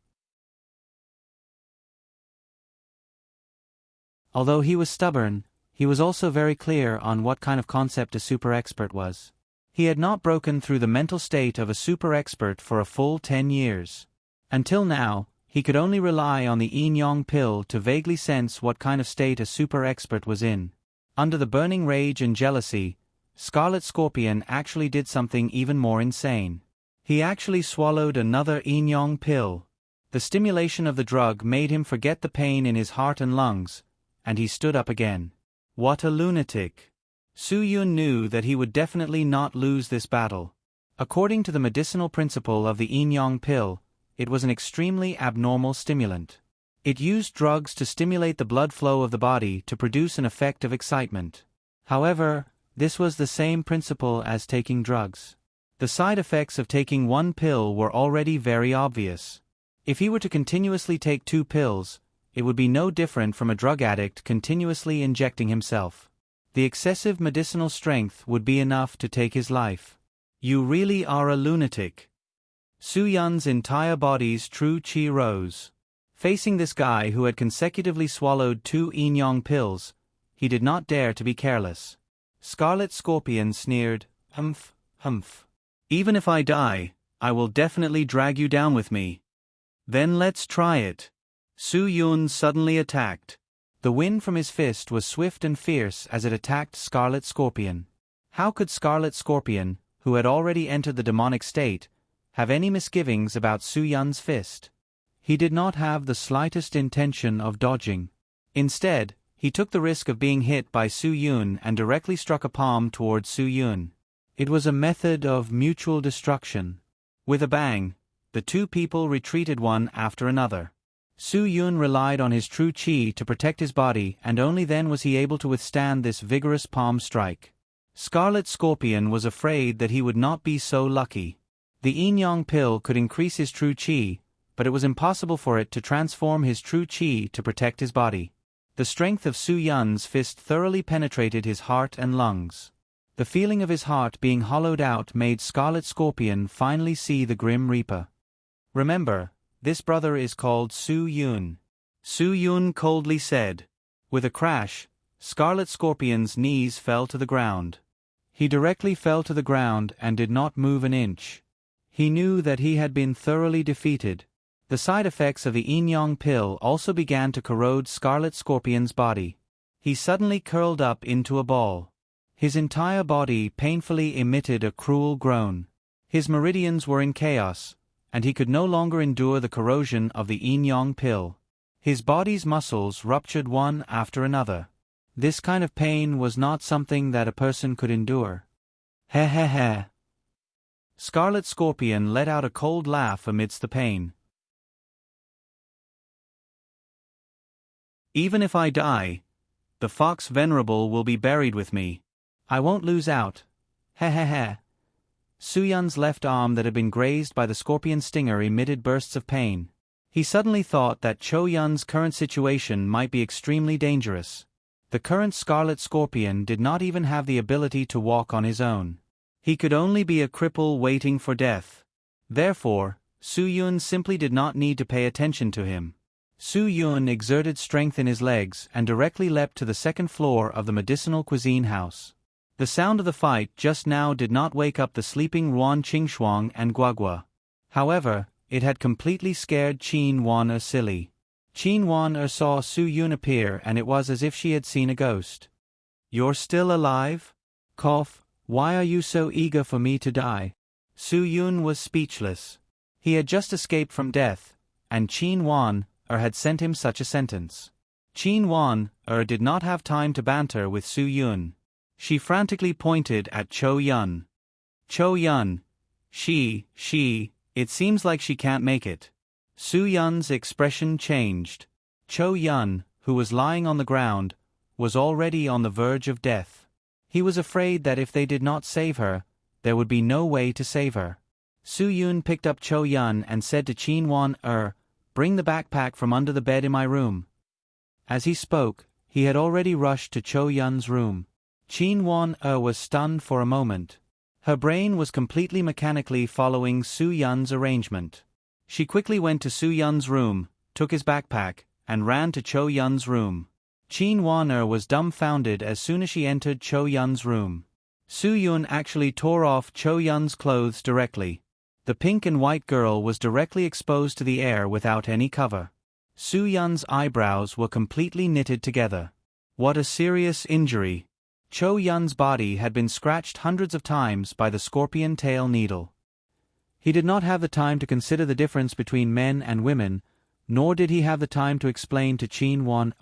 Although he was stubborn, he was also very clear on what kind of concept a super expert was. He had not broken through the mental state of a super expert for a full 10 years. Until now, he could only rely on the yin-yang pill to vaguely sense what kind of state a super expert was in. Under the burning rage and jealousy, Scarlet Scorpion actually did something even more insane. He actually swallowed another yin-yang pill. The stimulation of the drug made him forget the pain in his heart and lungs, and he stood up again. What a lunatic. Su Yun knew that he would definitely not lose this battle. According to the medicinal principle of the yin-yang pill, it was an extremely abnormal stimulant. It used drugs to stimulate the blood flow of the body to produce an effect of excitement. However, this was the same principle as taking drugs. The side effects of taking one pill were already very obvious. If he were to continuously take 2 pills, it would be no different from a drug addict continuously injecting himself. The excessive medicinal strength would be enough to take his life. You really are a lunatic. Su Yun's entire body's true qi rose. Facing this guy who had consecutively swallowed 2 yin-yang pills, he did not dare to be careless. Scarlet Scorpion sneered, "Humph, humph. Even if I die, I will definitely drag you down with me." "Then let's try it." Su Yun suddenly attacked. The wind from his fist was swift and fierce as it attacked Scarlet Scorpion. How could Scarlet Scorpion, who had already entered the demonic state, have any misgivings about Su Yun's fist? He did not have the slightest intention of dodging. Instead, he took the risk of being hit by Su Yun and directly struck a palm towards Su Yun. It was a method of mutual destruction. With a bang, the 2 people retreated one after another. Su Yun relied on his true qi to protect his body, and only then was he able to withstand this vigorous palm strike. Scarlet Scorpion was afraid that he would not be so lucky. The yin-yang pill could increase his true qi, but it was impossible for it to transform his true qi to protect his body. The strength of Su Yun's fist thoroughly penetrated his heart and lungs. The feeling of his heart being hollowed out made Scarlet Scorpion finally see the Grim Reaper. "Remember, this brother is called Su Yun," Su Yun coldly said. With a crash, Scarlet Scorpion's knees fell to the ground. He directly fell to the ground and did not move an inch. He knew that he had been thoroughly defeated. The side effects of the yin-yang pill also began to corrode Scarlet Scorpion's body. He suddenly curled up into a ball. His entire body painfully emitted a cruel groan. His meridians were in chaos, and he could no longer endure the corrosion of the yin-yang pill. His body's muscles ruptured one after another. This kind of pain was not something that a person could endure. Heh heh heh. Scarlet Scorpion let out a cold laugh amidst the pain. Even if I die, the Fox Venerable will be buried with me. I won't lose out. Heh heh heh. Su-Yun's left arm that had been grazed by the scorpion stinger emitted bursts of pain. He suddenly thought that Cho-Yun's current situation might be extremely dangerous. The current Scarlet Scorpion did not even have the ability to walk on his own. He could only be a cripple waiting for death. Therefore, Su-Yun simply did not need to pay attention to him. Su-Yun exerted strength in his legs and directly leapt to the second floor of the medicinal cuisine house. The sound of the fight just now did not wake up the sleeping Ruan Qingxuang and Guagua. However, it had completely scared Qin Wan silly. Qin Wan saw Su-Yun appear and it was as if she had seen a ghost. "You're still alive? Cough, why are you so eager for me to die?" Su-Yun was speechless. He had just escaped from death, and Qin Wan had sent him such a sentence. Qin Wan did not have time to banter with Su-Yun. She frantically pointed at Cho-Yun. "Cho-Yun. It seems like she can't make it." Su-Yun's expression changed. Cho-Yun, who was lying on the ground, was already on the verge of death. He was afraid that if they did not save her, there would be no way to save her. Su-Yun picked up Cho-Yun and said to Qin Wan, "Bring the backpack from under the bed in my room." As he spoke, he had already rushed to Cho-Yun's room. Qin Wan was stunned for a moment. Her brain was completely mechanically following Su-Yun's arrangement. She quickly went to Su-Yun's room, took his backpack, and ran to Cho-Yun's room. Qin Wan was dumbfounded as soon as she entered Cho-Yun's room. Su-Yun actually tore off Cho-Yun's clothes directly. The pink and white girl was directly exposed to the air without any cover. Su-Yun's eyebrows were completely knitted together. What a serious injury! Cho-Yun's body had been scratched hundreds of times by the scorpion tail needle. He did not have the time to consider the difference between men and women, nor did he have the time to explain to Qin Wan,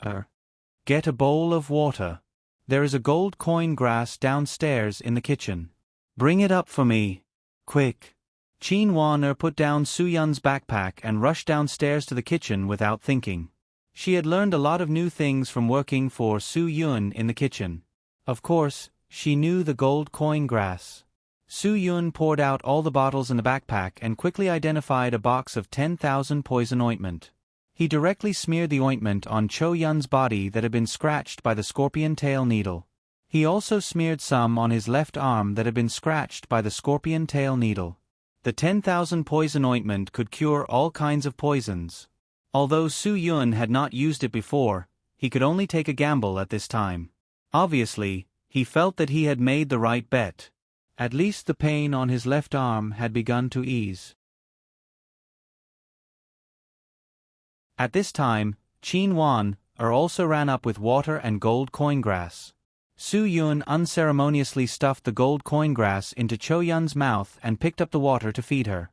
"Get a bowl of water. There is a gold coin grass downstairs in the kitchen. Bring it up for me. Quick." Qin Wan put down Su-Yun's backpack and rushed downstairs to the kitchen without thinking. She had learned a lot of new things from working for Su-Yun in the kitchen. Of course, she knew the gold coin grass. Su-Yun poured out all the bottles in the backpack and quickly identified a box of 10,000 poison ointment. He directly smeared the ointment on Cho-Yun's body that had been scratched by the scorpion tail needle. He also smeared some on his left arm that had been scratched by the scorpion tail needle. The 10,000 poison ointment could cure all kinds of poisons. Although Su-Yun had not used it before, he could only take a gamble at this time. Obviously, he felt that he had made the right bet. At least the pain on his left arm had begun to ease. At this time, Qin Wan also ran up with water and gold coin grass. Su-Yun unceremoniously stuffed the gold coin grass into Cho-Yun's mouth and picked up the water to feed her.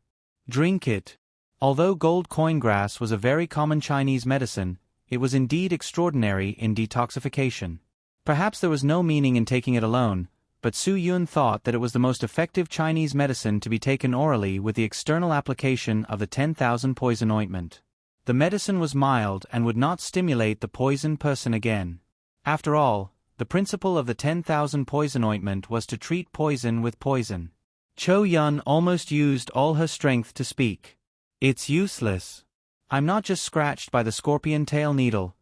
"Drink it." Although gold coin grass was a very common Chinese medicine, it was indeed extraordinary in detoxification. Perhaps there was no meaning in taking it alone, but Su-Yun thought that it was the most effective Chinese medicine to be taken orally with the external application of the 10,000 poison ointment. The medicine was mild and would not stimulate the poisoned person again. After all, the principle of the 10,000 poison ointment was to treat poison with poison. Cho-Yun almost used all her strength to speak. "It's useless. I'm not just scratched by the scorpion tail needle."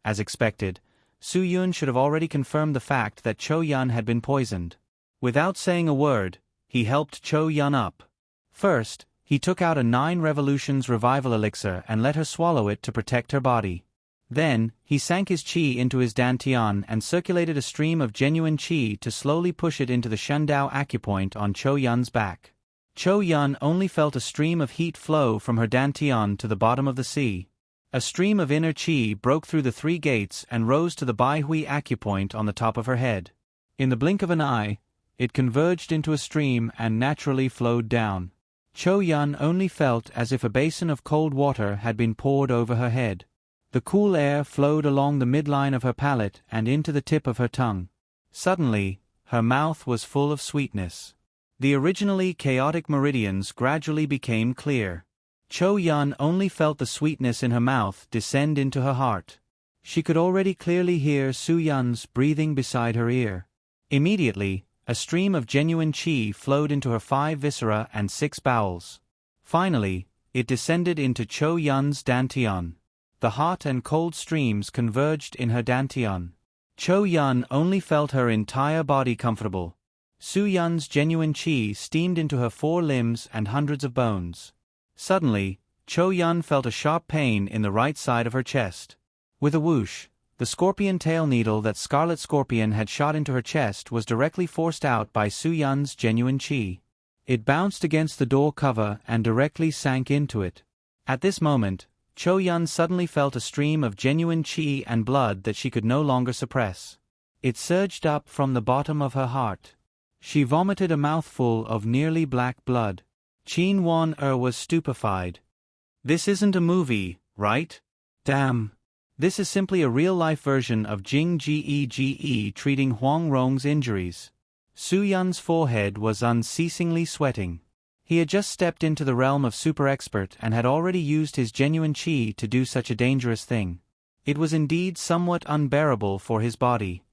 As expected, Su-Yun should have already confirmed the fact that Cho-Yun had been poisoned. Without saying a word, he helped Cho-Yun up. First, he took out a 9 Revolutions revival elixir and let her swallow it to protect her body. Then, he sank his qi into his dantian and circulated a stream of genuine qi to slowly push it into the Shundao acupoint on Cho-Yun's back. Cho Yun only felt a stream of heat flow from her dantian to the bottom of the sea. A stream of inner qi broke through the 3 gates and rose to the Bai Hui acupoint on the top of her head. In the blink of an eye, it converged into a stream and naturally flowed down. Cho Yun only felt as if a basin of cold water had been poured over her head. The cool air flowed along the midline of her palate and into the tip of her tongue. Suddenly, her mouth was full of sweetness. The originally chaotic meridians gradually became clear. Cho Yun only felt the sweetness in her mouth descend into her heart. She could already clearly hear Su Yun's breathing beside her ear. Immediately, a stream of genuine qi flowed into her 5 viscera and 6 bowels. Finally, it descended into Cho Yun's dantian. The hot and cold streams converged in her dantian. Cho Yun only felt her entire body comfortable. Su Yun's genuine qi steamed into her 4 limbs and hundreds of bones. Suddenly, Cho Yun felt a sharp pain in the right side of her chest. With a whoosh, the scorpion tail needle that Scarlet Scorpion had shot into her chest was directly forced out by Su Yun's genuine qi. It bounced against the door cover and directly sank into it. At this moment, Cho Yun suddenly felt a stream of genuine qi and blood that she could no longer suppress. It surged up from the bottom of her heart. She vomited a mouthful of nearly black blood. Qin Wan was stupefied. This isn't a movie, right? Damn. This is simply a real-life version of Jing Gege treating Huang Rong's injuries. Su Yun's forehead was unceasingly sweating. He had just stepped into the realm of super expert and had already used his genuine qi to do such a dangerous thing. It was indeed somewhat unbearable for his body.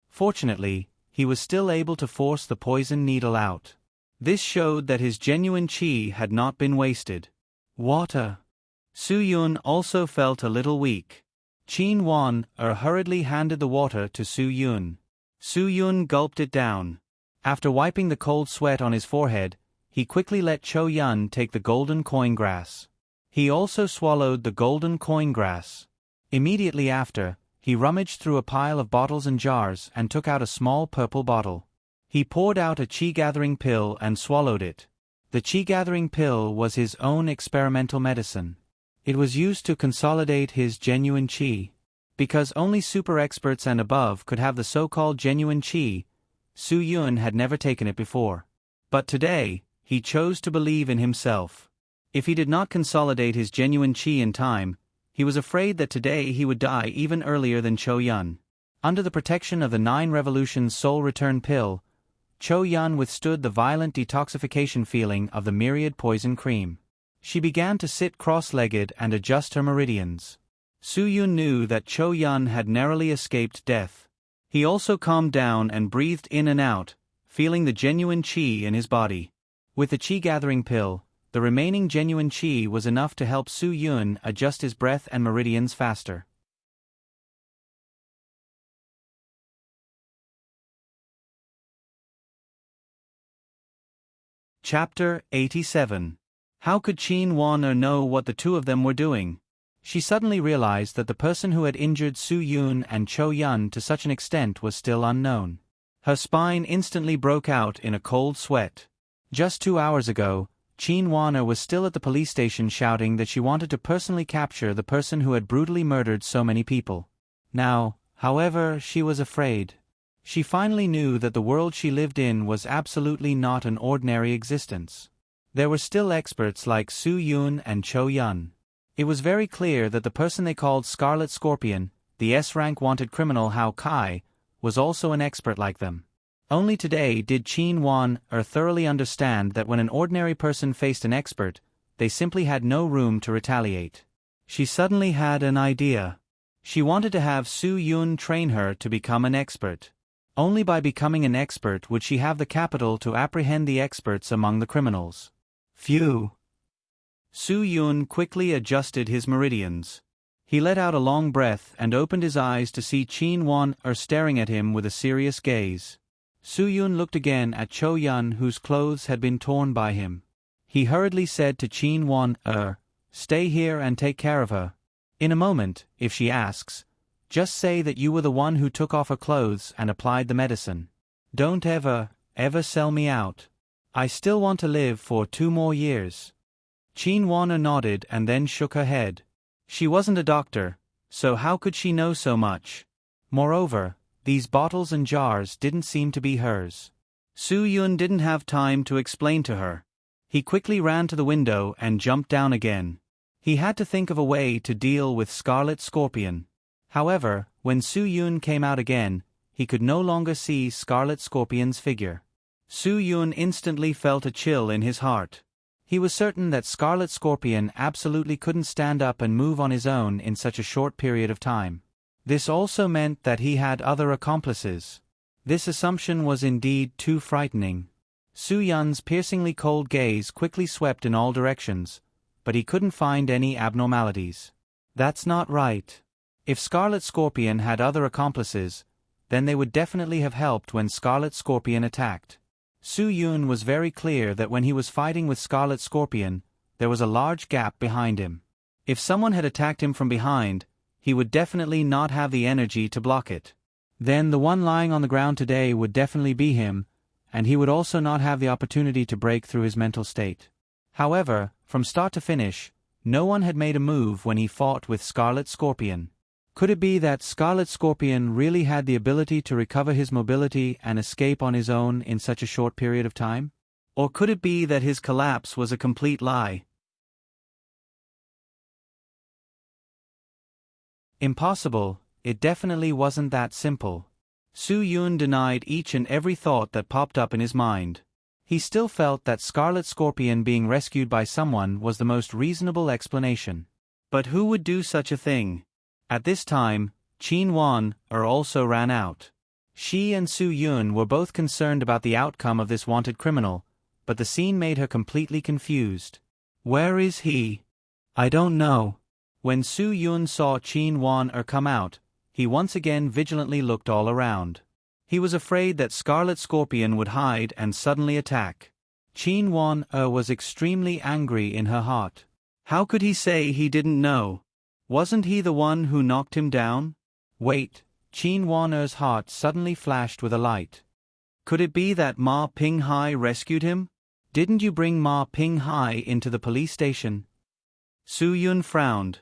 Fortunately, he was still able to force the poison needle out. This showed that his genuine qi had not been wasted. Water. Su Yun also felt a little weak. Qin Wan hurriedly handed the water to Su Yun. Su Yun gulped it down. After wiping the cold sweat on his forehead, he quickly let Cho Yun take the golden coin grass. He also swallowed the golden coin grass. Immediately after, he rummaged through a pile of bottles and jars and took out a small purple bottle. He poured out a qi-gathering pill and swallowed it. The qi-gathering pill was his own experimental medicine. It was used to consolidate his genuine qi. Because only super experts and above could have the so-called genuine qi, Su Yun had never taken it before. But today, he chose to believe in himself. If he did not consolidate his genuine qi in time, he was afraid that today he would die even earlier than Cho Yun. Under the protection of the 9 Revolutions Soul Return pill, Cho Yun withstood the violent detoxification feeling of the myriad poison cream. She began to sit cross-legged and adjust her meridians. Su Yun knew that Cho Yun had narrowly escaped death. He also calmed down and breathed in and out, feeling the genuine qi in his body. With the qi-gathering pill, the remaining genuine qi was enough to help Su Yun adjust his breath and meridians faster. Chapter 87. How could Qin Wan know what the two of them were doing? She suddenly realized that the person who had injured Su Yun and Cho Yun to such an extent was still unknown. Her spine instantly broke out in a cold sweat. Just 2 hours ago, Qin Wan was still at the police station shouting that she wanted to personally capture the person who had brutally murdered so many people. Now, however, she was afraid. She finally knew that the world she lived in was absolutely not an ordinary existence. There were still experts like Su Yun and Cho Yun. It was very clear that the person they called Scarlet Scorpion, the S-rank wanted criminal Hao Kai, was also an expert like them. Only today did Qin Wan thoroughly understand that when an ordinary person faced an expert, they simply had no room to retaliate. She suddenly had an idea. She wanted to have Su Yun train her to become an expert. Only by becoming an expert would she have the capital to apprehend the experts among the criminals. Phew! Su Yun quickly adjusted his meridians. He let out a long breath and opened his eyes to see Qin Wan staring at him with a serious gaze. Su Yun looked again at Cho Yun, whose clothes had been torn by him. He hurriedly said to Qin Wan, "Stay here and take care of her. In a moment, if she asks, just say that you were the one who took off her clothes and applied the medicine." Don't ever sell me out. I still want to live for 2 more years. Qin Wan nodded and then shook her head. She wasn't a doctor, so how could she know so much? Moreover, these bottles and jars didn't seem to be hers. Su Yun didn't have time to explain to her. He quickly ran to the window and jumped down again. He had to think of a way to deal with Scarlet Scorpion. However, when Su Yun came out again, he could no longer see Scarlet Scorpion's figure. Su Yun instantly felt a chill in his heart. He was certain that Scarlet Scorpion absolutely couldn't stand up and move on his own in such a short period of time. This also meant that he had other accomplices. This assumption was indeed too frightening. Su Yun's piercingly cold gaze quickly swept in all directions, but he couldn't find any abnormalities. That's not right. If Scarlet Scorpion had other accomplices, then they would definitely have helped when Scarlet Scorpion attacked. Su Yun was very clear that when he was fighting with Scarlet Scorpion, there was a large gap behind him. If someone had attacked him from behind, he would definitely not have the energy to block it. Then the one lying on the ground today would definitely be him, and he would also not have the opportunity to break through his mental state. However, from start to finish, no one had made a move when he fought with Scarlet Scorpion. Could it be that Scarlet Scorpion really had the ability to recover his mobility and escape on his own in such a short period of time? Or could it be that his collapse was a complete lie? Impossible, it definitely wasn't that simple. Su Yun denied each and every thought that popped up in his mind. He still felt that Scarlet Scorpion being rescued by someone was the most reasonable explanation. But who would do such a thing? At this time, Qin Wan also ran out. She and Su Yun were both concerned about the outcome of this wanted criminal, but the scene made her completely confused. Where is he? I don't know. When Su Yun saw Qin Wan come out, he once again vigilantly looked all around. He was afraid that Scarlet Scorpion would hide and suddenly attack. Qin Wan was extremely angry in her heart. How could he say he didn't know? Wasn't he the one who knocked him down? Wait, Qin Wan's heart suddenly flashed with a light. Could it be that Ma Pinghai rescued him? Didn't you bring Ma Pinghai into the police station? Su Yun frowned.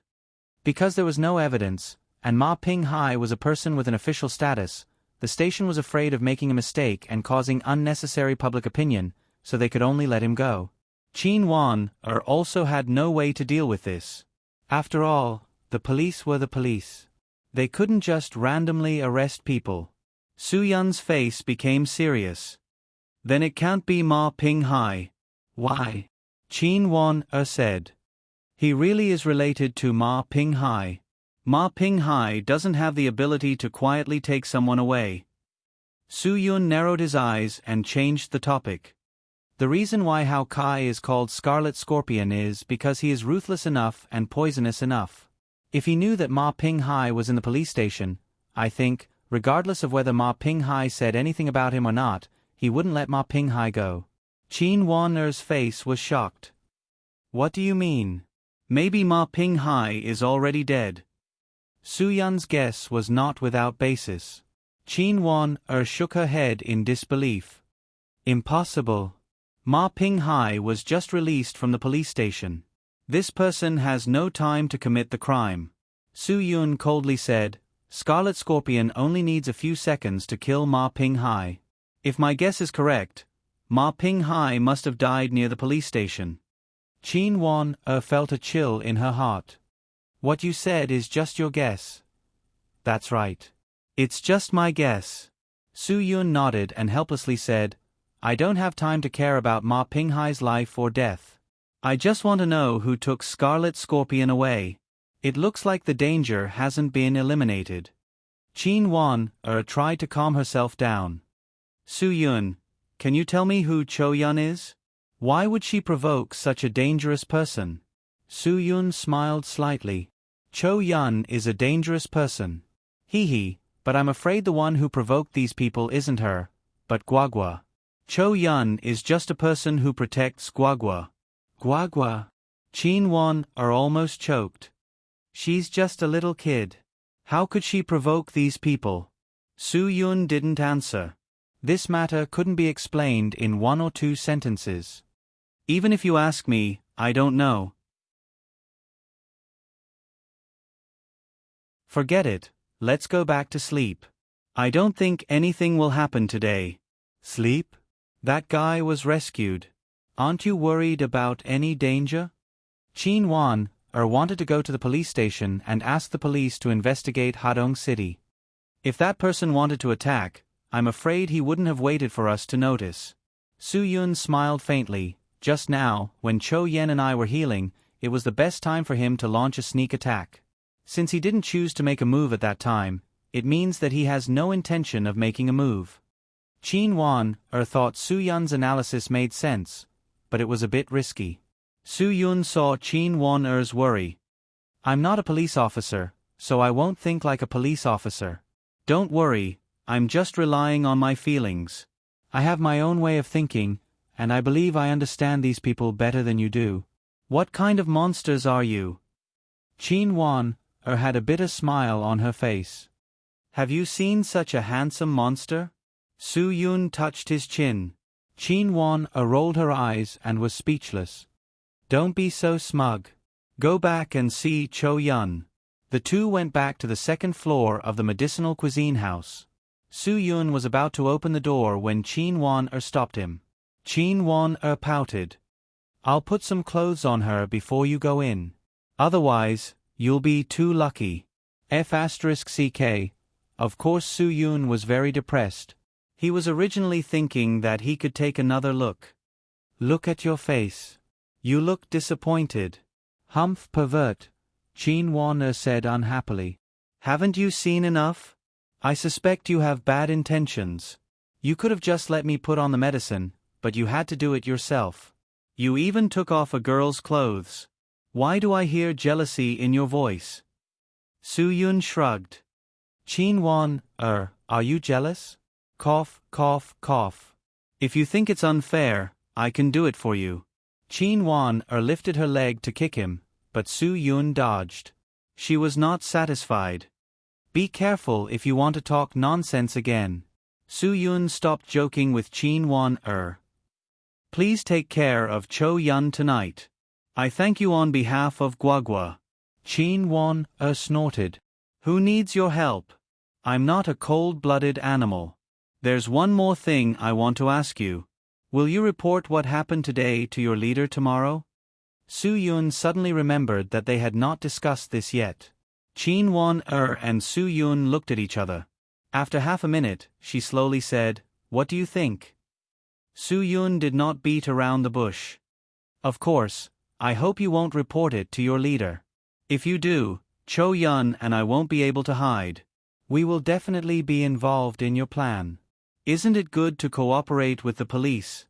Because there was no evidence, and Ma Pinghai was a person with an official status, the station was afraid of making a mistake and causing unnecessary public opinion, so they could only let him go. Qin Wan also had no way to deal with this. After all, the police were the police. They couldn't just randomly arrest people. Su Yun's face became serious. Then it can't be Ma Pinghai. Why? Qin Wan said. He really is related to Ma Pinghai. Ma Pinghai doesn't have the ability to quietly take someone away. Su Yun narrowed his eyes and changed the topic. The reason why Hao Kai is called Scarlet Scorpion is because he is ruthless enough and poisonous enough. If he knew that Ma Pinghai was in the police station, I think, regardless of whether Ma Pinghai said anything about him or not, he wouldn't let Ma Pinghai go. Qin Wan's face was shocked. What do you mean? Maybe Ma Pinghai is already dead. Su Yun's guess was not without basis. Qin Wan shook her head in disbelief. Impossible. Ma Pinghai was just released from the police station. This person has no time to commit the crime. Su Yun coldly said, Scarlet Scorpion only needs a few seconds to kill Ma Pinghai. If my guess is correct, Ma Pinghai must have died near the police station. Qin Wan felt a chill in her heart. What you said is just your guess. That's right. It's just my guess. Su Yun nodded and helplessly said, I don't have time to care about Ma Pinghai's life or death. I just want to know who took Scarlet Scorpion away. It looks like the danger hasn't been eliminated. Qin Wan tried to calm herself down. Su Yun, can you tell me who Cho Yun is? Why would she provoke such a dangerous person? Su Yun smiled slightly. Cho Yun is a dangerous person. Hee, but I'm afraid the one who provoked these people isn't her, but Guagua. Cho Yun is just a person who protects Guagua. Guagua. Qin Wan almost choked. She's just a little kid. How could she provoke these people? Su Yun didn't answer. This matter couldn't be explained in 1 or 2 sentences. Even if you ask me, I don't know. Forget it, let's go back to sleep. I don't think anything will happen today. Sleep? That guy was rescued. Aren't you worried about any danger? Qin Wan wanted to go to the police station and ask the police to investigate Hadong City. If that person wanted to attack, I'm afraid he wouldn't have waited for us to notice. Su Yun smiled faintly. Just now, when Chou Yen and I were healing, it was the best time for him to launch a sneak attack. Since he didn't choose to make a move at that time, it means that he has no intention of making a move. Qin Wan thought Su Yun's analysis made sense, but it was a bit risky. Su Yun saw Qin Wan's worry. I'm not a police officer, so I won't think like a police officer. Don't worry, I'm just relying on my feelings. I have my own way of thinking, and I believe I understand these people better than you do. What kind of monsters are you? Qin Wan had a bitter smile on her face. Have you seen such a handsome monster? Su Yun touched his chin. Qin Wan rolled her eyes and was speechless. Don't be so smug. Go back and see Chou Yun. The two went back to the second floor of the medicinal cuisine house. Su Yun was about to open the door when Qin Wan stopped him. Qin Wan pouted. I'll put some clothes on her before you go in. Otherwise, you'll be too lucky. F***ck. Of course Su Yun was very depressed. He was originally thinking that he could take another look. Look at your face. You look disappointed. Humph, pervert, Qin Wan said unhappily. Haven't you seen enough? I suspect you have bad intentions. You could have just let me put on the medicine, but you had to do it yourself. You even took off a girl's clothes. Why do I hear jealousy in your voice? Su Yun shrugged. Qin Wan, are you jealous? Cough, cough, cough. If you think it's unfair, I can do it for you. Qin Wan lifted her leg to kick him, but Su Yun dodged. She was not satisfied. Be careful if you want to talk nonsense again. Su Yun stopped joking with Qin Wan. Please take care of Chou Yun tonight. I thank you on behalf of Guagua. Qin Wan snorted. Who needs your help? I'm not a cold-blooded animal. There's one more thing I want to ask you. Will you report what happened today to your leader tomorrow? Su Yun suddenly remembered that they had not discussed this yet. Qin Wan and Su Yun looked at each other. After half a minute, she slowly said, What do you think? Su Yun did not beat around the bush. Of course, I hope you won't report it to your leader. If you do, Chou Yun and I won't be able to hide. We will definitely be involved in your plan. Isn't it good to cooperate with the police?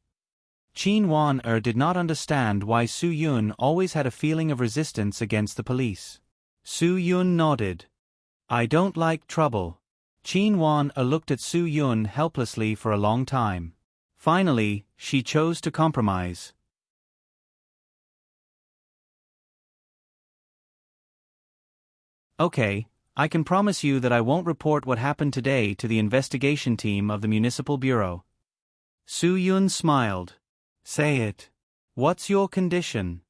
Qin Wan did not understand why Su Yun always had a feeling of resistance against the police. Su Yun nodded. I don't like trouble. Qin Wan looked at Su Yun helplessly for a long time. Finally, she chose to compromise. Okay, I can promise you that I won't report what happened today to the investigation team of the Municipal Bureau. Su Yun smiled. Say it. What's your condition?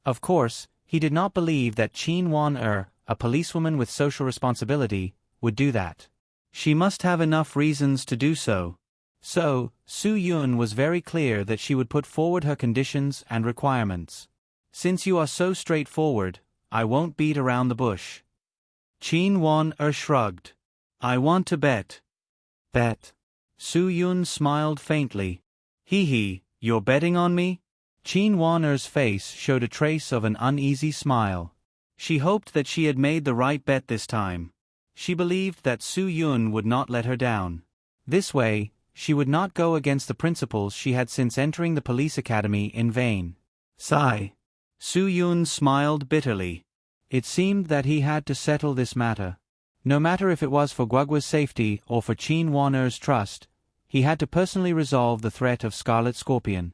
Of course, he did not believe that Qin Wan a policewoman with social responsibility, would do that. She must have enough reasons to do so. So, Su Yun was very clear that she would put forward her conditions and requirements. Since you are so straightforward, I won't beat around the bush. Qin Wan shrugged. I want to bet. Bet. Su Yun smiled faintly. Hee, you're betting on me? Qin Wan's face showed a trace of an uneasy smile. She hoped that she had made the right bet this time. She believed that Su Yun would not let her down. This way, she would not go against the principles she had since entering the police academy in vain. Sigh. Su Yun smiled bitterly. It seemed that he had to settle this matter. No matter if it was for Guagua's safety or for Qin Wan's trust, he had to personally resolve the threat of Scarlet Scorpion.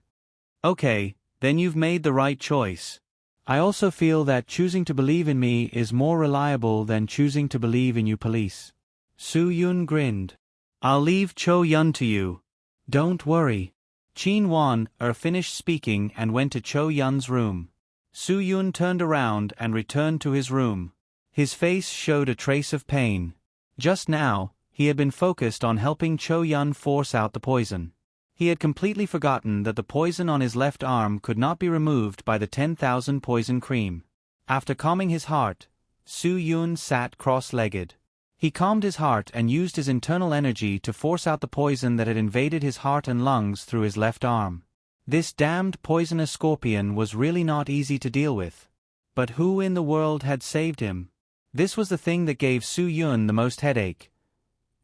Okay, then you've made the right choice. I also feel that choosing to believe in me is more reliable than choosing to believe in you police. Su Yun grinned. I'll leave Chou Yun to you. Don't worry. Qin Wan finished speaking and went to Cho Yun's room. Su Yun turned around and returned to his room. His face showed a trace of pain. Just now, he had been focused on helping Cho Yun force out the poison. He had completely forgotten that the poison on his left arm could not be removed by the 10,000 poison cream. After calming his heart, Su Yun sat cross-legged. He calmed his heart and used his internal energy to force out the poison that had invaded his heart and lungs through his left arm. This damned poisonous scorpion was really not easy to deal with. But who in the world had saved him? This was the thing that gave Su Yun the most headache.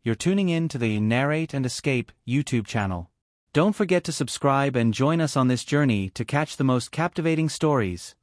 You're tuning in to the Narrate and Escape YouTube channel. Don't forget to subscribe and join us on this journey to catch the most captivating stories.